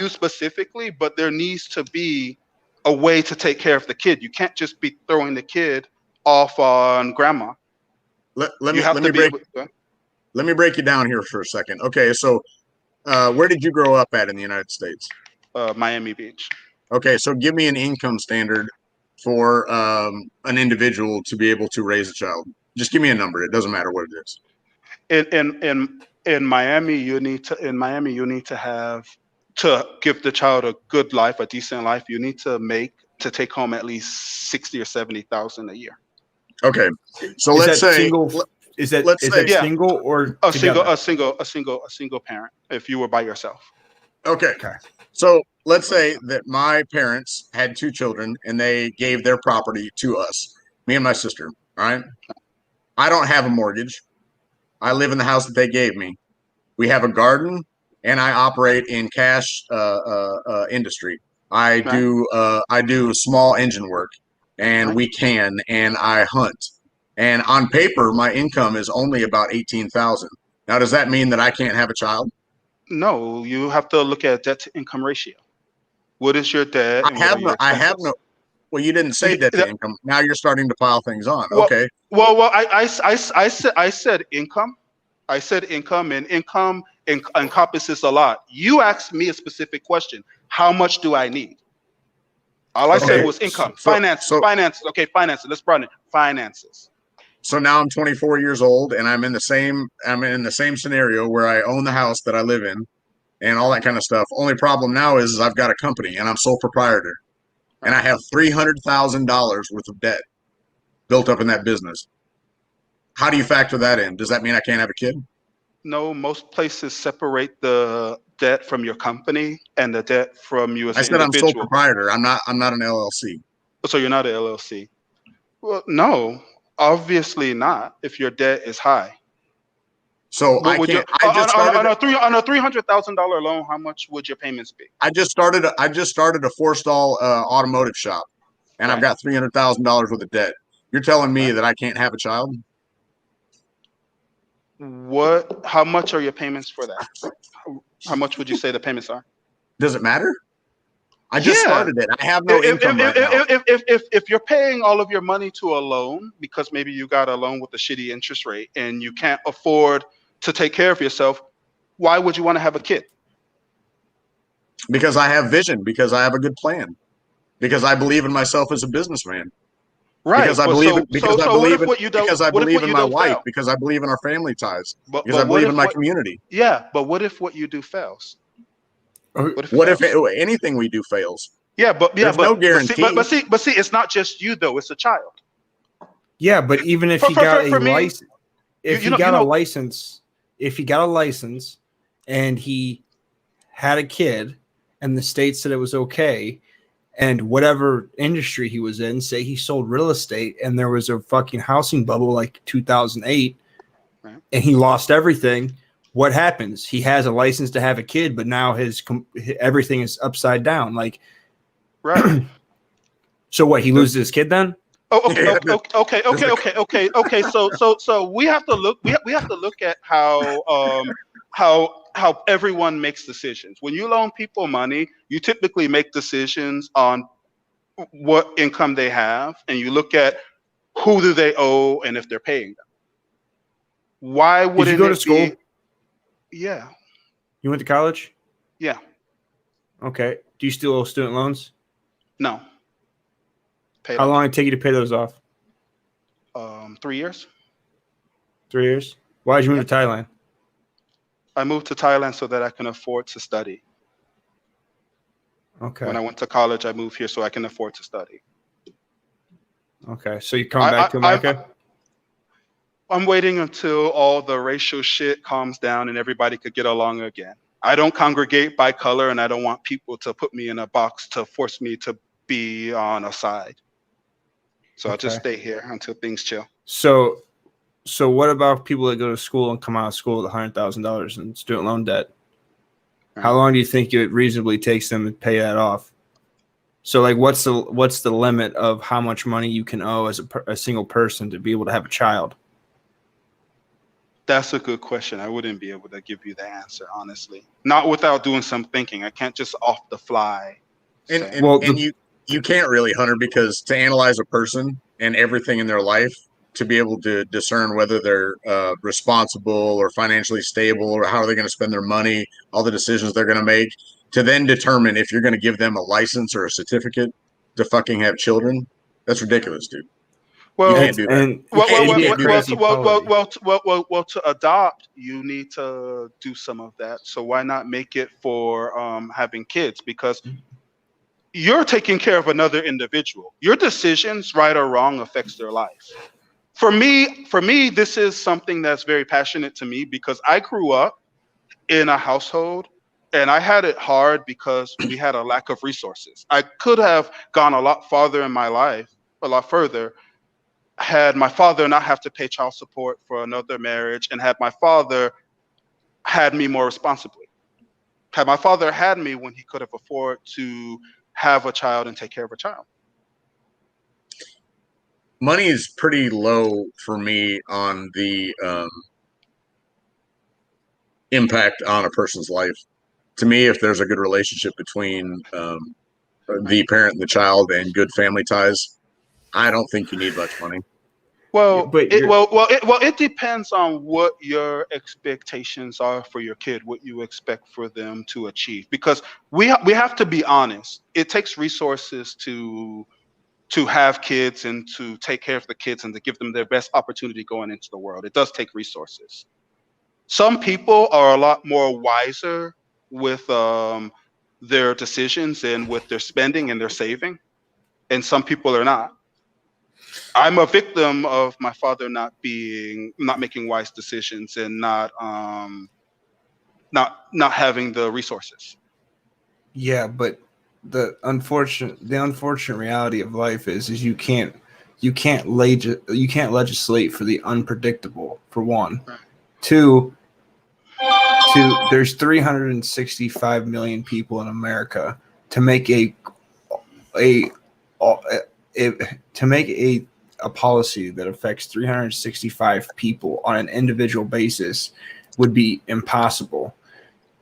C: specifically, but there needs to be a way to take care of the kid. You can't just be throwing the kid off on grandma.
B: Let me break you down here for a second. Okay, so where did you grow up at in the United States?
C: Miami Beach.
B: Okay, so give me an income standard for an individual to be able to raise a child. Just give me a number. It doesn't matter what it is.
C: In Miami, you need to have, to give the child a good life, a decent life. You need to take home at least 60 or 70,000 a year.
B: Okay, so let's say
A: single. Is that single or
C: a single parent if you were by yourself?
B: Okay. So let's say that my parents had 2 children and they gave their property to us, me and my sister. All right. I don't have a mortgage. I live in the house that they gave me. We have a garden, and I operate in cash industry. I do small engine work, and and I hunt. And on paper, my income is only about $18,000. Now, does that mean that I can't have a child?
C: No, you have to look at debt to income ratio. What is your debt?
B: I have no. Well, you didn't say debt to income. Now you're starting to pile things on. Okay.
C: Well, I said income. I said income, and income encompasses a lot. You asked me a specific question. How much do I need? All I said was income, finances. Okay, finances. Let's run it. Finances.
B: So now I'm 24 years old, and I'm in the same scenario where I own the house that I live in, and all that kind of stuff. Only problem now is I've got a company, and I'm sole proprietor, and I have $300,000 worth of debt built up in that business. How do you factor that in? Does that mean I can't have a kid?
C: No, most places separate the debt from your company and the debt from you as an individual.
B: I said I'm sole proprietor. I'm not an LLC.
C: So you're not an LLC? Well, no. Obviously not. If your debt is high,
B: so on a
C: $300,000 loan, how much would your payments be?
B: I just started a 4-stall automotive shop, and I've got $300,000 worth of debt. You're telling me that I can't have a child?
C: How much are your payments for that? How much would you say the payments are?
B: Does it matter? I just started it. I have no income right now.
C: If you're paying all of your money to a loan because maybe you got a loan with a shitty interest rate and you can't afford to take care of yourself, why would you want to have a kid?
B: Because I have vision, because I have a good plan, because I believe in myself as a businessman.
C: Right.
B: Because I
C: But
B: believe
C: so
B: in, because I
C: so what
B: believe
C: if
B: in,
C: what you don't
B: because I
C: what if
B: believe
C: what
B: in
C: you
B: my
C: don't
B: wife,
C: fail?
B: because I believe in our family ties, because I
C: But what
B: believe in
C: if
B: my
C: what
B: community.
C: yeah, but what if what you do fails?
A: Oh,
C: What if it
B: What if
C: fails?
B: anything we do fails?
C: Yeah,
B: There's no guarantee.
C: see, it's not just you though, it's a child.
A: yeah, but even if he got a
C: For me,
A: license, if he got a license and he had a kid and the state said it was okay, and whatever industry he was in, say he sold real estate and there was a fucking housing bubble like 2008,
C: right.
A: and he lost everything, what happens? He has a license to have a kid, but now everything is upside down. Like,
C: Right.
A: so what? He loses his kid then?
C: Oh, okay,
B: Yeah,
C: okay. So we have to look. We have to look at how everyone makes decisions. When you loan people money, you typically make decisions on what income they have, and you look at who do they owe and if they're paying them. Why
A: Did you
C: wouldn't
A: go to
C: it be?
A: school?
C: Yeah,
A: You went to college?
C: yeah.
A: Okay. Do you still owe student loans?
C: No, paid
A: How
C: off.
A: long did it take you to pay those off?
C: 3 years.
A: 3 years. Why did you move
C: Yep.
A: to Thailand?
C: I moved to Thailand so that I can afford to study.
A: Okay.
C: When I went to college, I moved here so I can afford to study.
A: Okay. So you're coming back to America?
C: I'm waiting until all the racial shit calms down and everybody could get along again. I don't congregate by color, and I don't want people to put me in a box to force me to be on a side. So I'll just stay here until things chill.
A: So what about people that go to school and come out of school with $100,000 in student loan debt? How long do you think it reasonably takes them to pay that off? So, like, what's the limit of how much money you can owe as a single person to be able to have a child?
C: That's a good question. I wouldn't be able to give you the answer, honestly. Not without doing some thinking. I can't just off the fly say.
B: And you can't really, Hunter, because to analyze a person and everything in their life, to be able to discern whether they're responsible or financially stable or how are they going to spend their money, all the decisions they're going to make, to then determine if you're going to give them a license or a certificate to fucking have children, that's ridiculous, dude. You
C: Well,
B: can't do that.
C: Well, to adopt, you need to do some of that. So why not make it for having kids? Because you're taking care of another individual. Your decisions, right or wrong, affects their life. For me, this is something that's very passionate to me because I grew up in a household and I had it hard because we had a lack of resources. I could have gone a lot farther in my life, a lot further, had my father not have to pay child support for another marriage and had my father had me more responsibly. Had my father had me when he could have afforded to have a child and take care of a child.
B: Money is pretty low for me on the impact on a person's life. To me, if there's a good relationship between the parent and the child and good family ties, I don't think you need much money.
C: It depends on what your expectations are for your kid, what you expect for them to achieve. Because we have to be honest. It takes resources to have kids and to take care of the kids and to give them their best opportunity going into the world. It does take resources. Some people are a lot more wiser with their decisions and with their spending and their saving, and some people are not. I'm a victim of my father not making wise decisions and not having the resources.
A: Yeah, but the unfortunate reality of life is you can't legislate for the unpredictable, for one.
C: Right.
A: Two, there's 365 million people in America. To make a policy that affects 365 people on an individual basis would be impossible.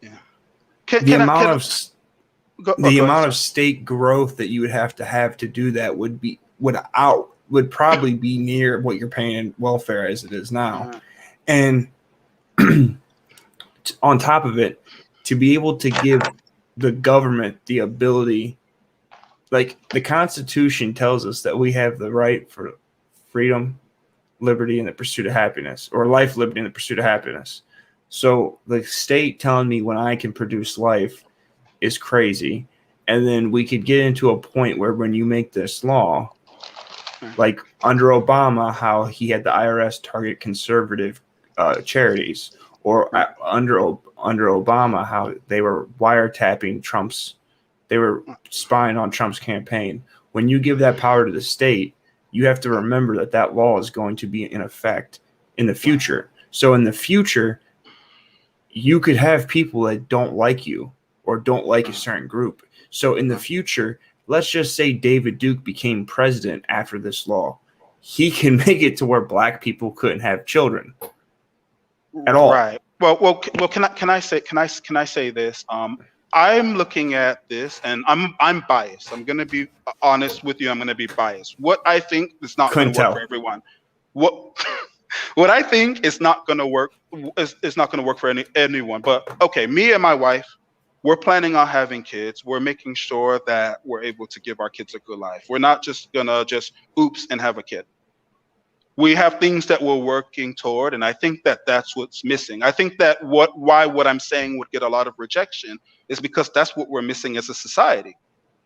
C: Yeah.
A: The amount of state growth that you would have to do that would probably be near what you're paying in welfare as it is now.
C: Uh-huh.
A: And on top of it, to be able to give the government the ability like the Constitution tells us that we have the right for freedom, liberty, and the pursuit of happiness, or life, liberty, and the pursuit of happiness. So the state telling me when I can produce life is crazy. And then we could get into a point where when you make this law, like under Obama, how he had the IRS target conservative charities, or under Obama, how they were wiretapping they were spying on Trump's campaign. When you give that power to the state, you have to remember that that law is going to be in effect in the future. So in the future, you could have people that don't like you or don't like a certain group. So in the future, let's just say David Duke became president after this law. He can make it to where black people couldn't have children at all.
C: Right. Well. Can I say this? I'm looking at this, and I'm biased. I'm going to be honest with you. I'm going to be biased. What I think is not going to work for everyone. What I think is not going to work is not going to work for anyone. But okay, me and my wife, we're planning on having kids. We're making sure that we're able to give our kids a good life. We're not just gonna oops and have a kid. We have things that we're working toward, and I think that that's what's missing. I think that why what I'm saying would get a lot of rejection is because that's what we're missing as a society.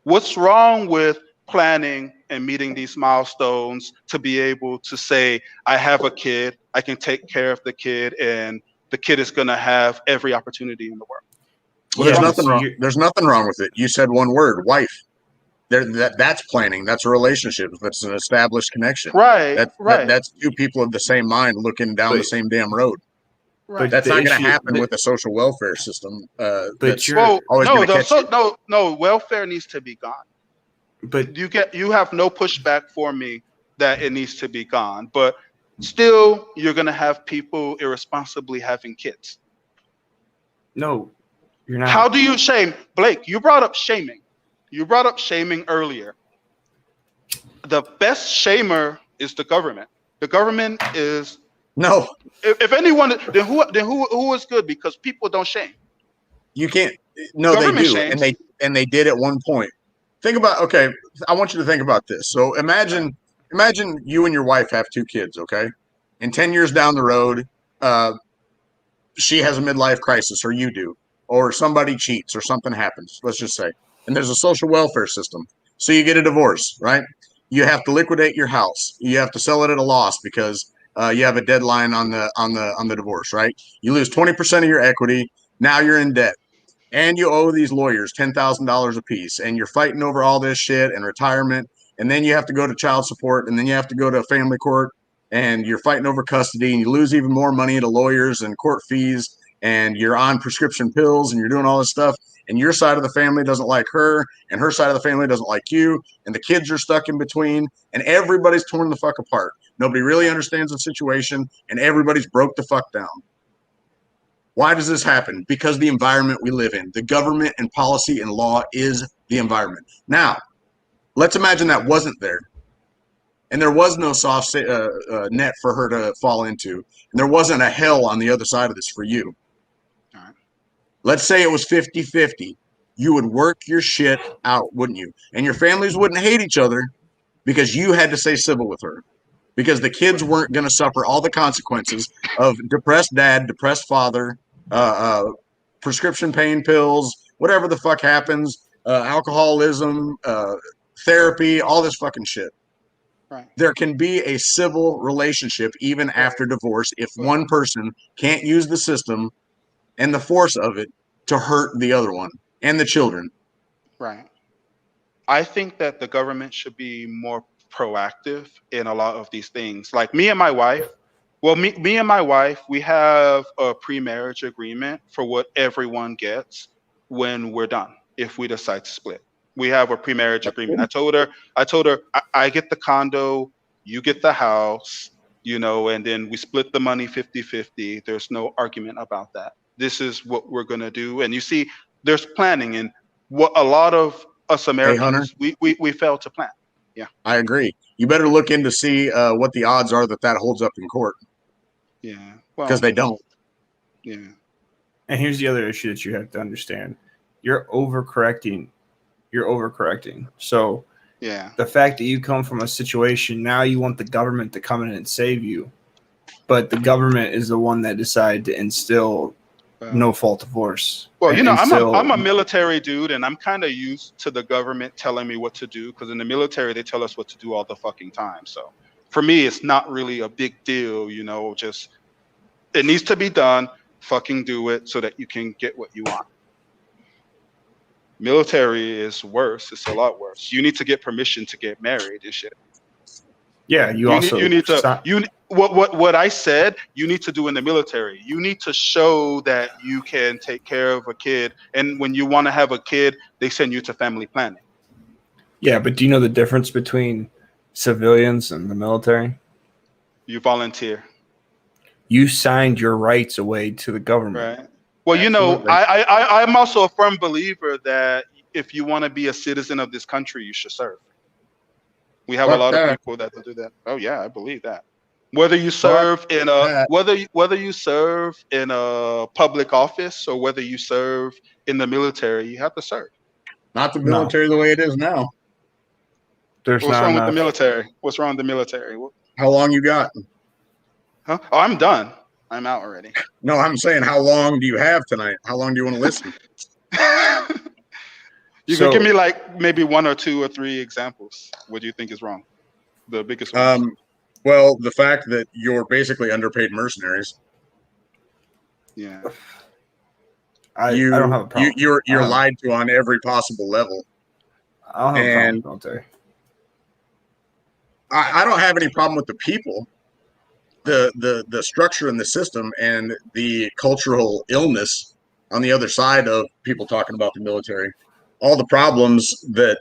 C: What's wrong with planning and meeting these milestones to be able to say, I have a kid, I can take care of the kid, and the kid is going to have every opportunity in the world?
B: Well, there's nothing wrong. There's nothing wrong with it. You said one word, wife. That's planning. That's a relationship. That's an established connection.
C: Right.
B: That's two people of the same mind looking down the same damn road.
C: Right.
B: That's not going to happen with the social welfare system.
C: No, welfare needs to be gone. But you have no pushback for me that it needs to be gone. But still, you're going to have people irresponsibly having kids.
A: No, you're not.
C: How do you shame? Blake, you brought up shaming. You brought up shaming earlier. The best shamer is the government. The government is
B: no.
C: If anyone, then who is good? Because people don't shame.
B: You can't. No, government they do, shames. and they did at one point. Think about. Okay, I want you to think about this. So imagine you and your wife have two kids. Okay, and 10 years down the road, she has a midlife crisis, or you do, or somebody cheats, or something happens. Let's just say. And there's a social welfare system. So you get a divorce, right? You have to liquidate your house. You have to sell it at a loss because you have a deadline on the divorce, right? You lose 20% of your equity. Now you're in debt. And you owe these lawyers $10,000 a piece. And you're fighting over all this shit and retirement. And then you have to go to child support. And then you have to go to family court. And you're fighting over custody. And you lose even more money to lawyers and court fees. And you're on prescription pills. And you're doing all this stuff. And your side of the family doesn't like her, and her side of the family doesn't like you, and the kids are stuck in between, and everybody's torn the fuck apart. Nobody really understands the situation, and everybody's broke the fuck down. Why does this happen? Because the environment we live in. The government and policy and law is the environment. Now, let's imagine that wasn't there, and there was no soft net for her to fall into, and there wasn't a hell on the other side of this for you. Let's say it was 50-50. You would work your shit out, wouldn't you? And your families wouldn't hate each other because you had to stay civil with her. Because the kids weren't going to suffer all the consequences of depressed dad, depressed father, prescription pain pills, whatever the fuck happens, alcoholism, therapy, all this fucking shit. Right. There can be a civil relationship even after divorce if one person can't use the system and the force of it to hurt the other one and the children.
C: Right. I think that the government should be more proactive in a lot of these things. Like me and my wife, me and my wife, we have a pre-marriage agreement for what everyone gets when we're done, if we decide to split. We have a pre-marriage agreement. I told her, I get the condo, you get the house, and then we split the money 50-50. There's no argument about that. This is what we're going to do. And you see, there's planning, and what a lot of us Americans, we fail to plan. Yeah,
B: I agree. You better look in to see what the odds are that holds up in court.
C: Yeah.
B: Because they don't.
C: Yeah.
A: And here's the other issue that you have to understand. You're overcorrecting you're overcorrecting. So
C: Yeah.
A: the fact that you come from a situation now, you want the government to come in and save you, but the government is the one that decided to instill no fault divorce.
C: Well,
A: and
C: you know, I'm a
A: instill
C: military dude, and I'm kind of used to the government telling me what to do because in the military they tell us what to do all the fucking time. So for me, it's not really a big deal, you know. Just it needs to be done. Fucking do it so that you can get what you want. Military is worse. It's a lot worse. You need to get permission to get married and shit.
A: Yeah,
C: You need to what I said you need to do in the military. You need to show that you can take care of a kid, and when you want to have a kid, they send you to family planning.
A: Yeah, but do you know the difference between civilians and the military?
C: You volunteer,
A: You signed your rights away to the government.
C: right? Well, you know,
A: Absolutely.
C: I'm also a firm believer that if you want to be a citizen of this country, you should serve. We have a
B: Fuck
C: lot of
B: that.
C: people that do that. Oh yeah, I believe that. Whether you
B: Fuck
C: serve in a
B: that.
C: whether you serve in a public office or whether you serve in the military, you have to serve.
B: Not the
A: No.
B: military the way it is now.
A: There's
C: What's
A: not
C: wrong with the
A: enough.
C: military? What's wrong with the military?
B: How long you got?
C: Huh? Oh, I'm done. I'm out already.
B: No, I'm saying how long do you have tonight? How long do you want to listen?
C: You could give me like maybe one or two or three examples. What do you think is wrong? The biggest ones.
B: Well, the fact that you're basically underpaid mercenaries.
C: Yeah.
A: I don't have a problem.
B: You're lied to on every possible level.
A: I don't have a problem with the military.
B: I don't have any problem with the people, the structure and the system, and the cultural illness on the other side of people talking about the military. All the problems that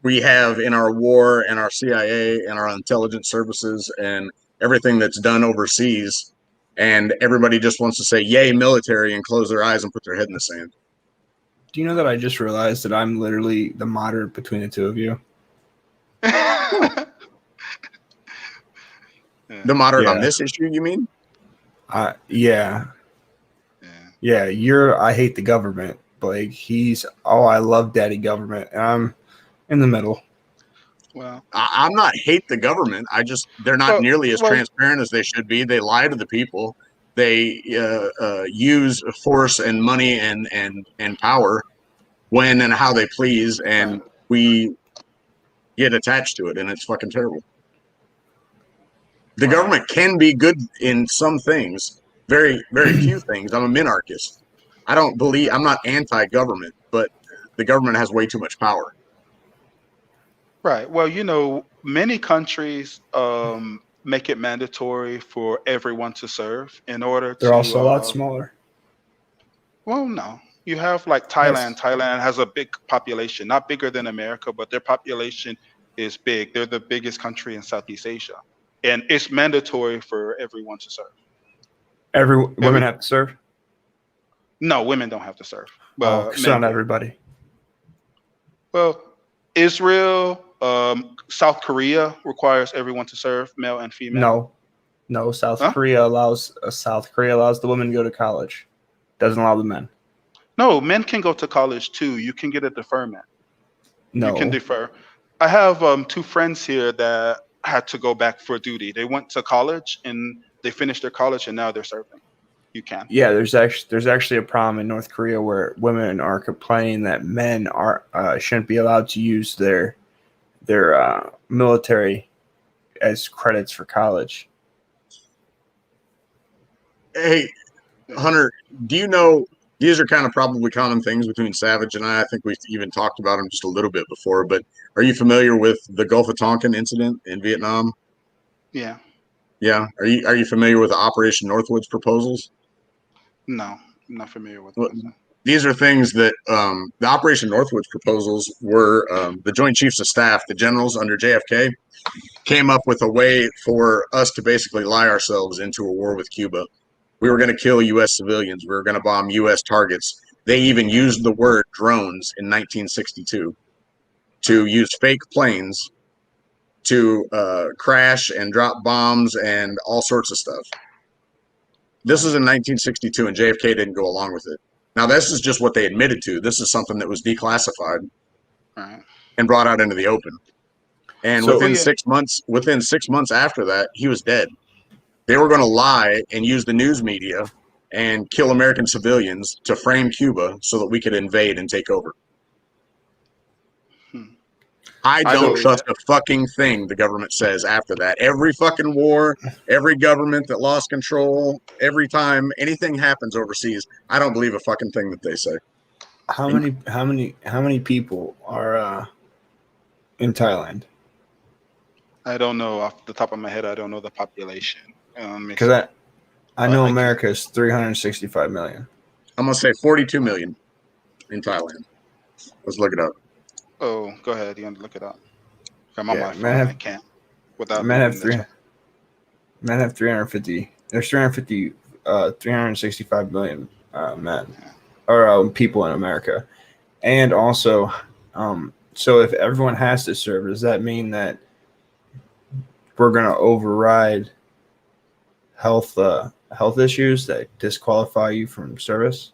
B: we have in our war and our CIA and our intelligence services and everything that's done overseas, and everybody just wants to say yay military and close their eyes and put their head in the sand.
A: Do you know that I just realized that I'm literally the moderate between the two of you?
B: The moderate on this issue, you mean?
A: Yeah. You're I hate the government. Blake, he's I love daddy government, and I'm in the middle.
B: Well, I'm not hate the government. They're not nearly as transparent as they should be. They lie to the people. They use force and money and power when and how they please, and we get attached to it, and it's fucking terrible. The government can be good in some things, very, very few things. I'm a minarchist. I'm not anti-government, but the government has way too much power.
C: Right. Well, you know, many countries make it mandatory for everyone to serve in order to.
A: They're also a lot smaller.
C: Well, no. You have like Thailand. Yes. Thailand has a big population, not bigger than America, but their population is big. They're the biggest country in Southeast Asia. And it's mandatory for everyone to serve.
A: Women have to serve?
C: No, women don't have to serve.
A: So not everybody.
C: Well, Israel, South Korea requires everyone to serve, male and female.
A: No. South Korea allows the women to go to college. Doesn't allow the men.
C: No, men can go to college too. You can get a deferment.
A: No,
C: you can defer. I have two friends here that had to go back for duty. They went to college and they finished their college and now they're serving. You can. Yeah,
A: there's actually a problem in North Korea where women are complaining that men shouldn't be allowed to use their military as credits for college.
B: Hey, Hunter, do you know these are kind of probably common things between Savage and I? I think we've even talked about them just a little bit before, but are you familiar with the Gulf of Tonkin incident in Vietnam?
C: Yeah.
B: Yeah. Are you familiar with the Operation Northwoods proposals?
C: No, I'm not familiar with those.
B: These are things that the Operation Northwoods proposals were the Joint Chiefs of Staff, the generals under JFK, came up with a way for us to basically lie ourselves into a war with Cuba. We were going to kill U.S. civilians. We were going to bomb U.S. targets. They even used the word drones in 1962 to use fake planes to crash and drop bombs and all sorts of stuff. This is in 1962, and JFK didn't go along with it. Now, this is just what they admitted to. This is something that was declassified.
C: Right.
B: and brought out into the open. And
A: So-
B: within 6 months after that, he was dead. They were going to lie and use the news media and kill American civilians to frame Cuba so that we could invade and take over. I don't trust a fucking thing the government says after that. Every fucking war, every government that lost control, every time anything happens overseas, I don't believe a fucking thing that they say.
A: How many people are in Thailand?
C: I don't know off the top of my head. I don't know the population.
A: Because I know
C: I can't-
A: America is 365 million.
B: I'm going to say 42 million in Thailand. Let's look it up.
C: Oh, go ahead. You want to look it up? I'm on
A: Yeah,
C: my phone.
A: man,
C: I can't. Without
A: Men have
C: looking at
A: Men have 350. There's 365 million men or people in America, and also, so if everyone has to serve, does that mean that we're going to override health issues that disqualify you from service?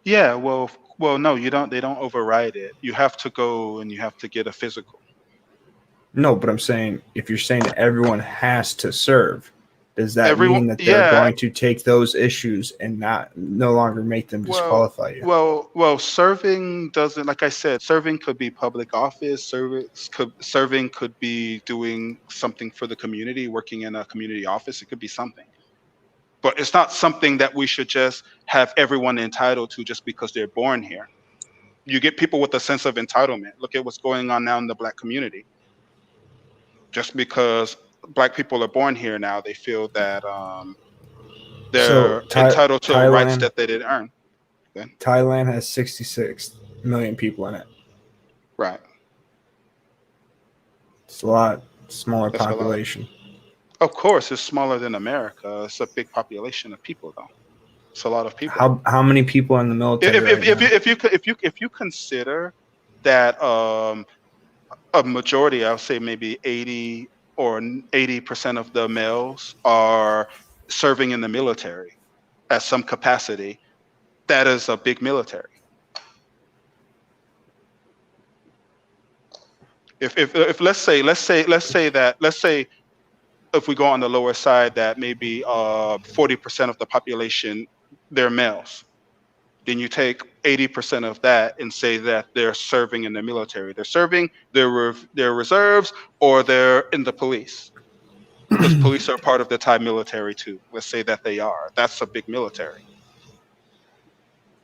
C: Yeah, well, no, you don't. They don't override it. You have to go and you have to get a physical.
A: No, but I'm saying if you're saying that everyone has to serve, does that
C: Everyone-
A: mean that they're
C: yeah.
A: going to take those issues and no longer make them disqualify you?
C: Well, serving doesn't. Like I said, serving could be public office. Serving could be doing something for the community, working in a community office. It could be something. But it's not something that we should just have everyone entitled to just because they're born here. You get people with a sense of entitlement. Look at what's going on now in the Black community. Just because Black people are born here now, they feel that they're entitled to rights that they didn't earn. Then.
A: Thailand has 66 million people in it.
C: Right.
A: It's a lot smaller
C: That's
A: population.
C: Of course, it's smaller than America. It's a big population of people, though. It's a lot of people.
A: How many people in the military?
C: If you consider that a majority, I'll say maybe 80% of the males are serving in the military at some capacity, that is a big military. If let's say if we go on the lower side that maybe 40% of the population they're males, then you take 80% of that and say that they're serving in the military. They're serving, they're reserves, or they're in the police. Because police are part of the Thai military too. Let's say that they are. That's a big military.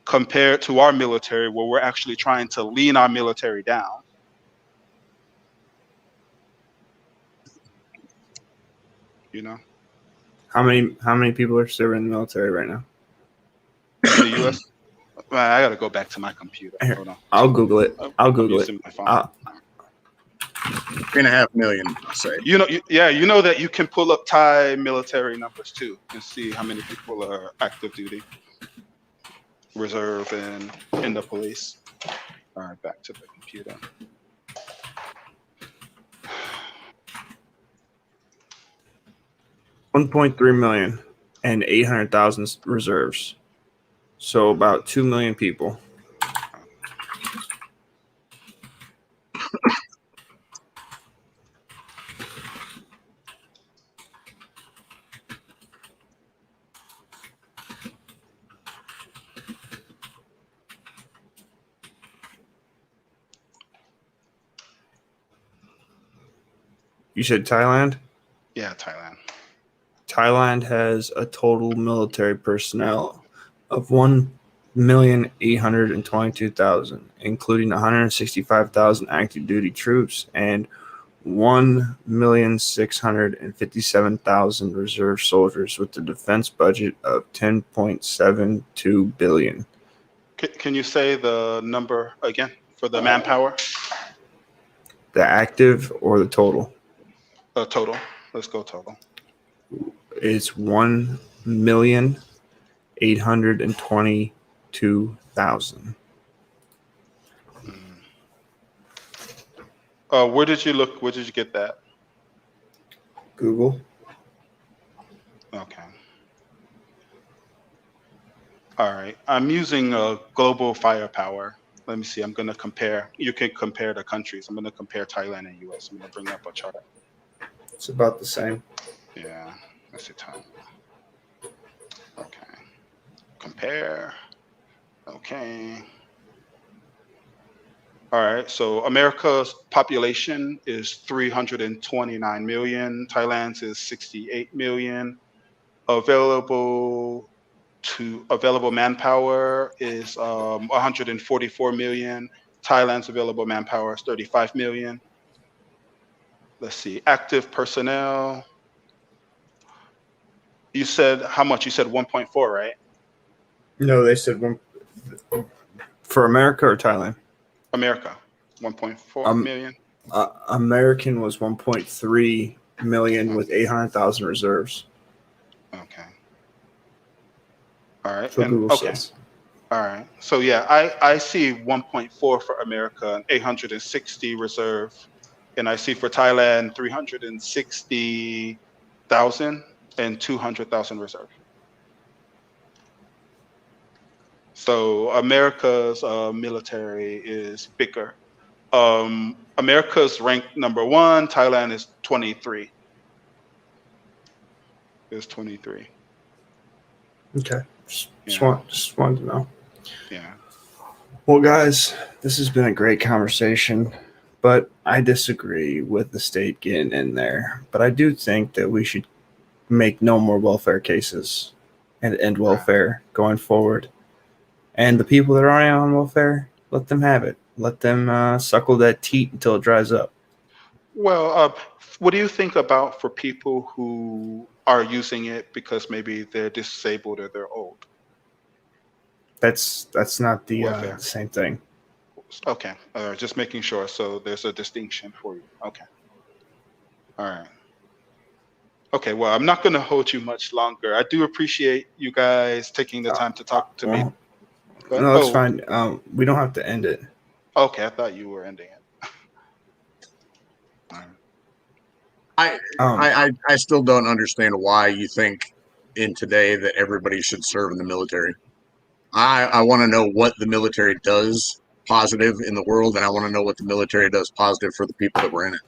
C: Compared to our military, where we're actually trying to lean our military down. You know?
A: How many people are serving in the military right now?
C: In the U.S.? I got to go back to my computer. Hold on.
A: I'll Google it.
C: I'm using my phone.
B: 3.5 million, I'll say.
C: You know that you can pull up Thai military numbers too and see how many people are active duty, reserve, and in the police. All right, back to the computer.
A: $1.3 million and 800,000 reserves. So about 2 million people. You said Thailand?
C: Yeah, Thailand.
A: Thailand has a total military personnel of 1,822,000, including 165,000 active duty troops and 1,657,000 reserve soldiers, with a defense budget of 10.72 billion.
C: Can you say the number again for the manpower?
A: The active or the total?
C: Total. Let's go total.
A: It's 1,822,000.
C: Where did you look? Where did you get that?
A: Google.
C: Okay. All right. I'm using global firepower. Let me see. I'm going to compare. You can compare the countries. I'm going to compare Thailand and US. I'm going to bring up a chart.
A: It's about the same.
C: Yeah. Let's see. Thailand. Okay. Compare. Okay. All right. So America's population is 329 million. Thailand's is 68 million. Available manpower is 144 million. Thailand's available manpower is 35 million. Let's see, active personnel. You said how much? You said 1.4, right?
A: No, they said one for America or Thailand.
C: America, 1.4 million.
A: American was 1.3 million with 800,000 reserves.
C: Okay. All right.
A: So Google says.
C: All right. So yeah, I see 1.4 for America and 860 reserve, and I see for Thailand 360,000 and 200,000 reserve. So America's military is bigger. America's ranked number 1. Thailand is 23. Is 23.
A: Okay. Just wanted to know.
C: Yeah.
A: Well, guys, this has been a great conversation, but I disagree with the state getting in there. But I do think that we should make no more welfare cases and end welfare going forward. And the people that are already on welfare, let them have it. Let them suckle that teat until it dries up.
C: Well, what do you think about for people who are using it because maybe they're disabled or they're old?
A: That's not the same thing.
C: Okay, just making sure. So there's a distinction for you. Okay. All right. Okay, well, I'm not going to hold you much longer. I do appreciate you guys taking the time to talk to me.
A: No, it's fine. We don't have to end it.
C: Okay, I thought you were ending it.
B: I still don't understand why you think in today that everybody should serve in the military. I want to know what the military does positive in the world, and I want to know what the military does positive for the people that were in it.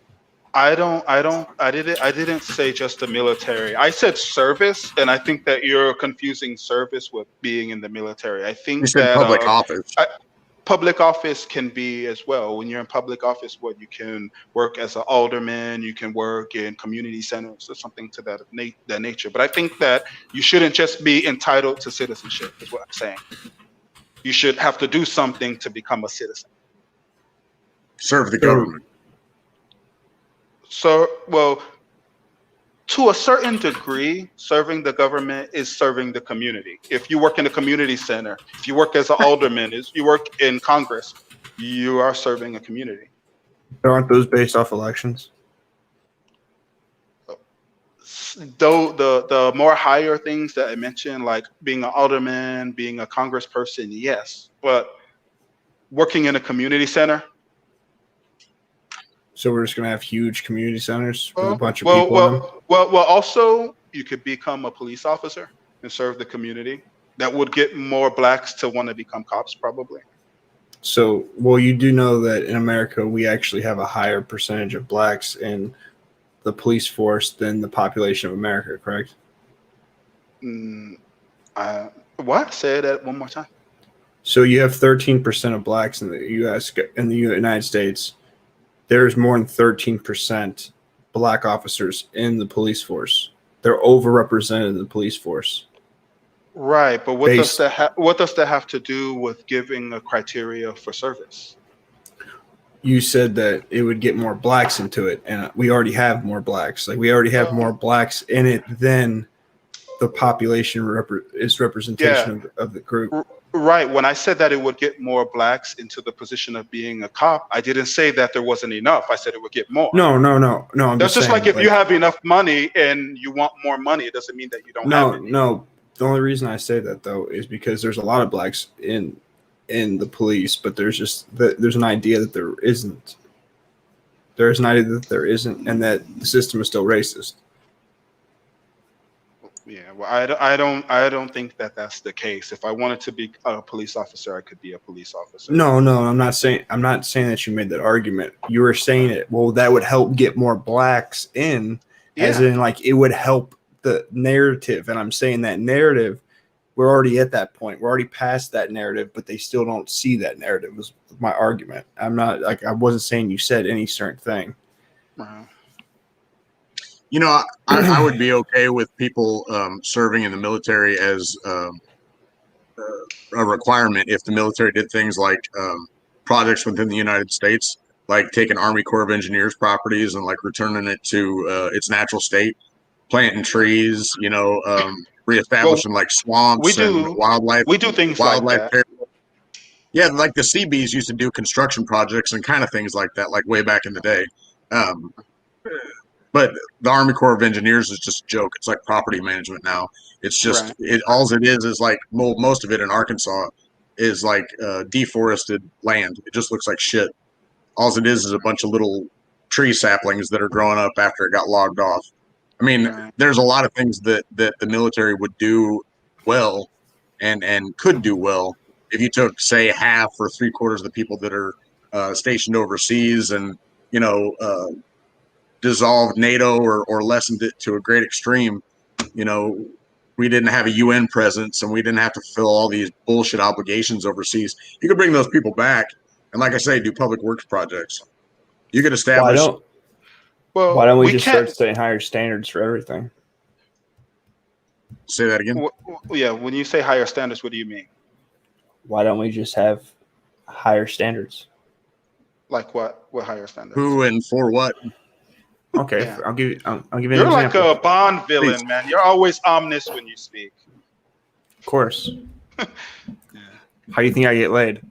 C: I didn't say just the military. I said service, and I think that you're confusing service with being in the military. I think
B: You said
C: that
B: public office.
C: Public office can be as well. When you're in public office, what you can work as an alderman, you can work in community centers or something to that nature. But I think that you shouldn't just be entitled to citizenship, is what I'm saying. You should have to do something to become a citizen.
B: Serve the government.
C: So, well, to a certain degree, serving the government is serving the community. If you work in a community center, if you work as an alderman, if you work in Congress, you are serving a community.
A: Aren't those based off elections?
C: Though the more higher things that I mentioned, like being an alderman, being a congressperson, yes. But working in a community center.
A: So we're just going to have huge community centers with a bunch of people in them?
C: Well, also, you could become a police officer and serve the community. That would get more blacks to want to become cops, probably.
A: So, well, you do know that in America, we actually have a higher percentage of blacks in the police force than the population of America, correct?
C: What? Say that one more time.
A: So you have 13% of blacks in the U.S. in the United States. There's more than 13% black officers in the police force. They're overrepresented in the police force.
C: Right, but what does that have to do with giving a criteria for service?
A: You said that it would get more blacks into it, and we already have more blacks. Like we already have more blacks in it than the population is representation of the group.
C: Right. When I said that it would get more blacks into the position of being a cop, I didn't say that there wasn't enough. I said it would get more.
A: No.
C: That's just like if you have enough money and you want more money, it doesn't mean that you don't have any.
A: No. The only reason I say that though is because there's a lot of blacks in the police, but there's an idea that there isn't. There's an idea that there isn't, and that the system is still racist.
C: Yeah, well, I don't think that that's the case. If I wanted to be a police officer, I could be a police officer.
A: No, I'm not saying that you made that argument. You were saying it. Well, that would help get more blacks in, as
C: Yeah,
A: in like it would help the narrative. And I'm saying that narrative, we're already at that point. We're already past that narrative, but they still don't see that narrative. Was my argument. I'm not like I wasn't saying you said any certain thing.
C: uh,
B: You know, I would be okay with people serving in the military as a requirement if the military did things like projects within the United States, like taking Army Corps of Engineers properties and like returning it to its natural state, planting trees,
C: well,
B: reestablishing like
C: we
B: swamps and
C: do we do things like
B: wildlife.
C: that.
B: Yeah, like the Seabees used to do construction projects and kind of things like that, like way back in the day. Um, but the Army Corps of Engineers is just a joke. It's like property management now. It's just
C: Right.
B: all it is like most of it in Arkansas is like deforested land. It just looks like shit. All it is a bunch of little tree saplings that are growing up after it got logged off. I mean,
C: Right.
B: there's a lot of things that the military would do well and could do well if you took, say, half or three-quarters of the people that are stationed overseas and dissolved NATO or lessened it to a great extreme. You know, we didn't have a UN presence and we didn't have to fulfill all these bullshit obligations overseas. You could bring those people back and, like I say, do public works projects. You could
A: Why
B: establish.
A: don't
C: Well,
A: we
C: we
A: just
C: can't.
A: start setting higher standards for everything?
B: Say that again.
C: Yeah, when you say higher standards, what do you mean?
A: Why don't we just have higher standards?
C: Like what? What higher standards?
B: Who and for what?
A: Okay,
C: Yeah.
A: I'll give you an
C: You're like
A: example.
C: a Bond villain,
B: Please.
C: man. You're always ominous when you speak.
A: Of course.
C: Yeah.
A: How do you think I get laid?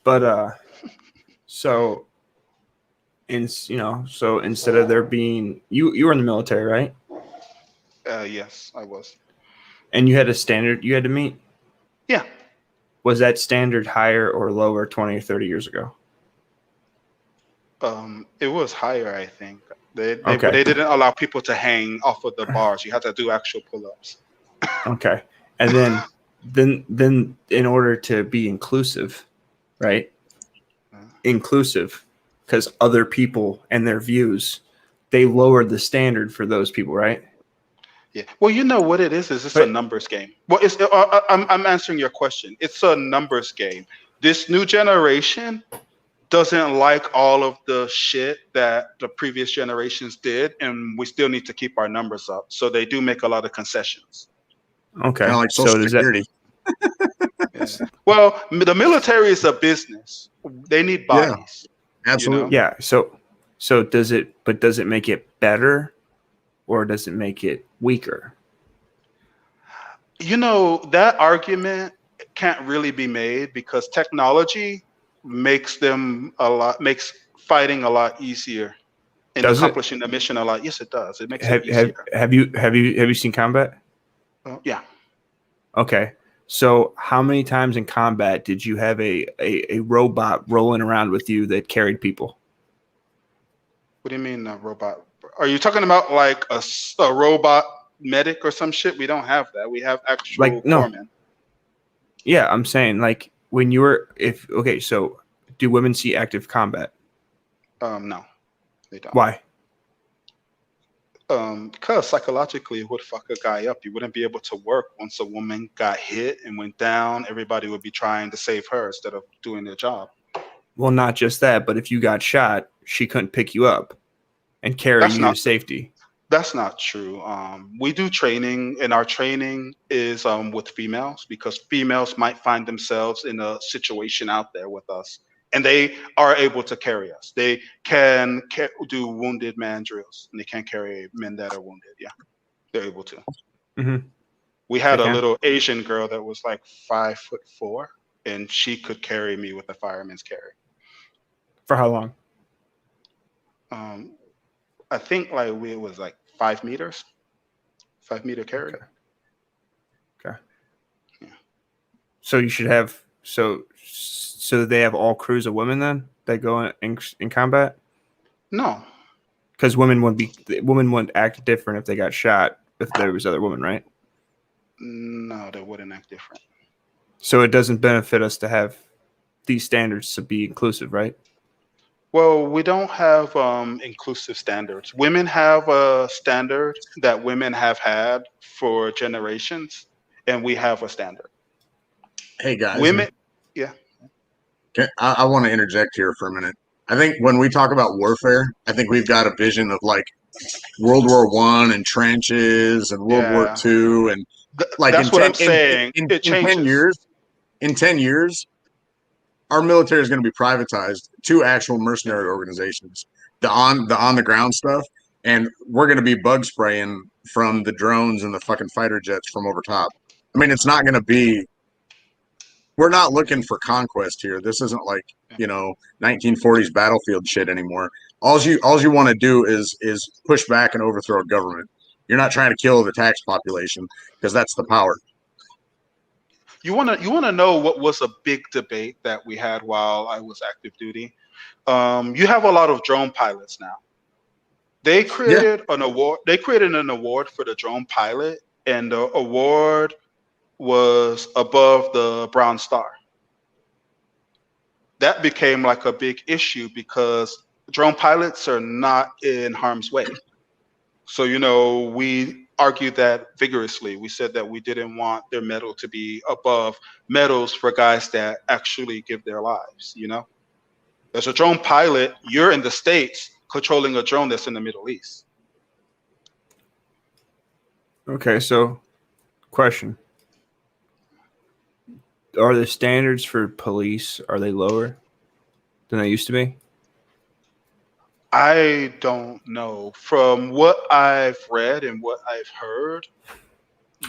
A: But so instead of there being you were in the military, right?
C: Yes, I was.
A: And you had a standard you had to meet.
C: Yeah.
A: Was that standard higher or lower 20 or 30 years ago?
C: It was higher, I think. They
A: Okay.
C: didn't allow people to hang off of the bars. You had to do actual pull-ups.
A: Okay. And then in order to be inclusive, right? Inclusive, because other people and their views, they lowered the standard for those people, right?
C: Yeah. Well, you know what it is it's a numbers game. Well, I'm answering your question. It's a numbers game. This new generation doesn't like all of the shit that the previous generations did, and we still need to keep our numbers up. So they do make a lot of concessions.
A: Okay.
B: Kind of like Social Security.
C: Yeah. Well, the military is a business. They need bodies.
B: Absolutely.
A: Yeah. So does it make it better or does it make it weaker?
C: That argument can't really be made because technology makes fighting a lot easier and accomplishing the mission a lot. Yes, it does. It makes it easier.
A: Have you seen combat?
C: Yeah.
A: Okay. So how many times in combat did you have a robot rolling around with you that carried people?
C: What do you mean a robot? Are you talking about like a robot medic or some shit? We don't have that. We have actual corpsmen.
A: Yeah, I'm saying like when you were so do women see active combat?
C: No, they don't.
A: Why?
C: Because psychologically it would fuck a guy up. You wouldn't be able to work once a woman got hit and went down. Everybody would be trying to save her instead of doing their job.
A: Well, not just that, but if you got shot, she couldn't pick you up and carry you to safety.
C: That's not true. We do training, and our training is with females because females might find themselves in a situation out there with us, and they are able to carry us. They can do wounded man drills, and they can carry men that are wounded. Yeah, they're able to.
A: Mm-hmm.
C: We had a little Asian girl that was like 5'4", and she could carry me with a fireman's carry.
A: For how long?
C: I think it was like 5 meters, 5 meter carry.
A: Okay.
C: Yeah.
A: So you should have so they have all crews of women then that go in combat?
C: No.
A: Because women wouldn't act different if they got shot if there was other women, right?
C: No, they wouldn't act different.
A: So it doesn't benefit us to have these standards to be inclusive, right?
C: Well, we don't have inclusive standards. Women have a standard that women have had for generations, and we have a standard.
B: Hey guys,
C: Women, yeah.
B: I want to interject here for a minute. I think when we talk about warfare, I think we've got a vision of like World War One and trenches and World War
C: Yeah,
B: Two and like
C: that's what I'm saying. It
B: in 10 years,
C: changes.
B: in 10 years, our military is going to be privatized to actual mercenary organizations. The ground stuff, and we're going to be bug spraying from the drones and the fucking fighter jets from over top. I mean, it's not going to be. We're not looking for conquest here. This isn't like 1940s battlefield shit anymore. All you want to do is push back and overthrow a government. You're not trying to kill the tax population because that's the power.
C: You wanna know what was a big debate that we had while I was active duty? You have a lot of drone pilots now. They created an award. They created an award for the drone pilot, and the award was above the Brown Star. That became like a big issue because drone pilots are not in harm's way. So, we argued that vigorously. We said that we didn't want their medal to be above medals for guys that actually give their lives. As a drone pilot, you're in the States controlling a drone that's in the Middle East.
A: Okay, so question. Are the standards for police, are they lower than they used to be?
C: I don't know. From what I've read and what I've heard,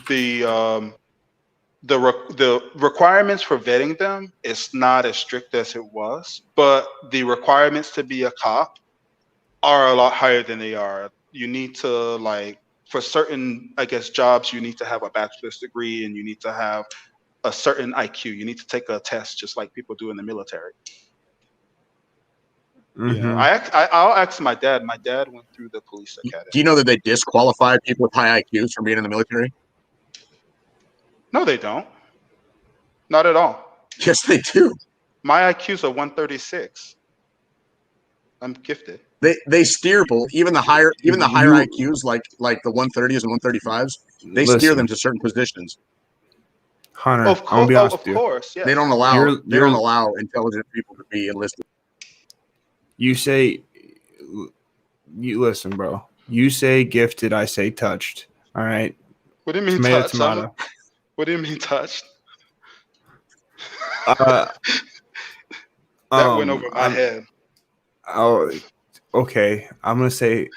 C: the requirements for vetting them is not as strict as it was, but the requirements to be a cop are a lot higher than they are. You need to for certain, I guess, jobs, you need to have a bachelor's degree and you need to have a certain IQ. You need to take a test just like people do in the military.
A: Mm-hmm.
C: I'll ask my dad. My dad went through the police academy.
B: Do you know that they disqualify people with high IQs from being in the military?
C: No, they don't. Not at all.
B: Yes, they do.
C: My IQ's a 136. I'm gifted.
B: They steer people, even the higher IQs, like the 130s and 135s. They steer them to certain positions.
A: Hunter, I'm gonna be honest with you.
C: Of course, yes.
B: They don't allow intelligent people to be enlisted.
A: You listen, bro. You say gifted, I say touched. All right.
C: What do you mean
A: Tomato,
C: touched?
A: tomato.
C: What do you mean touched?
A: That
C: went over my head.
A: Oh, okay. I'm gonna say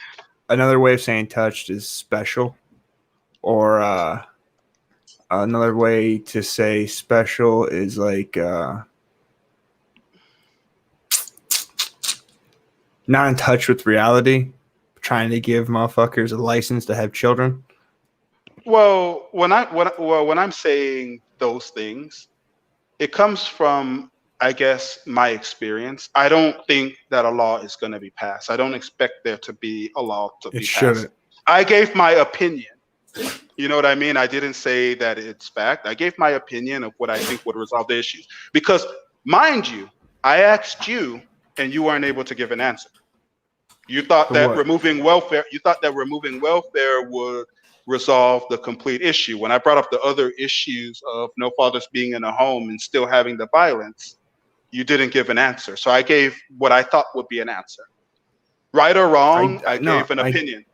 A: another way of saying touched is special, or another way to say special is like not in touch with reality, trying to give motherfuckers a license to have children.
C: Well, when I'm saying those things, it comes from, I guess, my experience. I don't think that a law is going to be passed. I don't expect there to be a law to be passed.
A: Shouldn't.
C: I gave my opinion. You know what I mean? I didn't say that it's fact. I gave my opinion of what I think would resolve the issues. Because, mind you, I asked you, and you weren't able to give an answer. You thought that removing welfare would resolve the complete issue. When I brought up the other issues of no fathers being in a home and still having the violence, you didn't give an answer. So I gave what I thought would be an answer. Right or wrong, I gave an opinion.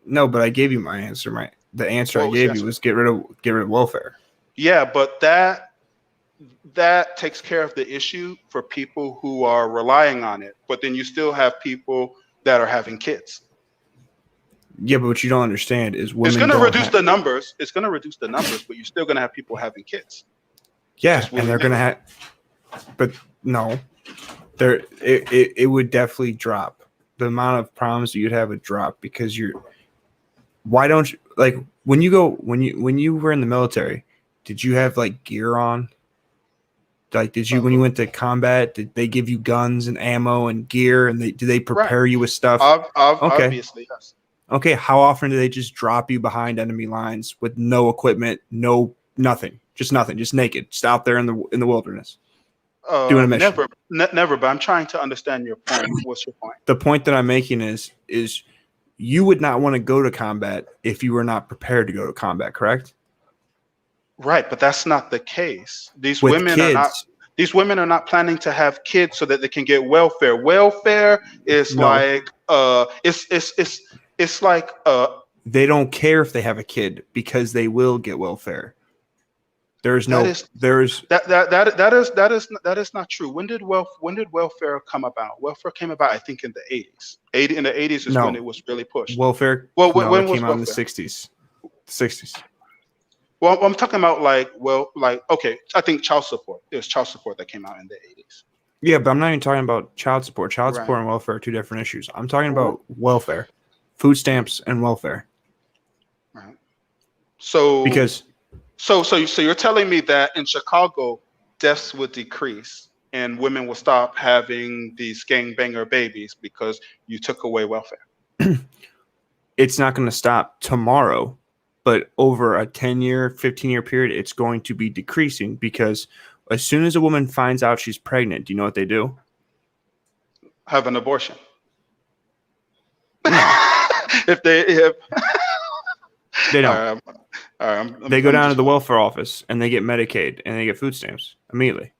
A: No, but I gave you my answer. The answer I gave you was get rid of welfare.
C: Yeah, but that takes care of the issue for people who are relying on it. But then you still have people that are having kids.
A: Yeah, but what you don't understand is women.
C: It's going to reduce the numbers. It's going to reduce the numbers, but you're still going to have people having kids.
A: Yeah, and they're going to have. But no, it would definitely drop. The amount of problems you'd have would drop because you're. Why don't you like when you were in the military? Did you have like gear on? Like, did you when you went to combat? Did they give you guns and ammo and gear? And did they prepare you with stuff?
C: Obviously, yes.
A: Okay, how often do they just drop you behind enemy lines with no equipment, nothing, just naked, just out there in the wilderness doing a mission?
C: Never. But I'm trying to understand your point. What's your point?
A: The point that I'm making is you would not want to go to combat if you were not prepared to go to combat, correct?
C: Right, but that's not the case. These
A: With
C: women
A: kids,
C: are not. These women are not planning to have kids so that they can get welfare. Welfare is
A: No.
C: like it's like
A: they don't care if they have a kid because they will get welfare. That
C: is not true. When did welfare come about? Welfare came about, I think, in the 80s. In the 80s is when it was really pushed.
A: Welfare.
C: Well,
A: when
C: was
A: came
C: welfare?
A: out in the 60s. 60s.
C: Well, I'm talking about okay. I think child support. It was child support that came out in the 80s.
A: Yeah, but I'm not even talking about child support. Child support and welfare are two different issues. I'm talking about welfare, food stamps, and welfare.
C: Right. So you're telling me that in Chicago, deaths would decrease and women will stop having these gangbanger babies because you took away welfare?
A: It's not going to stop tomorrow, but over a 10-year, 15-year period, it's going to be decreasing because as soon as a woman finds out she's pregnant, do you know what they do?
C: Have an abortion.
A: No.
C: if
A: they don't. They go down to the welfare office and they get Medicaid and they get food stamps immediately.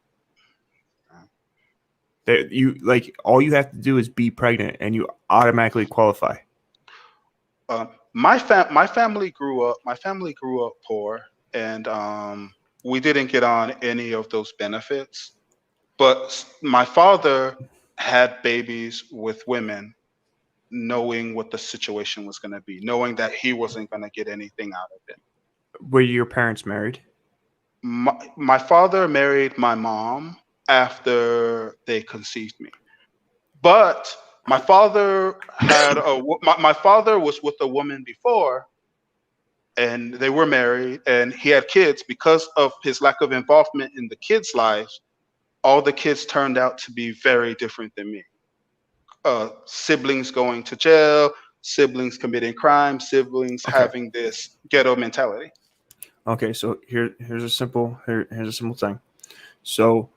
A: All you have to do is be pregnant and you automatically qualify.
C: My family grew up poor, and we didn't get on any of those benefits. But my father had babies with women, knowing what the situation was going to be, knowing that he wasn't going to get anything out of it.
A: Were your parents married?
C: My father married my mom after they conceived me, but my father my father was with a woman before, and they were married, and he had kids. Because of his lack of involvement in the kids' lives, all the kids turned out to be very different than me. Siblings going to jail, siblings committing crime, siblings having this ghetto mentality.
A: Okay, so here's a simple thing. So,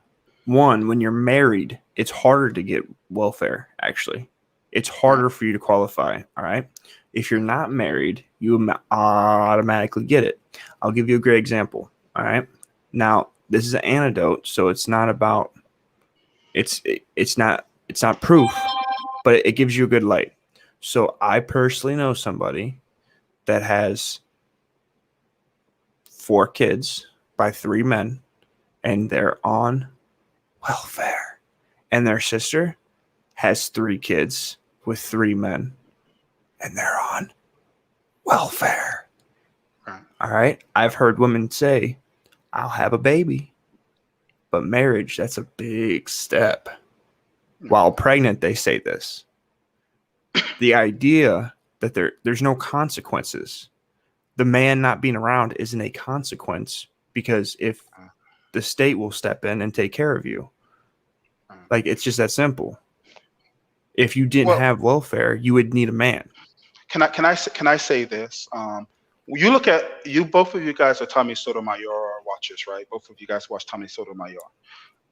A: one, when you're married, it's harder to get welfare. Actually, it's harder for you to qualify. All right, if you're not married, you automatically get it. I'll give you a great example. All right, now this is an anecdote, so it's not about it's not proof, but it gives you a good light. So I personally know somebody that has 4 kids by 3 men, and they're on welfare. And their sister has 3 kids with 3 men, and they're on welfare.
C: Right.
A: All right. I've heard women say, I'll have a baby. But marriage, that's a big step. While pregnant, they say this. The idea that there's no consequences. The man not being around isn't a consequence, because if the state will step in and take care of you, like, it's just that simple. If you didn't have welfare, you would need a man.
C: Can I say this? You look at both of you guys are Tommy Sotomayor watchers, right? Both of you guys watch Tommy Sotomayor.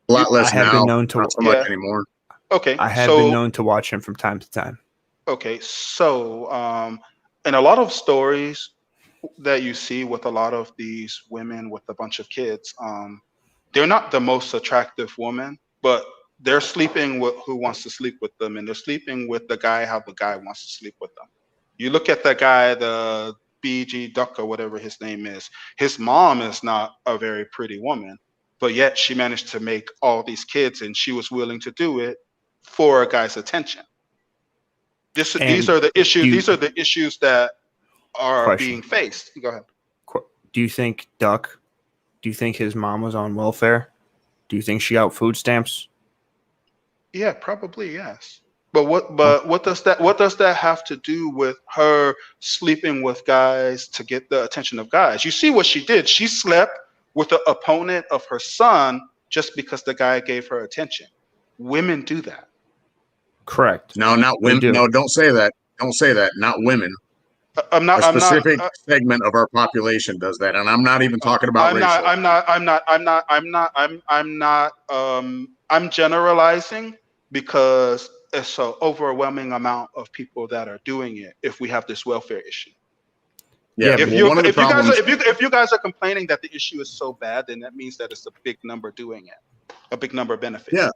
B: A lot less now.
A: Been known to,
B: not so much anymore.
C: Okay,
A: I have been known to watch him from time to time.
C: Okay, so in a lot of stories that you see with a lot of these women with a bunch of kids, they're not the most attractive woman, but they're sleeping with who wants to sleep with them, and they're sleeping with the guy how the guy wants to sleep with them. You look at that guy, the BG Duck or whatever his name is. His mom is not a very pretty woman, but yet she managed to make all these kids, and she was willing to do it for a guy's attention. These are the issues. These are the issues that are being faced. Go ahead.
A: Do you think his mom was on welfare? Do you think she got food stamps?
C: Yeah, probably yes. But what does that have to do with her sleeping with guys to get the attention of guys? You see what she did? She slept with the opponent of her son just because the guy gave her attention. Women do that.
A: Correct.
B: No, not women. No, don't say that. Don't say that. Not women.
C: I'm not.
B: A
C: I'm not.
B: specific segment of our population does that, and I'm not even talking about
C: I'm not.
B: racial.
C: I'm not. I'm not. I'm not. I'm not. I'm generalizing because it's an overwhelming amount of people that are doing it. If we have this welfare issue,
A: Yeah,
C: if
B: well,
C: you
B: one of the
C: if you guys are,
B: problems,
C: if you guys are complaining that the issue is so bad, then that means that it's a big number doing it, a big number benefiting.
B: yeah,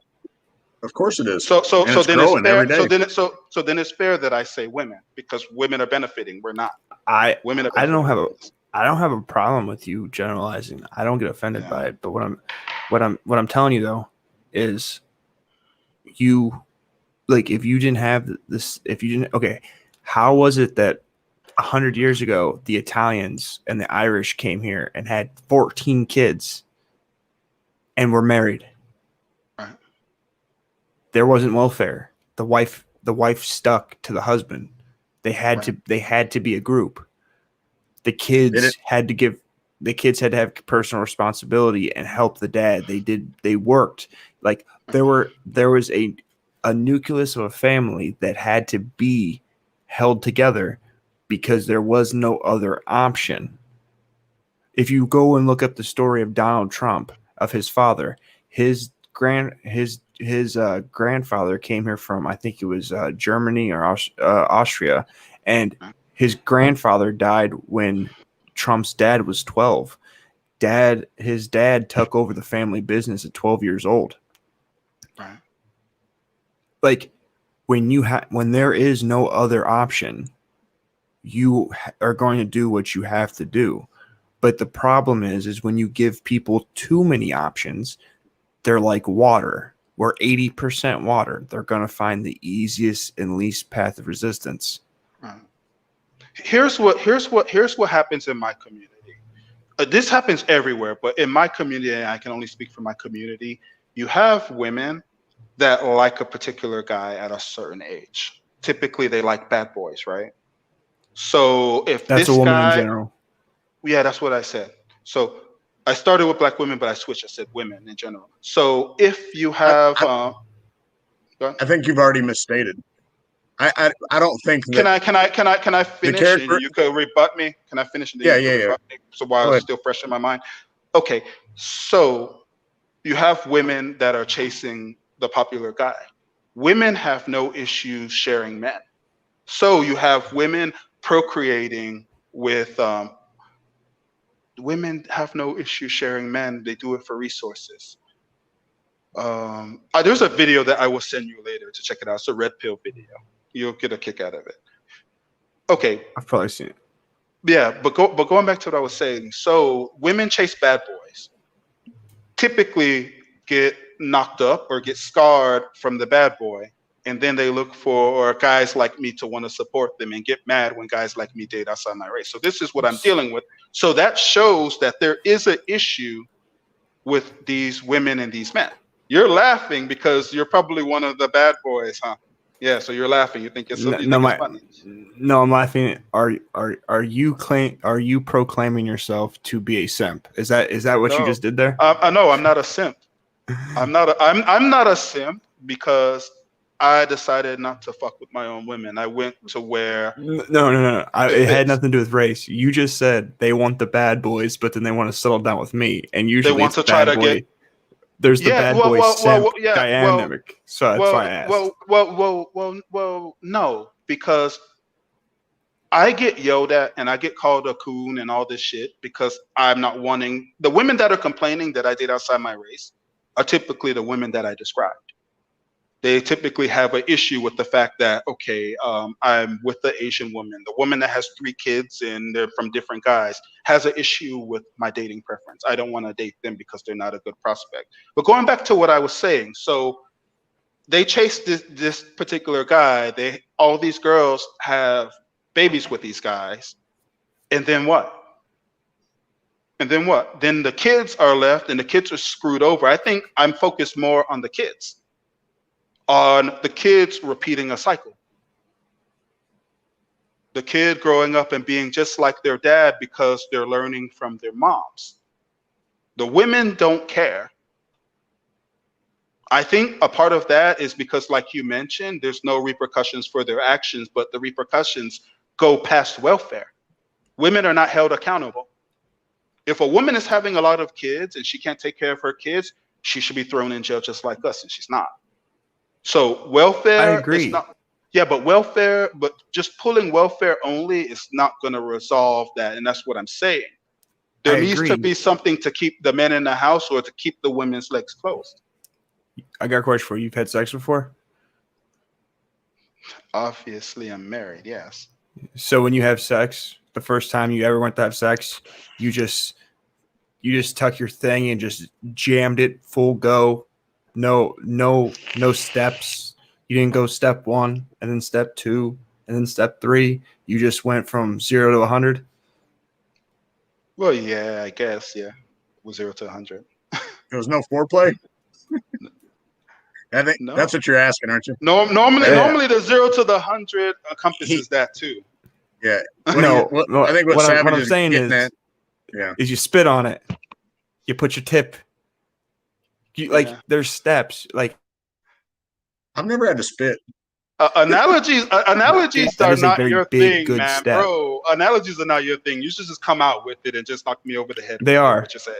B: of course it is,
C: So
B: and it's
C: then it's
B: growing every
C: fair.
B: day.
C: So then it's fair that I say women because women are benefiting. We're not.
A: I
C: Women are
A: I don't
C: benefiting.
A: have a I don't have a problem with you generalizing. I don't get offended by it. But what I'm telling you though is you like if you didn't have this if you didn't okay, how was it that 100 years ago the Italians and the Irish came here and had 14 kids and were married?
C: Right.
A: There wasn't welfare. The wife stuck to the husband. They had
C: Right.
A: to be a group. The
B: Did it?
A: kids had to have personal responsibility and help the dad. They worked. Like there was a nucleus of a family that had to be held together because there was no other option. If you go and look up the story of Donald Trump, of his father, his grandfather came here from, I think it was Germany or Austria, and his grandfather died when Trump's dad was 12. His dad took over the family business at 12 years old.
C: Right.
A: Like when there is no other option, you are going to do what you have to do. But the problem is when you give people too many options, they're like water. We're 80% water. They're going to find the easiest and least path of resistance.
C: Right. Here's what happens in my community. This happens everywhere, but in my community, and I can only speak for my community, you have women that like a particular guy at a certain age. Typically, they like bad boys, right? So if
A: That's
C: this
A: a woman in
C: guy,
A: general.
C: yeah, that's what I said. So I started with black women, but I switched. I said women in general. So if you
B: I,
C: have,
B: I, I think you've already misstated. I don't think
C: can
B: that
C: I
B: the
C: finish and
B: character.
C: you could rebut me? Can I finish and then
B: Yeah,
C: you could
B: yeah, yeah.
C: rebut me? So while
B: Go
C: it's
B: ahead.
C: still fresh in my mind. Okay, so you have women that are chasing the popular guy. Women have no issue sharing men. So you have women procreating with women have no issue sharing men. They do it for resources. There's a video that I will send you later to check it out. It's a red pill video. You'll get a kick out of it. Okay.
A: I've probably seen it.
C: Yeah, but going back to what I was saying, so women chase bad boys, typically get knocked up or get scarred from the bad boy, and then they look for guys like me to want to support them and get mad when guys like me date outside my race. So this is what I'm dealing with. So that shows that there is an issue with these women and these men. You're laughing because you're probably one of the bad boys, huh? Yeah, so you're laughing. You think it's funny.
A: No, I'm laughing. Are you proclaiming yourself to be a simp? Is that what you just did there?
C: No, I'm not a simp. I'm not a simp because I decided not to fuck with my own women. I went to where
A: no. It had nothing to do with race. You just said they want the bad boys, but then they want to settle down with me, and usually
C: they want
A: it's
C: to try
A: bad
C: to
A: boy.
C: get.
A: There's the bad boy simp
C: Well,
A: dynamic. So that's why I asked.
C: well, no, because I get yelled at and I get called a coon and all this shit because I'm not wanting the women that are complaining that I date outside my race are typically the women that I described. They typically have an issue with the fact that, okay, I'm with the Asian woman. The woman that has 3 kids and they're from different guys has an issue with my dating preference. I don't want to date them because they're not a good prospect. But going back to what I was saying, so they chase this particular guy. All these girls have babies with these guys. And then what? And then what? Then the kids are left and the kids are screwed over. I think I'm focused more on the kids. On the kids repeating a cycle. The kid growing up and being just like their dad because they're learning from their moms. The women don't care. I think a part of that is because, like you mentioned, there's no repercussions for their actions, but the repercussions go past welfare. Women are not held accountable. If a woman is having a lot of kids and she can't take care of her kids, she should be thrown in jail just like us, and she's not. So welfare
A: I agree.
C: is not. Yeah, but just pulling welfare only is not going to resolve that, and that's what I'm saying. There needs to be something to keep the men in the house or to keep the women's legs closed.
A: I got a question for you. You've had sex before?
C: Obviously, I'm married. Yes.
A: So when you have sex, the first time you ever went to have sex, you just tuck your thing and just jammed it full go. No steps. You didn't go step 1 and then step 2 and then step 3. You just went from 0 to 100.
C: Well, yeah, I guess, yeah. It was 0 to 100.
B: There was no foreplay? I think
C: No.
B: that's what you're asking, aren't you?
C: No, normally the 0 to the 100 encompasses that too.
B: Yeah.
A: I think
B: what
A: I'm saying is you spit on it. You put your tip. There's steps. Like,
B: I've never had to spit.
C: Analogies are not your thing, man,
A: step.
C: bro. Analogies are not your thing. You should just come out with it and just knock me over the head.
A: They are.
C: What you're saying.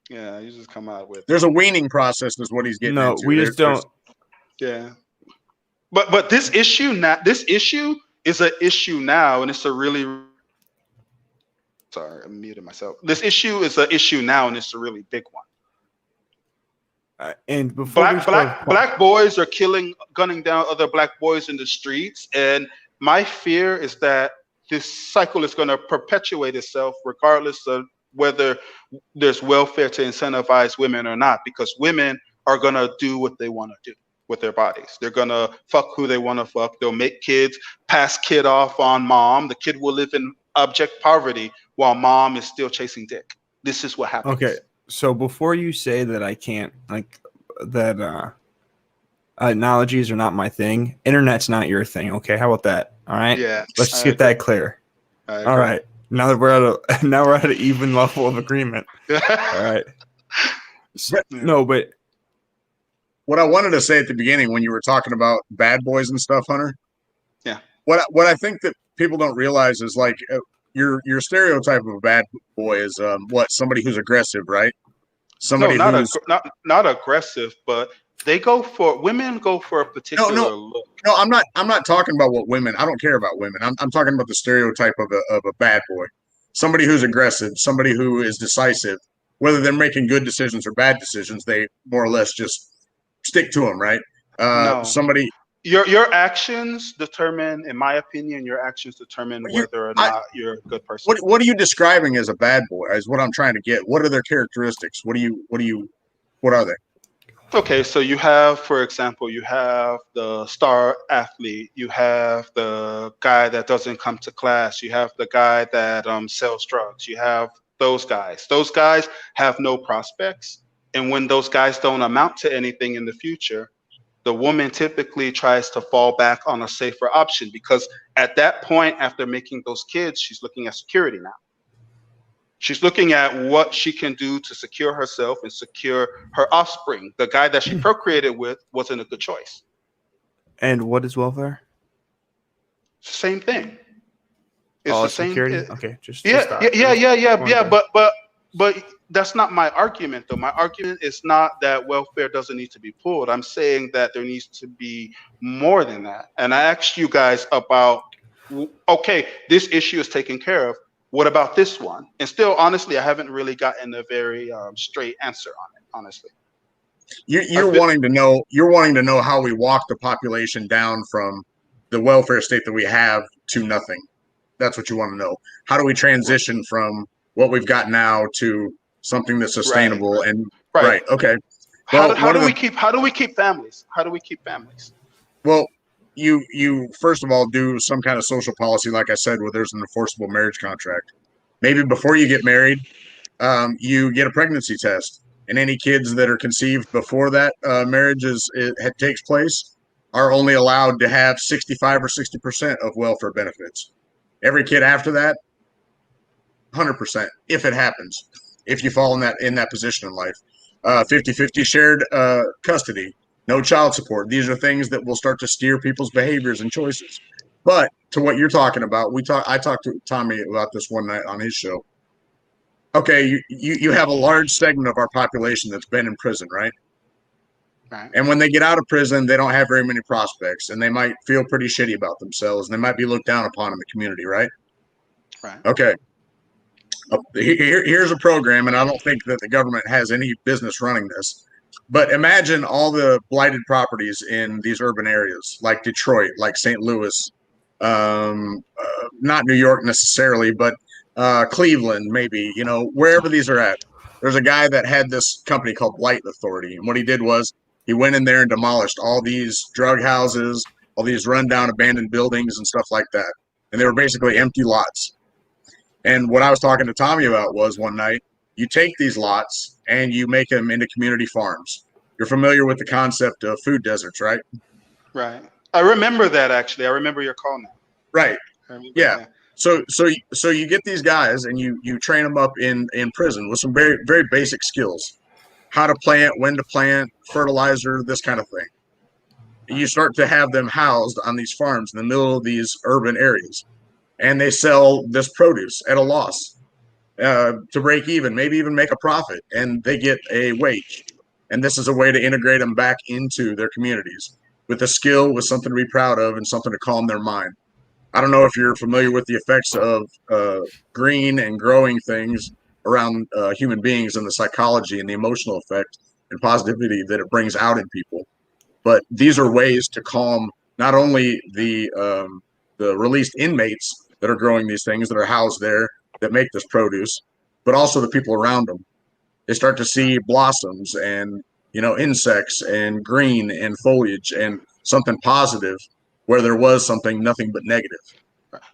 C: Yeah, you just come out with it.
B: There's a weaning process is what he's getting into.
A: No, we just don't.
C: Yeah. But this issue is an issue now, and it's a really sorry, I muted myself. This issue is an issue now, and it's a really big one.
A: And before
C: black boys are gunning down other black boys in the streets, and my fear is that this cycle is going to perpetuate itself regardless of whether there's welfare to incentivize women or not, because women are going to do what they want to do with their bodies. They're going to fuck who they want to fuck. They'll make kids, pass kid off on mom. The kid will live in abject poverty while mom is still chasing dick. This is what happens.
A: Okay. So before you say that I can't, analogies are not my thing, internet's not your thing, okay? How about that? All right?
C: Yeah.
A: Let's just get that clear. All right. Now that we're at an even level of agreement. All right. No, but
B: what I wanted to say at the beginning when you were talking about bad boys and stuff, Hunter.
C: Yeah.
B: What I think that people don't realize is your stereotype of a bad boy is somebody who's aggressive, right? Somebody
C: not aggressive, but women go for a particular look.
B: No, I'm not talking about what women. I don't care about women. I'm talking about the stereotype of a bad boy. Somebody who's aggressive, somebody who is decisive. Whether they're making good decisions or bad decisions, they more or less just stick to them, right?
C: No.
B: Somebody.
C: Your actions determine, in my opinion, whether or not you're a good person.
B: What are you describing as a bad boy? Is what I'm trying to get. What are their characteristics? What are they?
C: Okay, so you have, for example, the star athlete, you have the guy that doesn't come to class, you have the guy that sells drugs, you have those guys. Those guys have no prospects, and when those guys don't amount to anything in the future, the woman typically tries to fall back on a safer option, because at that point, after making those kids, she's looking at security now. She's looking at what she can do to secure herself and secure her offspring. The guy that she procreated with wasn't a good choice.
A: And what is welfare?
C: Same thing. It's the same.
A: Security? Okay,
C: But that's not my argument, though. My argument is not that welfare doesn't need to be pulled. I'm saying that there needs to be more than that. And I asked you guys about, okay, this issue is taken care of. What about this one? And still, honestly, I haven't really gotten a very straight answer on it. Honestly,
B: you're wanting to know how we walk the population down from the welfare state that we have to nothing. That's what you want to know. How do we transition from what we've got now to something that's sustainable? Right. Okay.
C: Well, how do we keep families? How do we keep families?
B: Well, you first of all do some kind of social policy, like I said, where there's an enforceable marriage contract. Maybe before you get married, you get a pregnancy test, and any kids that are conceived before that marriage takes place are only allowed to have 65 or 60% of welfare benefits. Every kid after that, 100%, if it happens, if you fall in that position in life. 50-50 shared custody. No child support. These are things that will start to steer people's behaviors and choices. But to what you're talking about, I talked to Tommy about this one night on his show. Okay, you have a large segment of our population that's been in prison, right?
C: Right.
B: And when they get out of prison, they don't have very many prospects, and they might feel pretty shitty about themselves, and they might be looked down upon in the community, right?
C: Right.
B: Okay. Here's a program, and I don't think that the government has any business running this. But imagine all the blighted properties in these urban areas, like Detroit, like St. Louis, not New York necessarily, but Cleveland, maybe, wherever these are at. There's a guy that had this company called Blight Authority. And what he did was he went in there and demolished all these drug houses, all these rundown abandoned buildings and stuff like that. And they were basically empty lots. And what I was talking to Tommy about was one night, you take these lots and you make them into community farms. You're familiar with the concept of food deserts, right?
C: Right. I remember that, actually. I remember your call now.
B: Right. Yeah.
C: That.
B: So you get these guys and you train them up in prison with some very, very basic skills. How to plant, when to plant, fertilizer, this kind of thing. You start to have them housed on these farms in the middle of these urban areas. And they sell this produce at a loss to break even, maybe even make a profit, and they get a wage. And this is a way to integrate them back into their communities with a skill, with something to be proud of, and something to calm their mind. I don't know if you're familiar with the effects of green and growing things around human beings and the psychology and the emotional effect and positivity that it brings out in people. But these are ways to calm not only the released inmates that are growing these things that are housed there that make this produce, but also the people around them. They start to see blossoms and insects and green and foliage and something positive where there was something nothing but negative.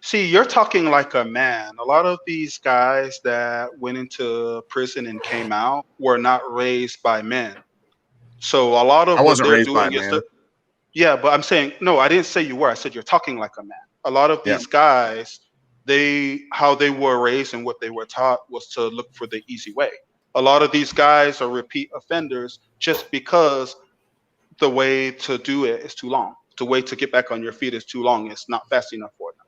C: See, you're talking like a man. A lot of these guys that went into prison and came out were not raised by men. So a lot of what they're doing is yeah, but I'm saying, no, I didn't say you were. I said you're talking like a man. A lot of these guys, how they were raised and what they were taught was to look for the easy way. A lot of these guys are repeat offenders just because the way to do it is too long. The way to get back on your feet is too long. It's not fast enough for them.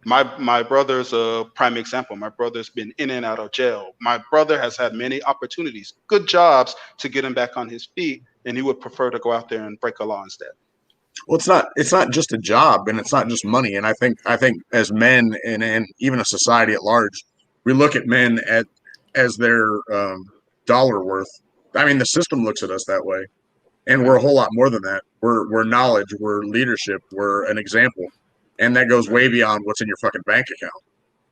C: My brother's a prime example. My brother's been in and out of jail. My brother has had many opportunities, good jobs to get him back on his feet, and he would prefer to go out there and break a law instead.
B: Well, it's not just a job, and it's not just money. And I think as men and even a society at large, we look at men as their dollar worth. I mean, the system looks at us that way, and we're a whole lot more than that. We're knowledge, we're leadership, we're an example, and that goes way beyond what's in your fucking bank account.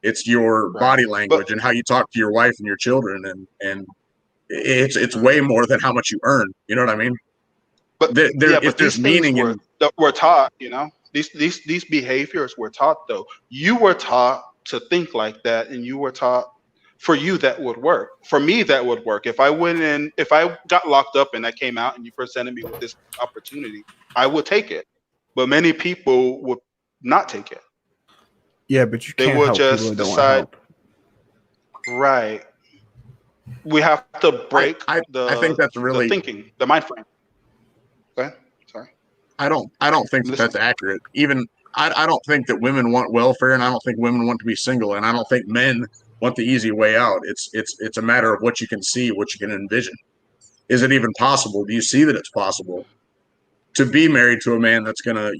B: It's your body language and how you talk to your wife and your children, and it's way more than how much you earn. You know what I mean?
C: But
B: if there's meaning
C: we're taught, these behaviors were taught, though. You were taught to think like that, and you were taught, for you that would work. For me, that would work. If I got locked up and I came out and you presented me with this opportunity, I would take it. But many people would not take it.
A: Yeah, but you can't help people who don't want help.
C: Right. We have to break
B: I think that's really
C: the thinking, the mind frame. Go ahead. Sorry.
B: I don't think that's accurate. Even I don't think that women want welfare, and I don't think women want to be single, and I don't think men want the easy way out. It's a matter of what you can see, what you can envision. Is it even possible? Do you see that it's possible to be married to a man that's gonna,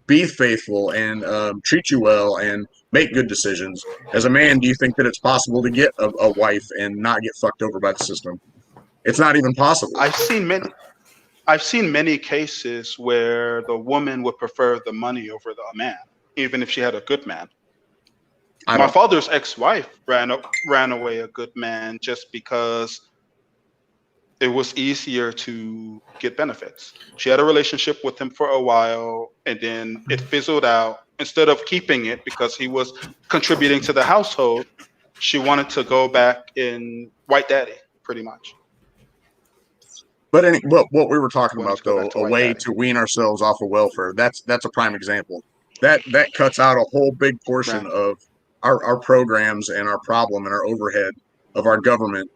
B: be faithful and treat you well and make good decisions? As a man, do you think that it's possible to get a wife and not get fucked over by the system? It's not even possible.
C: I've seen many cases where the woman would prefer the money over the man, even if she had a good man. My father's ex-wife ran away a good man just because it was easier to get benefits. She had a relationship with him for a while, and then it fizzled out. Instead of keeping it because he was contributing to the household, she wanted to go back in white daddy, pretty much.
B: But what we were talking about, though, a way to wean ourselves off of welfare, that's a prime example. That cuts out a whole big portion of our programs and our problem and our overhead of our government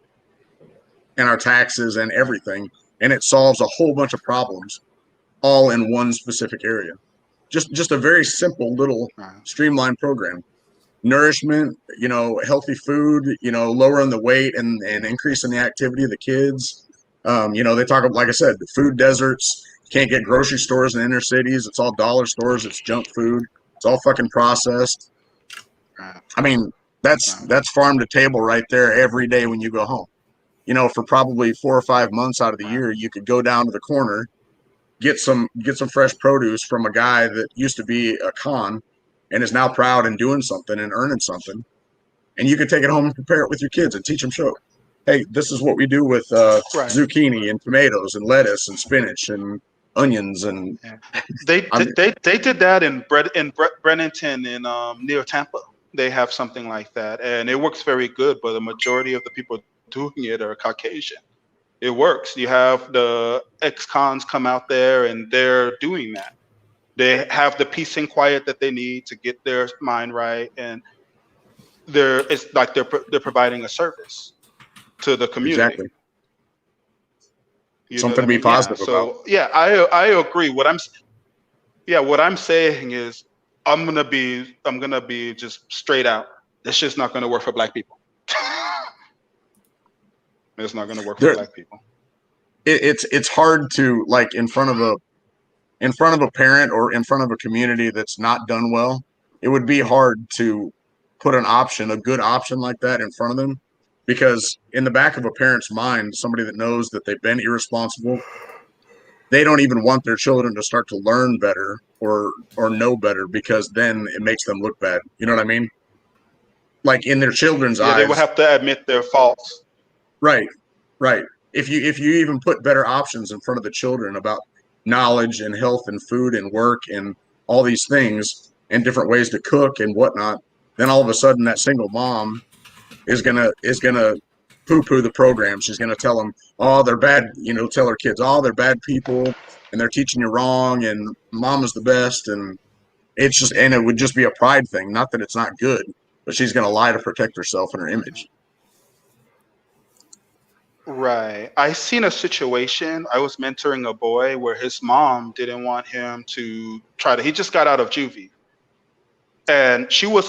B: and our taxes and everything. And it solves a whole bunch of problems all in one specific area. Just a very simple little streamlined program. Nourishment, healthy food, lowering the weight and increasing the activity of the kids. They talk about, like I said, food deserts. Can't get grocery stores in inner cities. It's all dollar stores. It's junk food. It's all fucking processed. I mean, that's farm to table right there every day when you go home. For probably 4 or 5 months out of the year, you could go down to the corner, get some fresh produce from a guy that used to be a con and is now proud and doing something and earning something. And you could take it home and prepare it with your kids and teach them, hey, this is what we do with zucchini and tomatoes and lettuce and spinach and onions. And
C: they did that in Brennington in near Tampa. They have something like that, and it works very good. But the majority of the people doing it are Caucasian. It works. You have the ex-cons come out there, and they're doing that. They have the peace and quiet that they need to get their mind right, and it's like they're providing a service to the community.
B: Exactly. Something to be positive about.
C: So I agree. What I'm saying is I'm gonna be just straight out. It's just not gonna work for Black people. It's not gonna work for Black people.
B: It's hard to, like, in front of a parent or in front of a community that's not done well. It would be hard to put a good option like that in front of them, because in the back of a parent's mind, somebody that knows that they've been irresponsible, they don't even want their children to start to learn better or know better, because then it makes them look bad. You know what I mean? Like, in their children's eyes,
C: they would have to admit their faults.
B: Right. If you even put better options in front of the children about knowledge and health and food and work and all these things and different ways to cook and whatnot, then all of a sudden that single mom is gonna poo-poo the program. She's gonna tell them, oh, they're bad. Tell her kids, oh, they're bad people and they're teaching you wrong and mama's the best. And it would just be a pride thing. Not that it's not good, but she's gonna lie to protect herself and her image.
C: Right. I seen a situation. I was mentoring a boy where his mom didn't want him to he just got out of juvie. And she was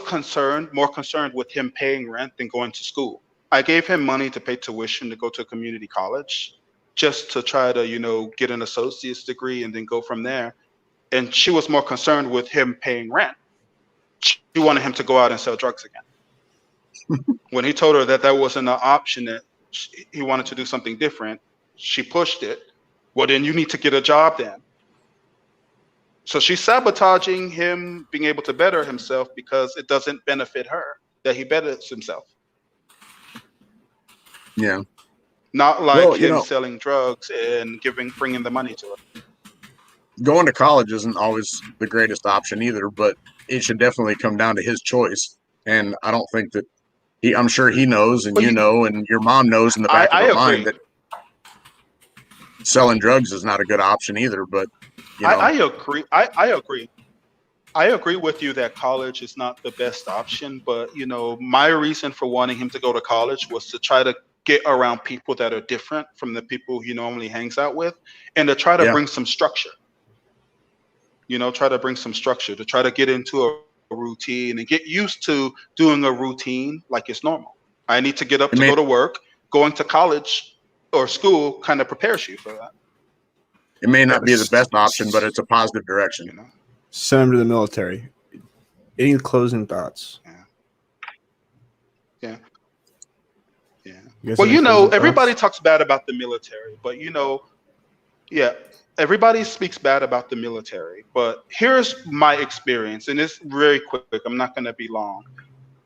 C: more concerned with him paying rent than going to school. I gave him money to pay tuition to go to a community college, just to try to, get an associate's degree and then go from there. And she was more concerned with him paying rent. She wanted him to go out and sell drugs again. When he told her that wasn't an option, that he wanted to do something different, she pushed it. Well, then you need to get a job then. So she's sabotaging him being able to better himself because it doesn't benefit her that he betters himself.
B: Yeah.
C: Not like him selling drugs and bringing the money to her.
B: Going to college isn't always the greatest option either, but it should definitely come down to his choice. And I don't think that I'm sure he knows, and and your mom knows in the back of her mind that selling drugs is not a good option either. But
C: I agree. I agree. I agree with you that college is not the best option. But my reason for wanting him to go to college was to try to get around people that are different from the people he normally hangs out with, and to try to bring some structure. Try to bring some structure, to try to get into a routine and get used to doing a routine like it's normal. I need to get up to go to work. Going to college or school kind of prepares you for that.
B: It may not be the best option, but it's a positive direction.
A: Send him to the military. Any closing thoughts?
C: Yeah. Well, everybody talks bad about the military, but everybody speaks bad about the military. But here's my experience, and it's very quick. I'm not going to be long.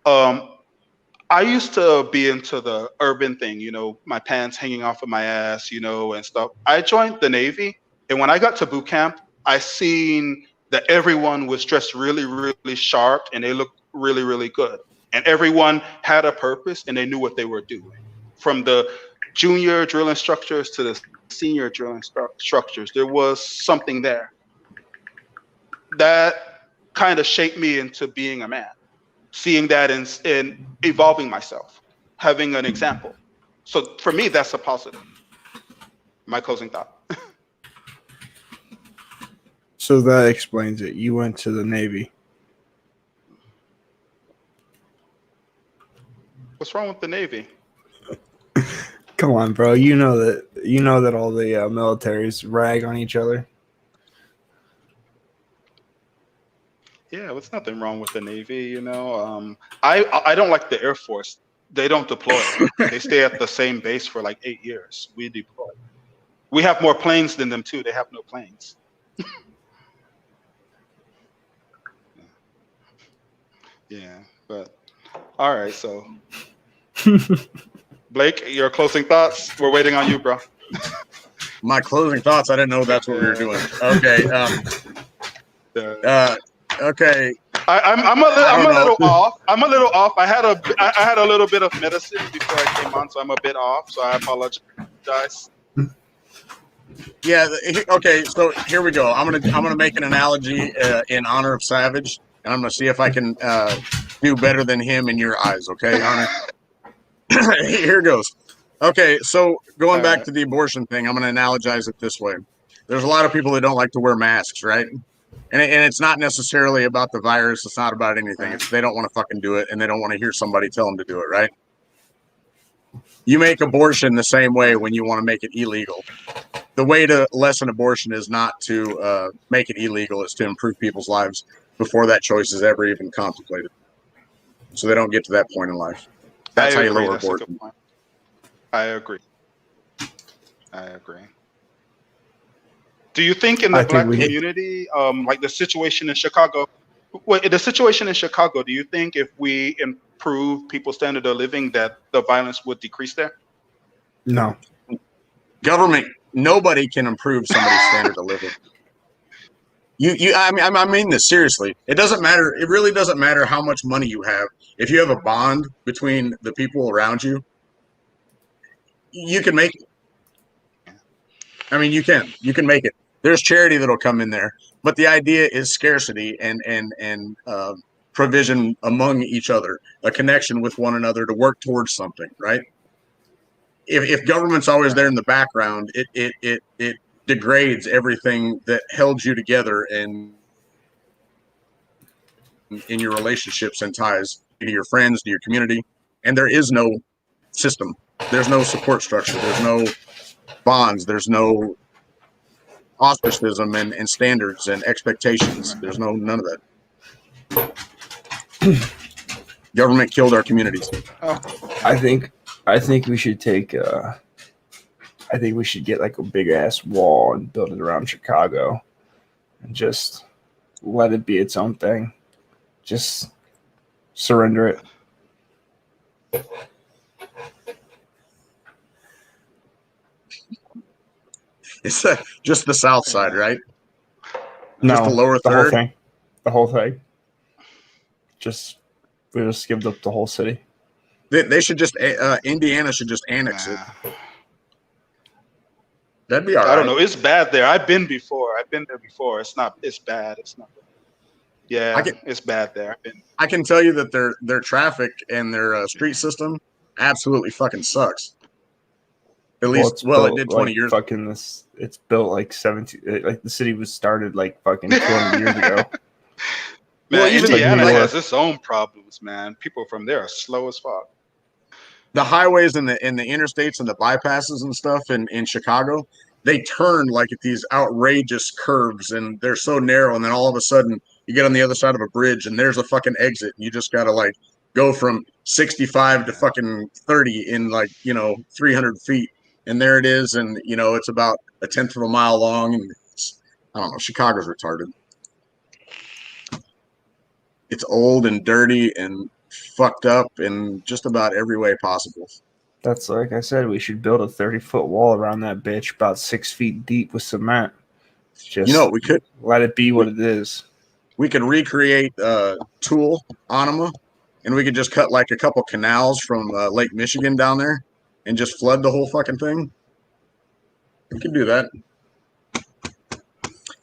C: I used to be into the urban thing, my pants hanging off of my ass, and stuff. I joined the Navy, and when I got to boot camp, I seen that everyone was dressed really, really sharp, and they looked really, really good. And everyone had a purpose, and they knew what they were doing. From the junior drill instructors to the senior drill instructors, there was something there that kind of shaped me into being a man. Seeing that and evolving myself, having an example. So for me, that's a positive. My closing thought.
A: So that explains it. You went to the Navy.
C: What's wrong with the Navy?
A: Come on, bro. You know that all the militaries rag on each other.
C: Yeah, there's nothing wrong with the Navy. I don't like the Air Force. They don't deploy. They stay at the same base for like 8 years. We deploy. We have more planes than them too. They have no planes. Yeah, but all right. So, Blake, your closing thoughts. We're waiting on you, bro.
B: My closing thoughts. I didn't know that's what we were doing. Okay. Okay.
C: I'm a little off. I'm a little off. I had a little bit of medicine before I came on, so I'm a bit off. So I apologize.
B: Yeah. Okay. So here we go. I'm gonna make an analogy in honor of Savage, and I'm gonna see if I can do better than him in your eyes. Okay, Honor. Here goes. Okay. So going back to the abortion thing, I'm gonna analogize it this way. There's a lot of people that don't like to wear masks, right? And it's not necessarily about the virus. It's not about anything. It's they don't want to fucking do it, and they don't want to hear somebody tell them to do it, right? You make abortion the same way when you want to make it illegal. The way to lessen abortion is not to make it illegal. It's to improve people's lives before that choice is ever even contemplated. So they don't get to that point in life. That's how you lower abortion.
C: I agree. Do you think in the black community, like the situation in Chicago, do you think if we improve people's standard of living that the violence would decrease there?
A: No.
B: Government, nobody can improve somebody's standard of living. I mean this seriously. It doesn't matter. It really doesn't matter how much money you have. If you have a bond between the people around you, you can make it. I mean, you can make it. There's charity that'll come in there, but the idea is scarcity and provision among each other, a connection with one another to work towards something, right? If government's always there in the background, it degrades everything that held you together and in your relationships and ties to your friends, to your community. And there is no system. There's no support structure. There's no bonds. There's no ostracism and standards and expectations. There's none of that. Government killed our communities.
A: I think we should take I think we should get like a big ass wall and build it around Chicago and just let it be its own thing. Just surrender it.
B: It's just the south side, right?
A: No,
B: just the lower third.
A: The whole thing. We just give up the whole city.
B: They should just Indiana should just annex it. That'd be all right.
C: I don't know. It's bad there. I've been there before. It's bad. It's not. Yeah, it's bad there.
B: I can tell you that their traffic and their street system absolutely fucking sucks. At least, it did 20 years.
A: Fucking this, it's built like 17. Like the city was started like fucking 200 years ago.
C: Man, Indiana has its own problems, man. People from there are slow as fuck.
B: The highways and the interstates and the bypasses and stuff in Chicago, they turn like at these outrageous curves, and they're so narrow. And then all of a sudden, you get on the other side of a bridge, and there's a fucking exit, and you just gotta like go from 65 to fucking 30 in 300 feet, and there it is, and it's about a tenth of a mile long, and I don't know. Chicago's retarded. It's old and dirty and fucked up in just about every way possible.
A: That's like I said, we should build a 30-foot wall around that bitch, about 6 feet deep with cement. Just
B: we could
A: let it be what it is.
B: We could recreate Tool, Anima, and we could just cut like a couple canals from Lake Michigan down there and just flood the whole fucking thing. We could do that.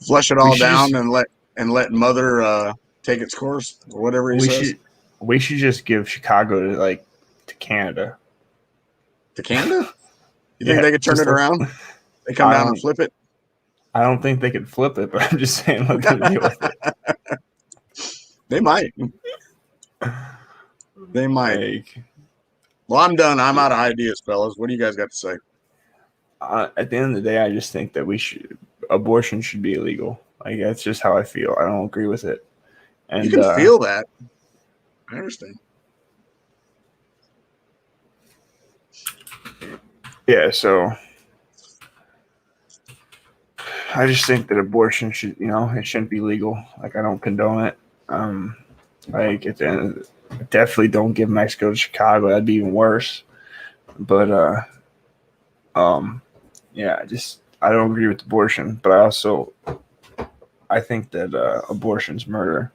B: Flush it all down and let Mother take its course or whatever he says.
A: We should just give Chicago to Canada.
B: To Canada? You think they could turn it around? They come down and flip it?
A: I don't think they could flip it, but I'm just saying let them deal with it.
B: They might. They might.
A: Like,
B: Well, I'm done. I'm out of ideas, fellas. What do you guys got to say?
A: at the end of the day, I just think that abortion should be illegal. Like, that's just how I feel. I don't agree with it. And
B: You can feel that. I understand.
A: Yeah, so I just think that abortion should, it shouldn't be legal. Like, I don't condone it. Like, at the end of definitely don't give Mexico to Chicago. That'd be even worse. But yeah, I don't agree with abortion, but I think that abortion's murder,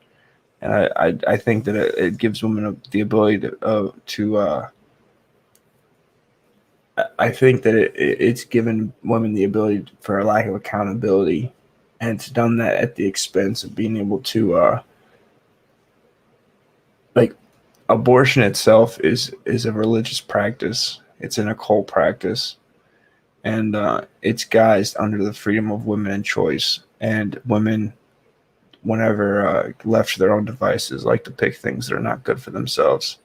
A: and I think that it gives women the ability to I think that it's given women the ability for a lack of accountability, and it's done that at the expense of being able to like abortion itself is a religious practice. It's an occult practice, and it's guised under the freedom of women and choice. And women, whenever left to their own devices, like to pick things that are not good for themselves.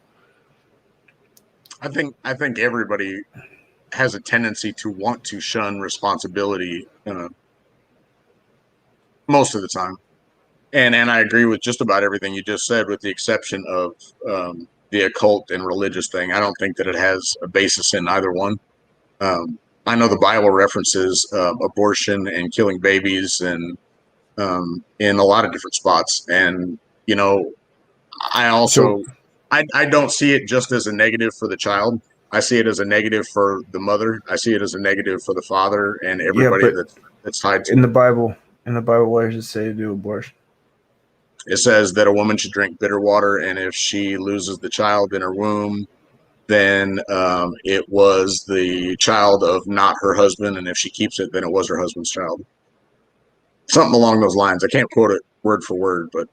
B: I think everybody has a tendency to want to shun responsibility most of the time. And I agree with just about everything you just said, with the exception of the occult and religious thing. I don't think that it has a basis in either one. I know the Bible references abortion and killing babies and in a lot of different spots. And, I also, I don't see it just as a negative for the child. I see it as a negative for the mother. I see it as a negative for the father and everybody that's tied to
A: in the Bible. In the Bible, what does it say to do abortion?
B: It says that a woman should drink bitter water, and if she loses the child in her womb, then it was the child of not her husband, and if she keeps it, then it was her husband's child. Something along those lines. I can't quote it word for word, but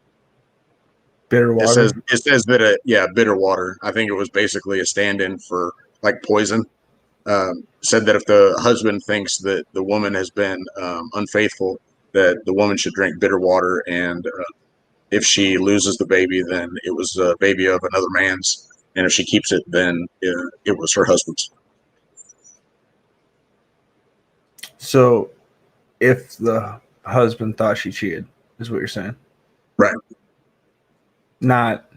A: bitter water.
B: It says that bitter water. I think it was basically a stand-in for like poison. Said that if the husband thinks that the woman has been unfaithful, that the woman should drink bitter water, and if she loses the baby, then it was a baby of another man's, and if she keeps it, then it was her husband's.
A: So, if the husband thought she cheated, is what you're saying,
B: right?
A: Not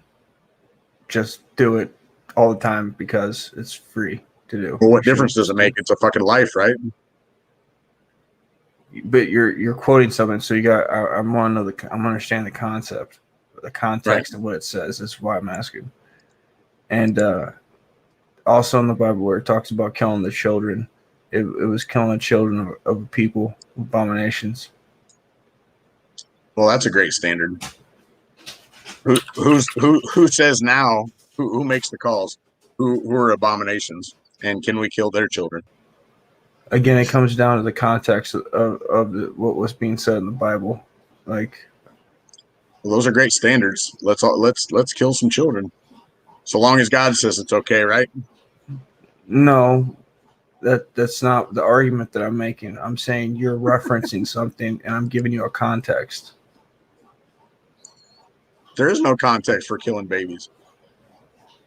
A: just do it all the time because it's free to do.
B: Well, what difference does it make? It's a fucking life, right?
A: But you're quoting something, so you got. I want to know I'm understand the concept, the context of what it says. That's why I'm asking. And also in the Bible, where it talks about killing the children, it was killing the children of people, abominations.
B: Well, that's a great standard. Who says now? Who makes the calls? Who are abominations? And can we kill their children?
A: Again, it comes down to the context of what was being said in the Bible. Like,
B: well, those are great standards. Let's kill some children, so long as God says it's okay, right?
A: No, that's not the argument that I'm making. I'm saying you're referencing something, and I'm giving you a context.
B: There is no context for killing babies.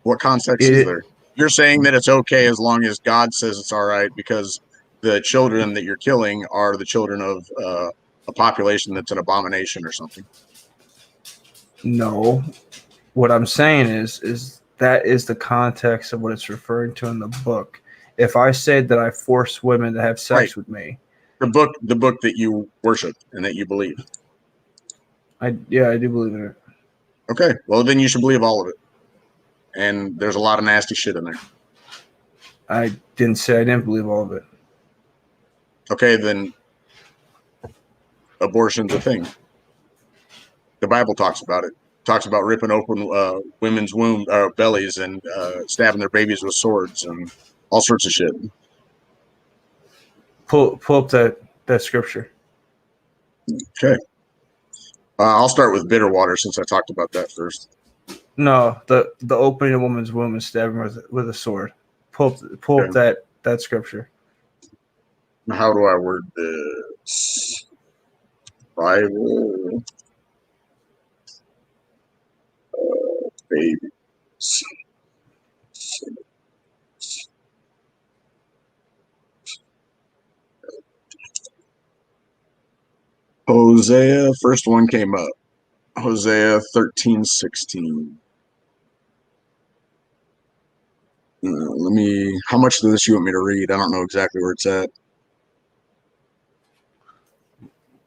B: What context is there? You're saying that it's okay as long as God says it's all right, because the children that you're killing are the children of a population that's an abomination or something.
A: No, what I'm saying is that is the context of what it's referring to in the book. If I said that I forced women to have sex with me,
B: the book that you worship and that you believe.
A: I do believe in it.
B: Okay, well then you should believe all of it. And there's a lot of nasty shit in there.
A: I didn't say I didn't believe all of it.
B: Okay, then abortion's a thing. The Bible talks about it. Talks about ripping open women's bellies and stabbing their babies with swords and all sorts of shit.
A: Pull up that scripture.
B: Okay. I'll start with bitter water since I talked about that first.
A: No, the opening of a woman's womb and stabbing with a sword. Pull up that scripture.
B: How do I word this? Bible babies. Hosea, first one came up. Hosea 13:16. How much of this you want me to read? I don't know exactly where it's at.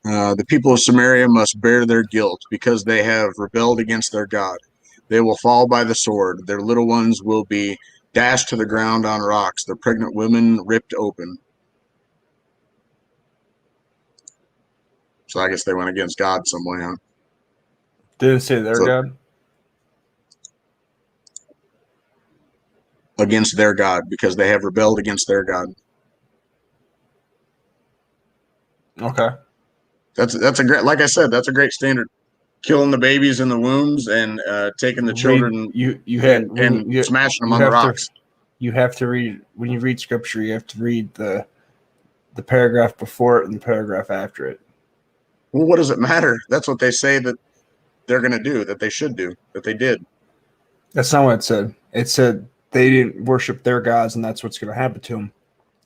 B: The people of Samaria must bear their guilt because they have rebelled against their God. They will fall by the sword. Their little ones will be dashed to the ground on rocks, their pregnant women ripped open. So I guess they went against God some way, huh?
A: Didn't say their God?
B: Against their God because they have rebelled against their God.
A: Okay.
B: That's a great, like I said, that's a great standard. Killing the babies in the wombs and taking the children and smashing them on the rocks.
A: You have to read, when you read scripture, you have to read the paragraph before it and the paragraph after it.
B: Well, what does it matter? That's what they say that they're going to do, that they should do, that they did.
A: That's not what it said. It said they didn't worship their gods, and that's what's going to happen to them.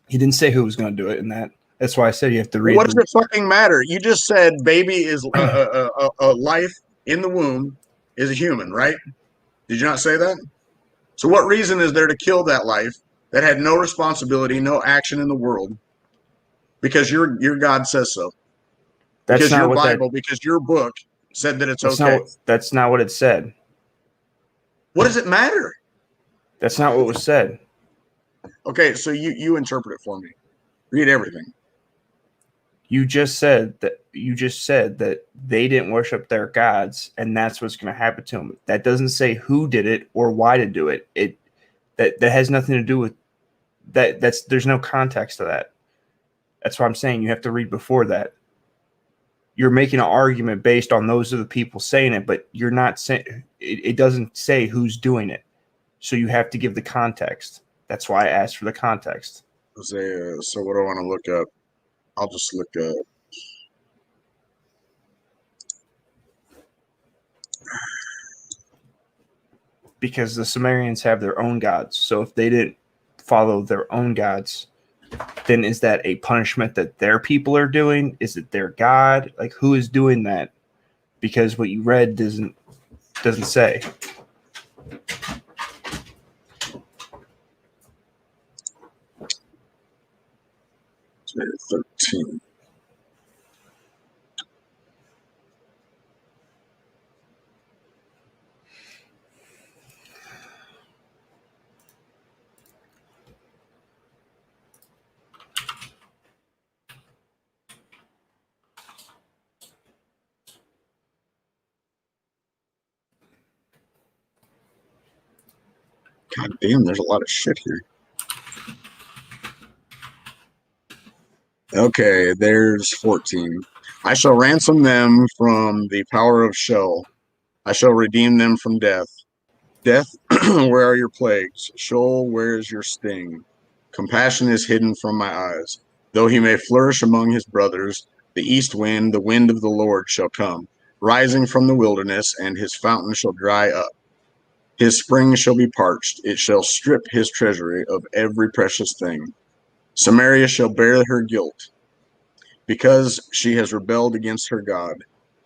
A: He didn't say who was going to do it, and that's why I said you have to read.
B: What does it fucking matter? You just said baby is a life in the womb is a human, right? Did you not say that? So what reason is there to kill that life that had no responsibility, no action in the world? Because your God says so. Because your Bible, because your book said that it's okay.
A: That's not what it said.
B: What does it matter?
A: That's not what was said.
B: Okay, so you interpret it for me. Read everything.
A: You just said that they didn't worship their gods, and that's what's going to happen to them. That doesn't say who did it or why to do it. That has nothing to do with that. There's no context to that. That's why I'm saying you have to read before that. You're making an argument based on those are the people saying it, but you're not saying it doesn't say who's doing it. So you have to give the context. That's why I asked for the context.
B: So what do I want to look up? I'll just look up.
A: Because the Sumerians have their own gods. So if they didn't follow their own gods, then is that a punishment that their people are doing? Is it their God? Like, who is doing that? Because what you read doesn't say.
B: Isaiah 13. God damn, there's a lot of shit here. Okay, there's 14. I shall ransom them from the power of Sheol. I shall redeem them from death. Death, where are your plagues? Sheol, where is your sting? Compassion is hidden from my eyes. Though he may flourish among his brothers, the east wind, the wind of the Lord shall come, rising from the wilderness, and his fountain shall dry up. His spring shall be parched. It shall strip his treasury of every precious thing. Samaria shall bear her guilt, because she has rebelled against her God.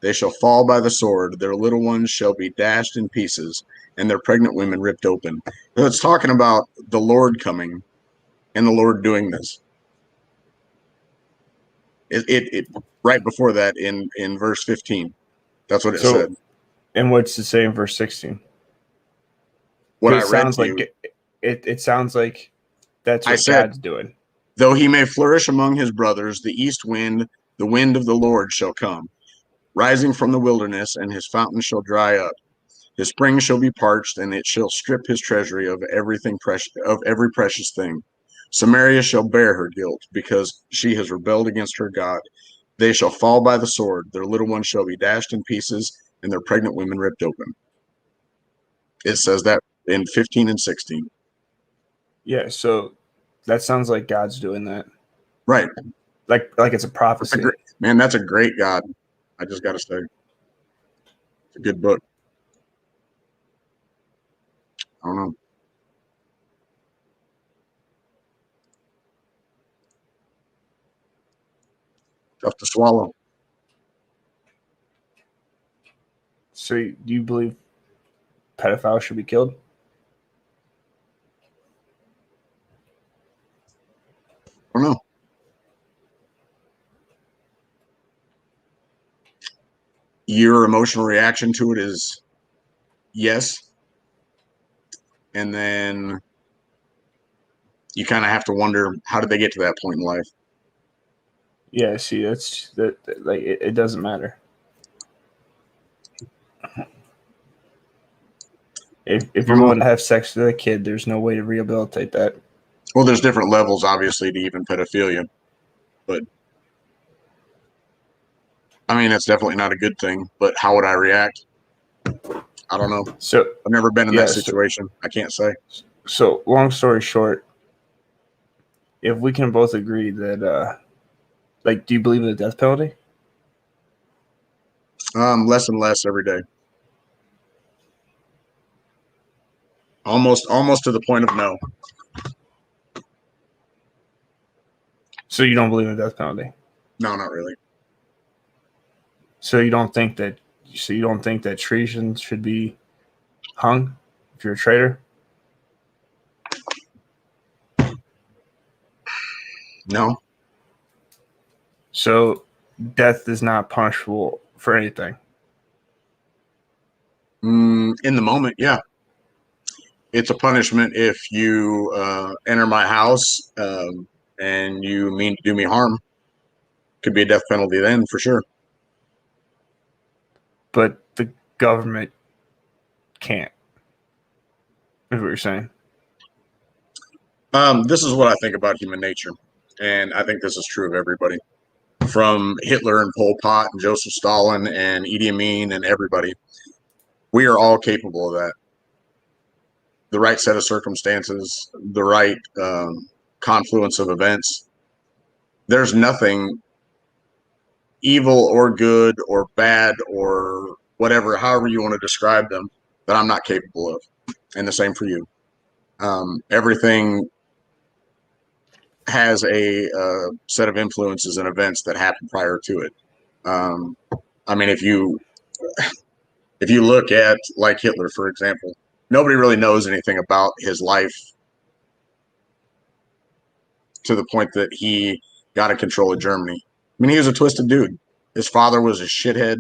B: They shall fall by the sword. Their little ones shall be dashed in pieces, and their pregnant women ripped open. So it's talking about the Lord coming and the Lord doing this. It right before that in verse 15. That's what it said.
A: And what's it say in verse 16?
B: What I read to you.
A: It sounds like that's what God's doing.
B: Though he may flourish among his brothers, the east wind, the wind of the Lord shall come, rising from the wilderness, and his fountain shall dry up. His spring shall be parched, and it shall strip his treasury of every precious thing. Samaria shall bear her guilt, because she has rebelled against her God. They shall fall by the sword. Their little ones shall be dashed in pieces, and their pregnant women ripped open. It says that in 15 and 16.
A: Yeah, so that sounds like God's doing that.
B: Right.
A: Like it's a prophecy.
B: Man, that's a great God. I just got to say, it's a good book. I don't know. Tough to swallow.
A: So, do you believe pedophiles should be killed?
B: I don't know. Your emotional reaction to it is yes. And then you kind of have to wonder, how did they get to that point in life?
A: Yeah, see, that's like it doesn't matter. If you're willing to have sex with a kid, there's no way to rehabilitate that.
B: Well, there's different levels, obviously, to even pedophilia. But I mean, that's definitely not a good thing. But how would I react? I don't know.
A: So
B: I've never been in
A: yeah,
B: that situation. I can't say.
A: So long story short, if we can both agree that, like, do you believe in the death penalty?
B: Less and less every day. Almost to the point of no.
A: So you don't believe in the death penalty?
B: No, not really.
A: So you don't think that treason should be hung if you're a traitor?
B: No.
A: So death is not punishable for anything.
B: In the moment, yeah. It's a punishment if you enter my house and you mean to do me harm. Could be a death penalty then, for sure.
A: But the government can't. Is what you're saying?
B: This is what I think about human nature, and I think this is true of everybody, from Hitler and Pol Pot and Joseph Stalin and Idi Amin and everybody. We are all capable of that. The right set of circumstances, the right confluence of events. There's nothing evil or good or bad or whatever, however you want to describe them, that I'm not capable of. And the same for you. Everything has a set of influences and events that happen prior to it. I mean, if you look at, like, Hitler, for example, nobody really knows anything about his life to the point that he got in control of Germany. I mean, he was a twisted dude. His father was a shithead,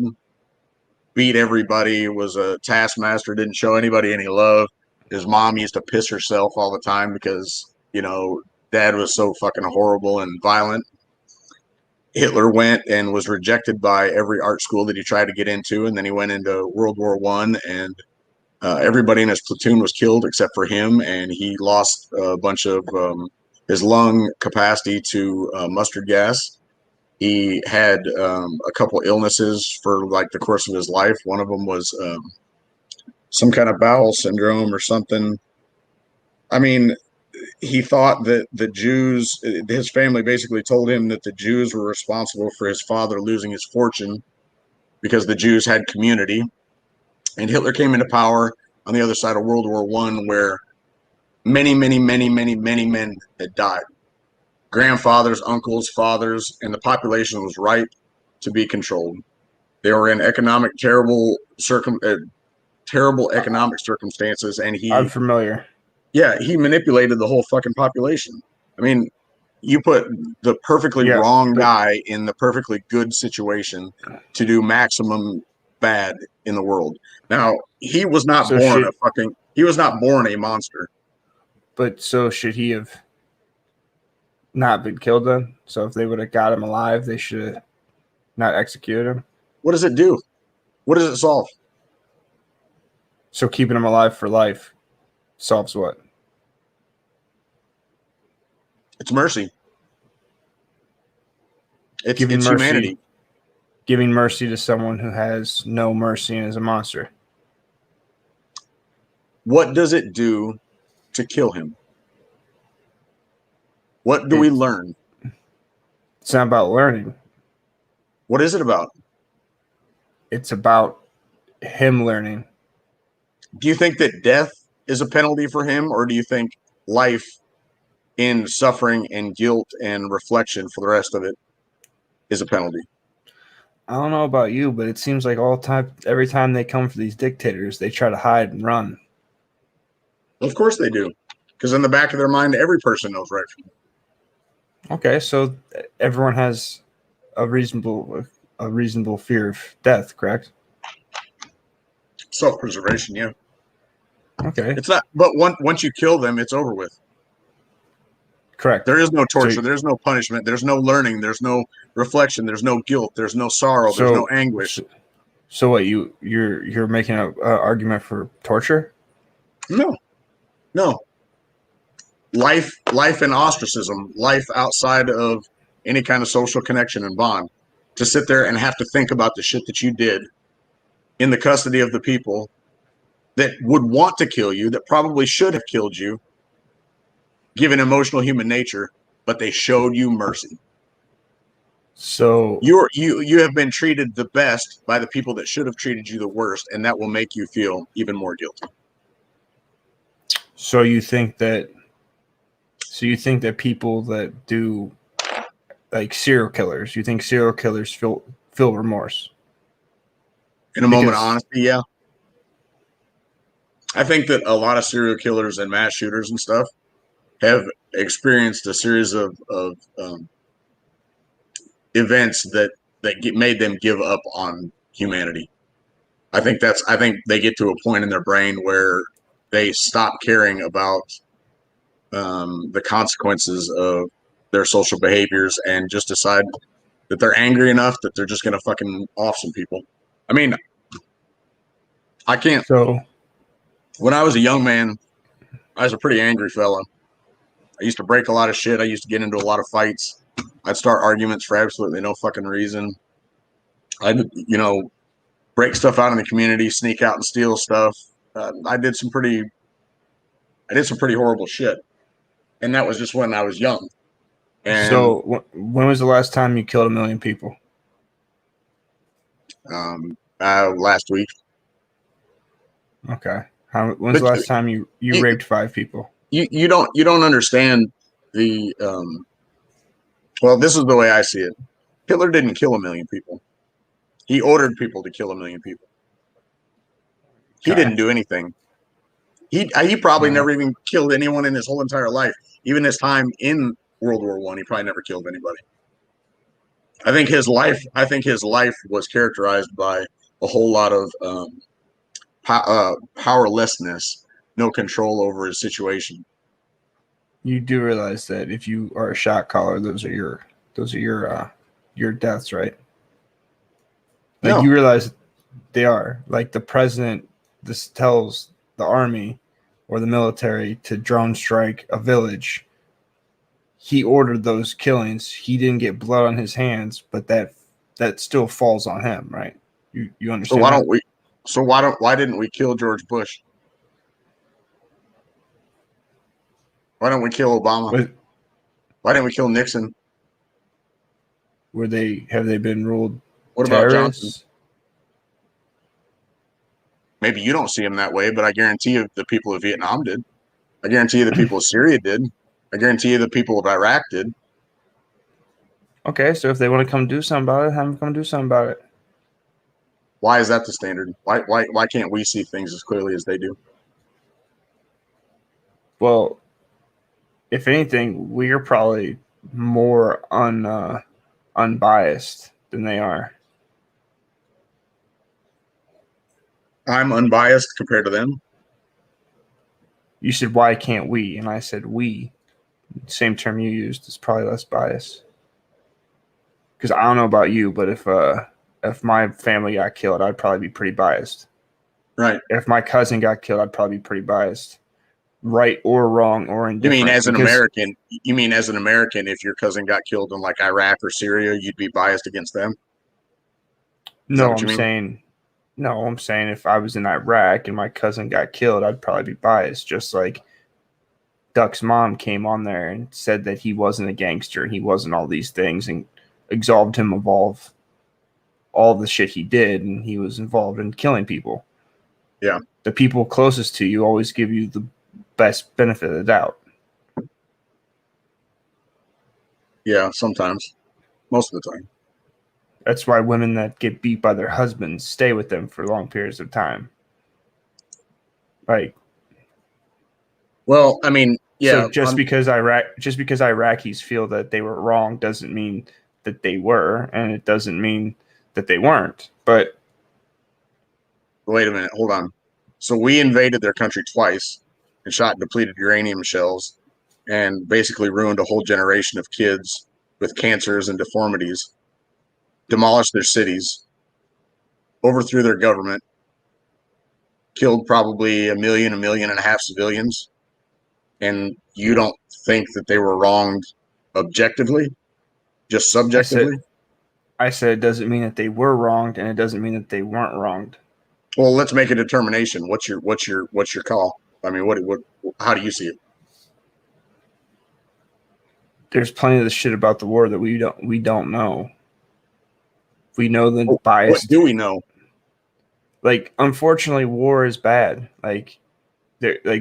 B: beat everybody, was a taskmaster, didn't show anybody any love. His mom used to piss herself all the time because, dad was so fucking horrible and violent. Hitler went and was rejected by every art school that he tried to get into, and then he went into World War I, and everybody in his platoon was killed except for him, and he lost a bunch of his lung capacity to mustard gas. He had a couple illnesses for like the course of his life. One of them was some kind of bowel syndrome or something. I mean, he thought that the Jews, his family basically told him that the Jews were responsible for his father losing his fortune because the Jews had community. And Hitler came into power on the other side of World War I, where many, many, many, many, many men had died. Grandfathers, uncles, fathers, and the population was ripe to be controlled. They were in terrible economic circumstances, and
A: I'm familiar.
B: he manipulated the whole fucking population. I mean, you put the perfectly wrong guy in the perfectly good situation to do maximum bad in the world. Now, he was not born a monster.
A: But so should he have not been killed then? So if they would have got him alive, they should have not executed him.
B: What does it do? What does it solve?
A: So keeping him alive for life solves what?
B: It's mercy. It's humanity.
A: Giving mercy to someone who has no mercy and is a monster.
B: What does it do to kill him? What do we learn?
A: It's not about learning.
B: What is it about?
A: it's about him learning.
B: Do you think that death is a penalty for him, or do you think life in suffering and guilt and reflection for the rest of it is a penalty?
A: I don't know about you, but it seems like every time they come for these dictators, they try to hide and run.
B: Of course they do, because in the back of their mind, every person knows right from wrong.
A: Okay, so everyone has a reasonable fear of death, correct?
B: Self-preservation, yeah.
A: Okay,
B: It's not, but once you kill them, it's over with.
A: correct.
B: There is no torture.
A: So,
B: There's no punishment. There's no learning. There's no reflection. There's no guilt. There's no sorrow. There's no anguish.
A: So what? You're making an argument for torture?
B: No. Life in ostracism, life outside of any kind of social connection and bond. To sit there and have to think about the shit that you did in the custody of the people that would want to kill you, that probably should have killed you, given emotional human nature, but they showed you mercy.
A: So
B: you have been treated the best by the people that should have treated you the worst, and that will make you feel even more guilty.
A: So you think that people that do like serial killers, you think serial killers feel remorse?
B: In a moment of honesty, yeah. I think that a lot of serial killers and mass shooters and stuff have experienced a series of events that made them give up on humanity. I think they get to a point in their brain where they stop caring about the consequences of their social behaviors and just decide that they're angry enough that they're just going to fucking off some people. I mean, I can't.
A: So
B: when I was a young man, I was a pretty angry fella. I used to break a lot of shit. I used to get into a lot of fights. I'd start arguments for absolutely no fucking reason. I'd, break stuff out in the community, sneak out and steal stuff. I did some pretty horrible shit. And that was just when I was young. And
A: so when was the last time you killed 1 million people?
B: Last week.
A: Okay. When's the last time you raped 5 people?
B: You don't understand the well, this is the way I see it. Hitler didn't kill 1 million people. He ordered people to kill 1 million people. He didn't do anything. He probably never even killed anyone in his whole entire life. Even his time in World War I, he probably never killed anybody. I think his life was characterized by a whole lot of powerlessness, no control over his situation.
A: You do realize that if you are a shot caller, those are your deaths, right? Like
B: No.
A: You realize they are. Like the president tells the army or the military to drone strike a village. He ordered those killings. He didn't get blood on his hands, but that still falls on him, right? You understand?
B: Why didn't we kill George Bush? Why don't we kill Obama? Why didn't we kill Nixon?
A: Have they been ruled
B: what
A: terrorists?
B: About Johnson? Maybe you don't see them that way, but I guarantee you the people of Vietnam did. I guarantee you the people of Syria did. I guarantee you the people of Iraq did.
A: Okay, so if they want to come do something about it, have them come do something about it.
B: Why is that the standard? Why can't we see things as clearly as they do?
A: Well, if anything, we are probably more unbiased than they are.
B: I'm unbiased compared to them.
A: You said, why can't we? And I said, we. Same term you used is probably less biased. Because I don't know about you, but if my family got killed, I'd probably be pretty biased.
B: Right.
A: If my cousin got killed, I'd probably be pretty biased. Right or wrong or indifferent.
B: You mean as an American, if your cousin got killed in like Iraq or Syria, you'd be biased against them?
A: No, I'm saying if I was in Iraq and my cousin got killed, I'd probably be biased. Just like Duck's mom came on there and said that he wasn't a gangster and he wasn't all these things and absolved him of all all the shit he did, and he was involved in killing people.
B: Yeah.
A: The people closest to you always give you the best benefit of the doubt.
B: Yeah, sometimes. Most of the time.
A: That's why women that get beat by their husbands stay with them for long periods of time. Like,
B: well, I mean, yeah.
A: So just because Iraqis feel that they were wrong doesn't mean that they were, and it doesn't mean that they weren't. But
B: wait a minute, hold on. So we invaded their country twice and shot depleted uranium shells and basically ruined a whole generation of kids with cancers and deformities, demolished their cities, overthrew their government, killed probably 1.5 million civilians, and you don't think that they were wronged objectively, just subjectively?
A: I said it doesn't mean that they were wronged, and it doesn't mean that they weren't wronged.
B: Well, let's make a determination. What's your call? I mean, what how do you see it?
A: There's plenty of the shit about the war that we don't know. We know the bias.
B: What do we know?
A: Like, unfortunately, war is bad. Like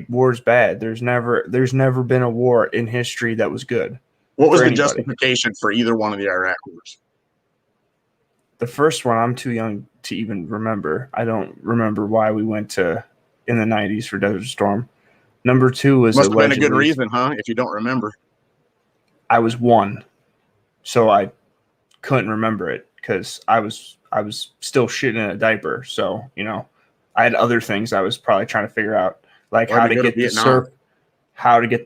A: war is bad. There's never been a war in history that was good.
B: What was the justification for either one of the Iraq wars?
A: The first one, I'm too young to even remember. I don't remember why we went to in the 90s for Desert Storm. Number 2 was
B: must have been a good reason, huh? If you don't remember.
A: I was 1, so I couldn't remember it because I was still shitting in a diaper. So, you know, I had other things I was probably trying to figure out, like how to get the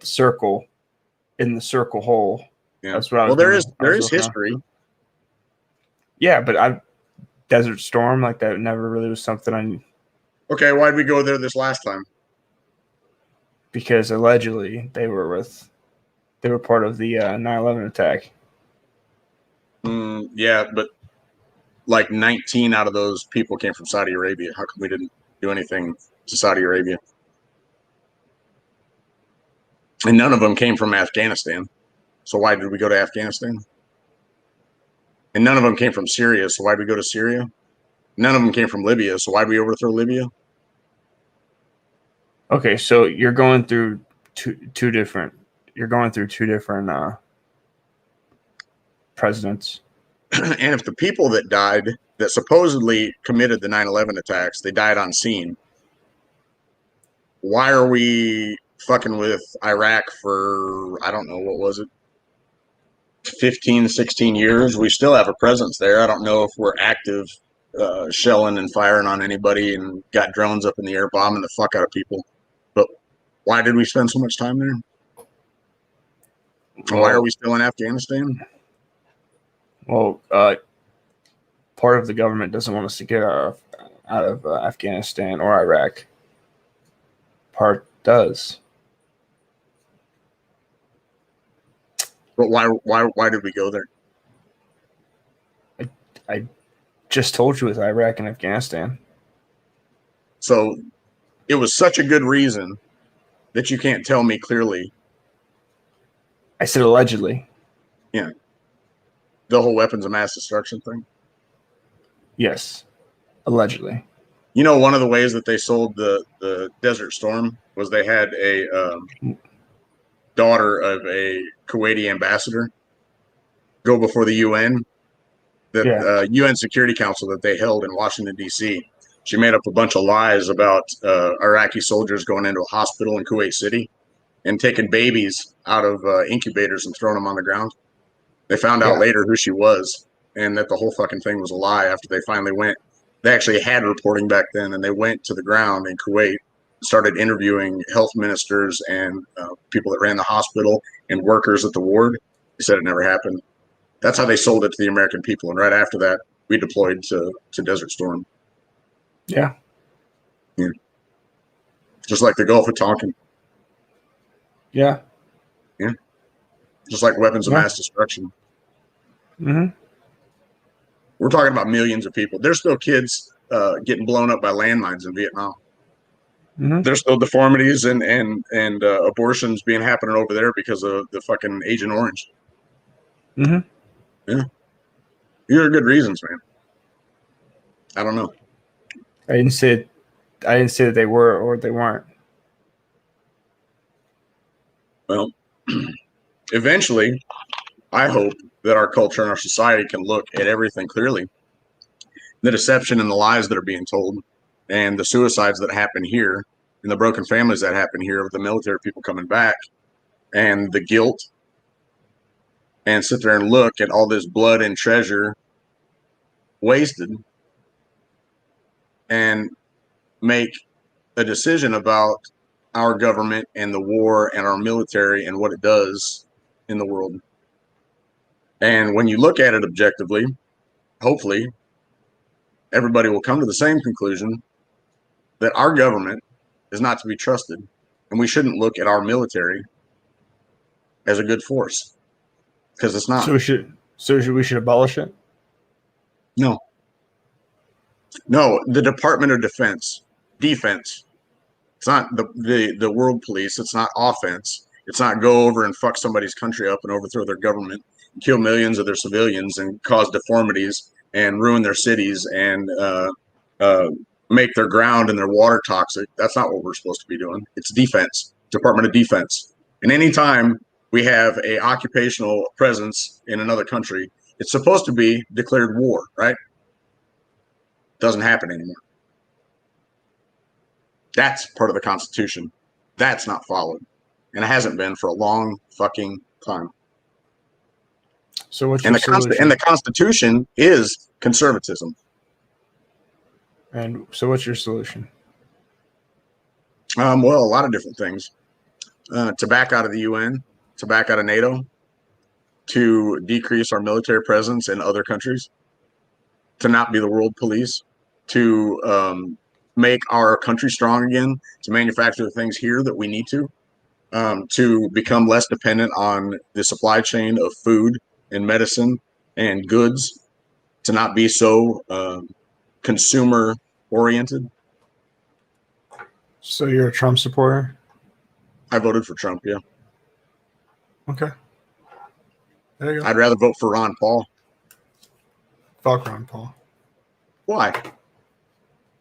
A: circle in the circle hole.
B: Yeah.
A: That's what I was.
B: Well, there is history.
A: Yeah, but Desert Storm, like, that never really was something I.
B: Okay, why'd we go there this last time?
A: Because allegedly they were part of the 9/11 attack.
B: Yeah, but like 19 out of those people came from Saudi Arabia. How come we didn't do anything to Saudi Arabia? And none of them came from Afghanistan. So why did we go to Afghanistan? And none of them came from Syria. So why did we go to Syria? None of them came from Libya. So why did we overthrow Libya?
A: Okay, so you're going through two different presidents.
B: And if the people that died, that supposedly committed the 9/11 attacks, they died on scene, why are we fucking with Iraq for, I don't know, what was it, 15, 16 years? We still have a presence there. I don't know if we're active shelling and firing on anybody and got drones up in the air bombing the fuck out of people. But why did we spend so much time there? Well, why are we still in Afghanistan?
A: Well, part of the government doesn't want us to get out of Afghanistan or Iraq. Part does.
B: But why did we go there?
A: I just told you with Iraq and Afghanistan.
B: So it was such a good reason that you can't tell me clearly.
A: I said allegedly.
B: Yeah. The whole weapons of mass destruction thing?
A: Yes. Allegedly.
B: You know, one of the ways that they sold the Desert Storm was they had a daughter of a Kuwaiti ambassador go before the UN, UN Security Council that they held in Washington, D.C. She made up a bunch of lies about Iraqi soldiers going into a hospital in Kuwait City and taking babies out of incubators and throwing them on the ground. They found out later who she was and that the whole fucking thing was a lie after they finally went. They actually had reporting back then, and they went to the ground in Kuwait, started interviewing health ministers and people that ran the hospital and workers at the ward. They said it never happened. That's how they sold it to the American people. And right after that, we deployed to Desert Storm.
A: Yeah.
B: Just like the Gulf of Tonkin.
A: Yeah.
B: Yeah. Just like weapons of mass destruction.
A: Mm-hmm.
B: We're talking about millions of people. There's still kids getting blown up by landmines in Vietnam.
A: Mm-hmm.
B: There's still deformities and abortions being happening over there because of the fucking Agent Orange.
A: Mm-hmm.
B: Yeah. These are good reasons, man. I don't know.
A: I didn't say that they were or they weren't.
B: Well, eventually, I hope that our culture and our society can look at everything clearly. The deception and the lies that are being told, and the suicides that happen here, and the broken families that happen here of the military people coming back, and the guilt, and sit there and look at all this blood and treasure wasted, and make a decision about our government and the war and our military and what it does in the world. And when you look at it objectively, hopefully everybody will come to the same conclusion that our government is not to be trusted, and we shouldn't look at our military as a good force, because it's not.
A: So we should abolish it?
B: No, the Department of Defense. It's not the world police. It's not offense. It's not go over and fuck somebody's country up and overthrow their government, kill millions of their civilians and cause deformities and ruin their cities and make their ground and their water toxic. That's not what we're supposed to be doing. It's defense, Department of Defense. And anytime we have a occupational presence in another country, it's supposed to be declared war, right? Doesn't happen anymore. That's part of the Constitution. That's not followed. And it hasn't been for a long fucking time.
A: So what's your solution?
B: And the Constitution is conservatism.
A: And so what's your solution?
B: Well, a lot of different things. To back out of the UN, to back out of NATO, to decrease our military presence in other countries, to not be the world police, to make our country strong again, to manufacture the things here that we need to become less dependent on the supply chain of food and medicine and goods, to not be so consumer oriented.
A: So you're a Trump supporter?
B: I voted for Trump, yeah.
A: Okay. There you go.
B: I'd rather vote for Ron Paul.
A: Fuck Ron Paul.
B: Why?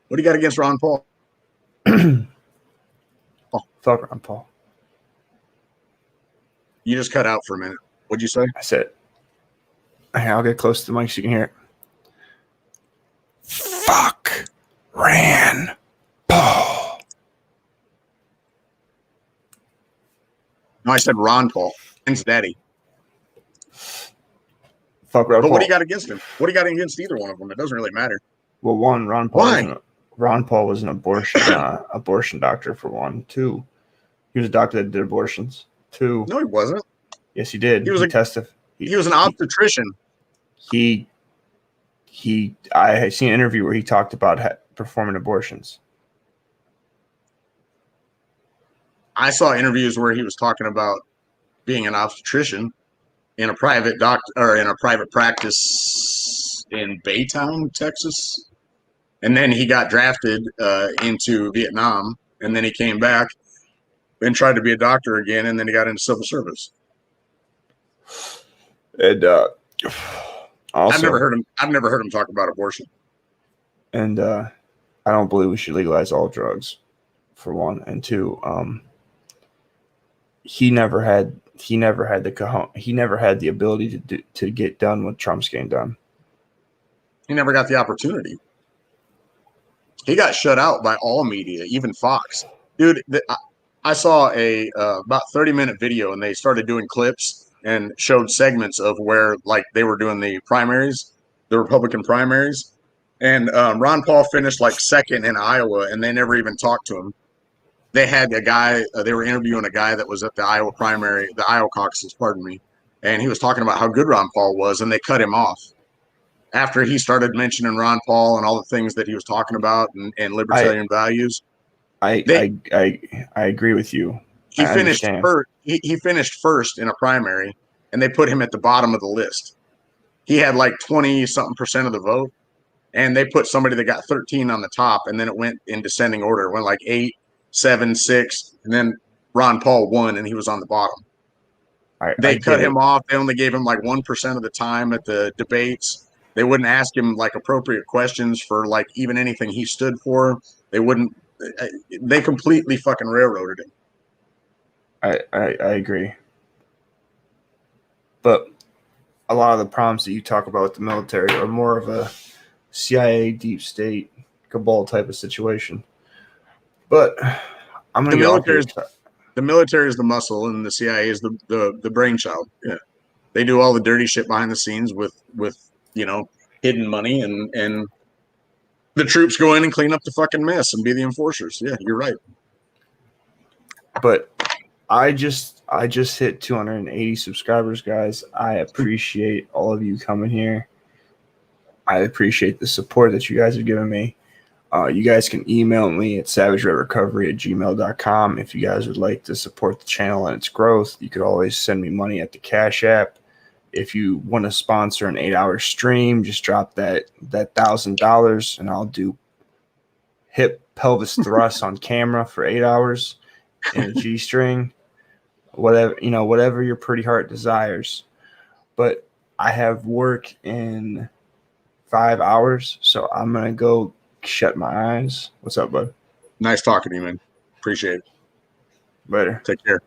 B: What do you got against Ron Paul?
A: Oh, fuck Ron Paul.
B: You just cut out for a minute. What'd you say?
A: I said, hey, I'll get close to the mic so you can hear it. Fuck Ran Paul.
B: No, I said Ron Paul. His daddy.
A: Fuck Ron Paul.
B: But what do you got against him? What do you got against either one of them? It doesn't really matter.
A: Well, one, Ron Paul.
B: Why?
A: Ron Paul was an abortion doctor, for one. Two, he was a doctor that did abortions. Two,
B: No, he wasn't.
A: yes, he did.
B: He was He was an obstetrician.
A: I had seen an interview where he talked about performing abortions.
B: I saw interviews where he was talking about being an obstetrician in a private private practice in Baytown, Texas. And then he got drafted into Vietnam, and then he came back and tried to be a doctor again, and then he got into civil service.
A: And also,
B: I've never heard him talk about abortion.
A: And I don't believe we should legalize all drugs, for one. And two, he never had the ability to get done what Trump's getting done.
B: He never got the opportunity. He got shut out by all media, even Fox. Dude, I saw a about 30-minute video, and they started doing clips and showed segments of where, like, they were doing the primaries, the Republican primaries. And Ron Paul finished like second in Iowa, and they never even talked to him. They had a guy, they were interviewing a guy that was at the Iowa primary, the Iowa caucuses, pardon me. And he was talking about how good Ron Paul was, and they cut him off after he started mentioning Ron Paul and all the things that he was talking about and libertarian values.
A: I agree with you.
B: He finished first. He finished first in a primary, and they put him at the bottom of the list. He had like 20-something% of the vote, and they put somebody that got 13 on the top, and then it went in descending order. It went like 8, 7, 6, and then Ron Paul won, and he was on the bottom. They cut him off. They only gave him like 1% of the time at the debates. They wouldn't ask him like appropriate questions for like even anything he stood for. They wouldn't. They completely fucking railroaded him.
A: I agree. But a lot of the problems that you talk about with the military are more of a CIA deep state cabal type of situation. But I'm gonna
B: The
A: get off
B: military
A: here.
B: is the military is the muscle, and the CIA is the brainchild. Yeah, they do all the dirty shit behind the scenes with hidden money, and the troops go in and clean up the fucking mess and be the enforcers. Yeah, you're right.
A: But I just hit 280 subscribers, guys. I appreciate all of you coming here. I appreciate the support that you guys have given me. You guys can email me at savageredrecovery@gmail.com if you guys would like to support the channel and its growth. You could always send me money at the Cash App. If you want to sponsor an 8-hour stream, just drop that $1,000 and I'll do hip pelvis thrusts on camera for 8 hours in a G-string. Whatever your pretty heart desires. But I have work in 5 hours, so I'm gonna go shut my eyes. What's up, bud?
B: Nice talking to you, man. Appreciate it.
A: Later.
B: Take care.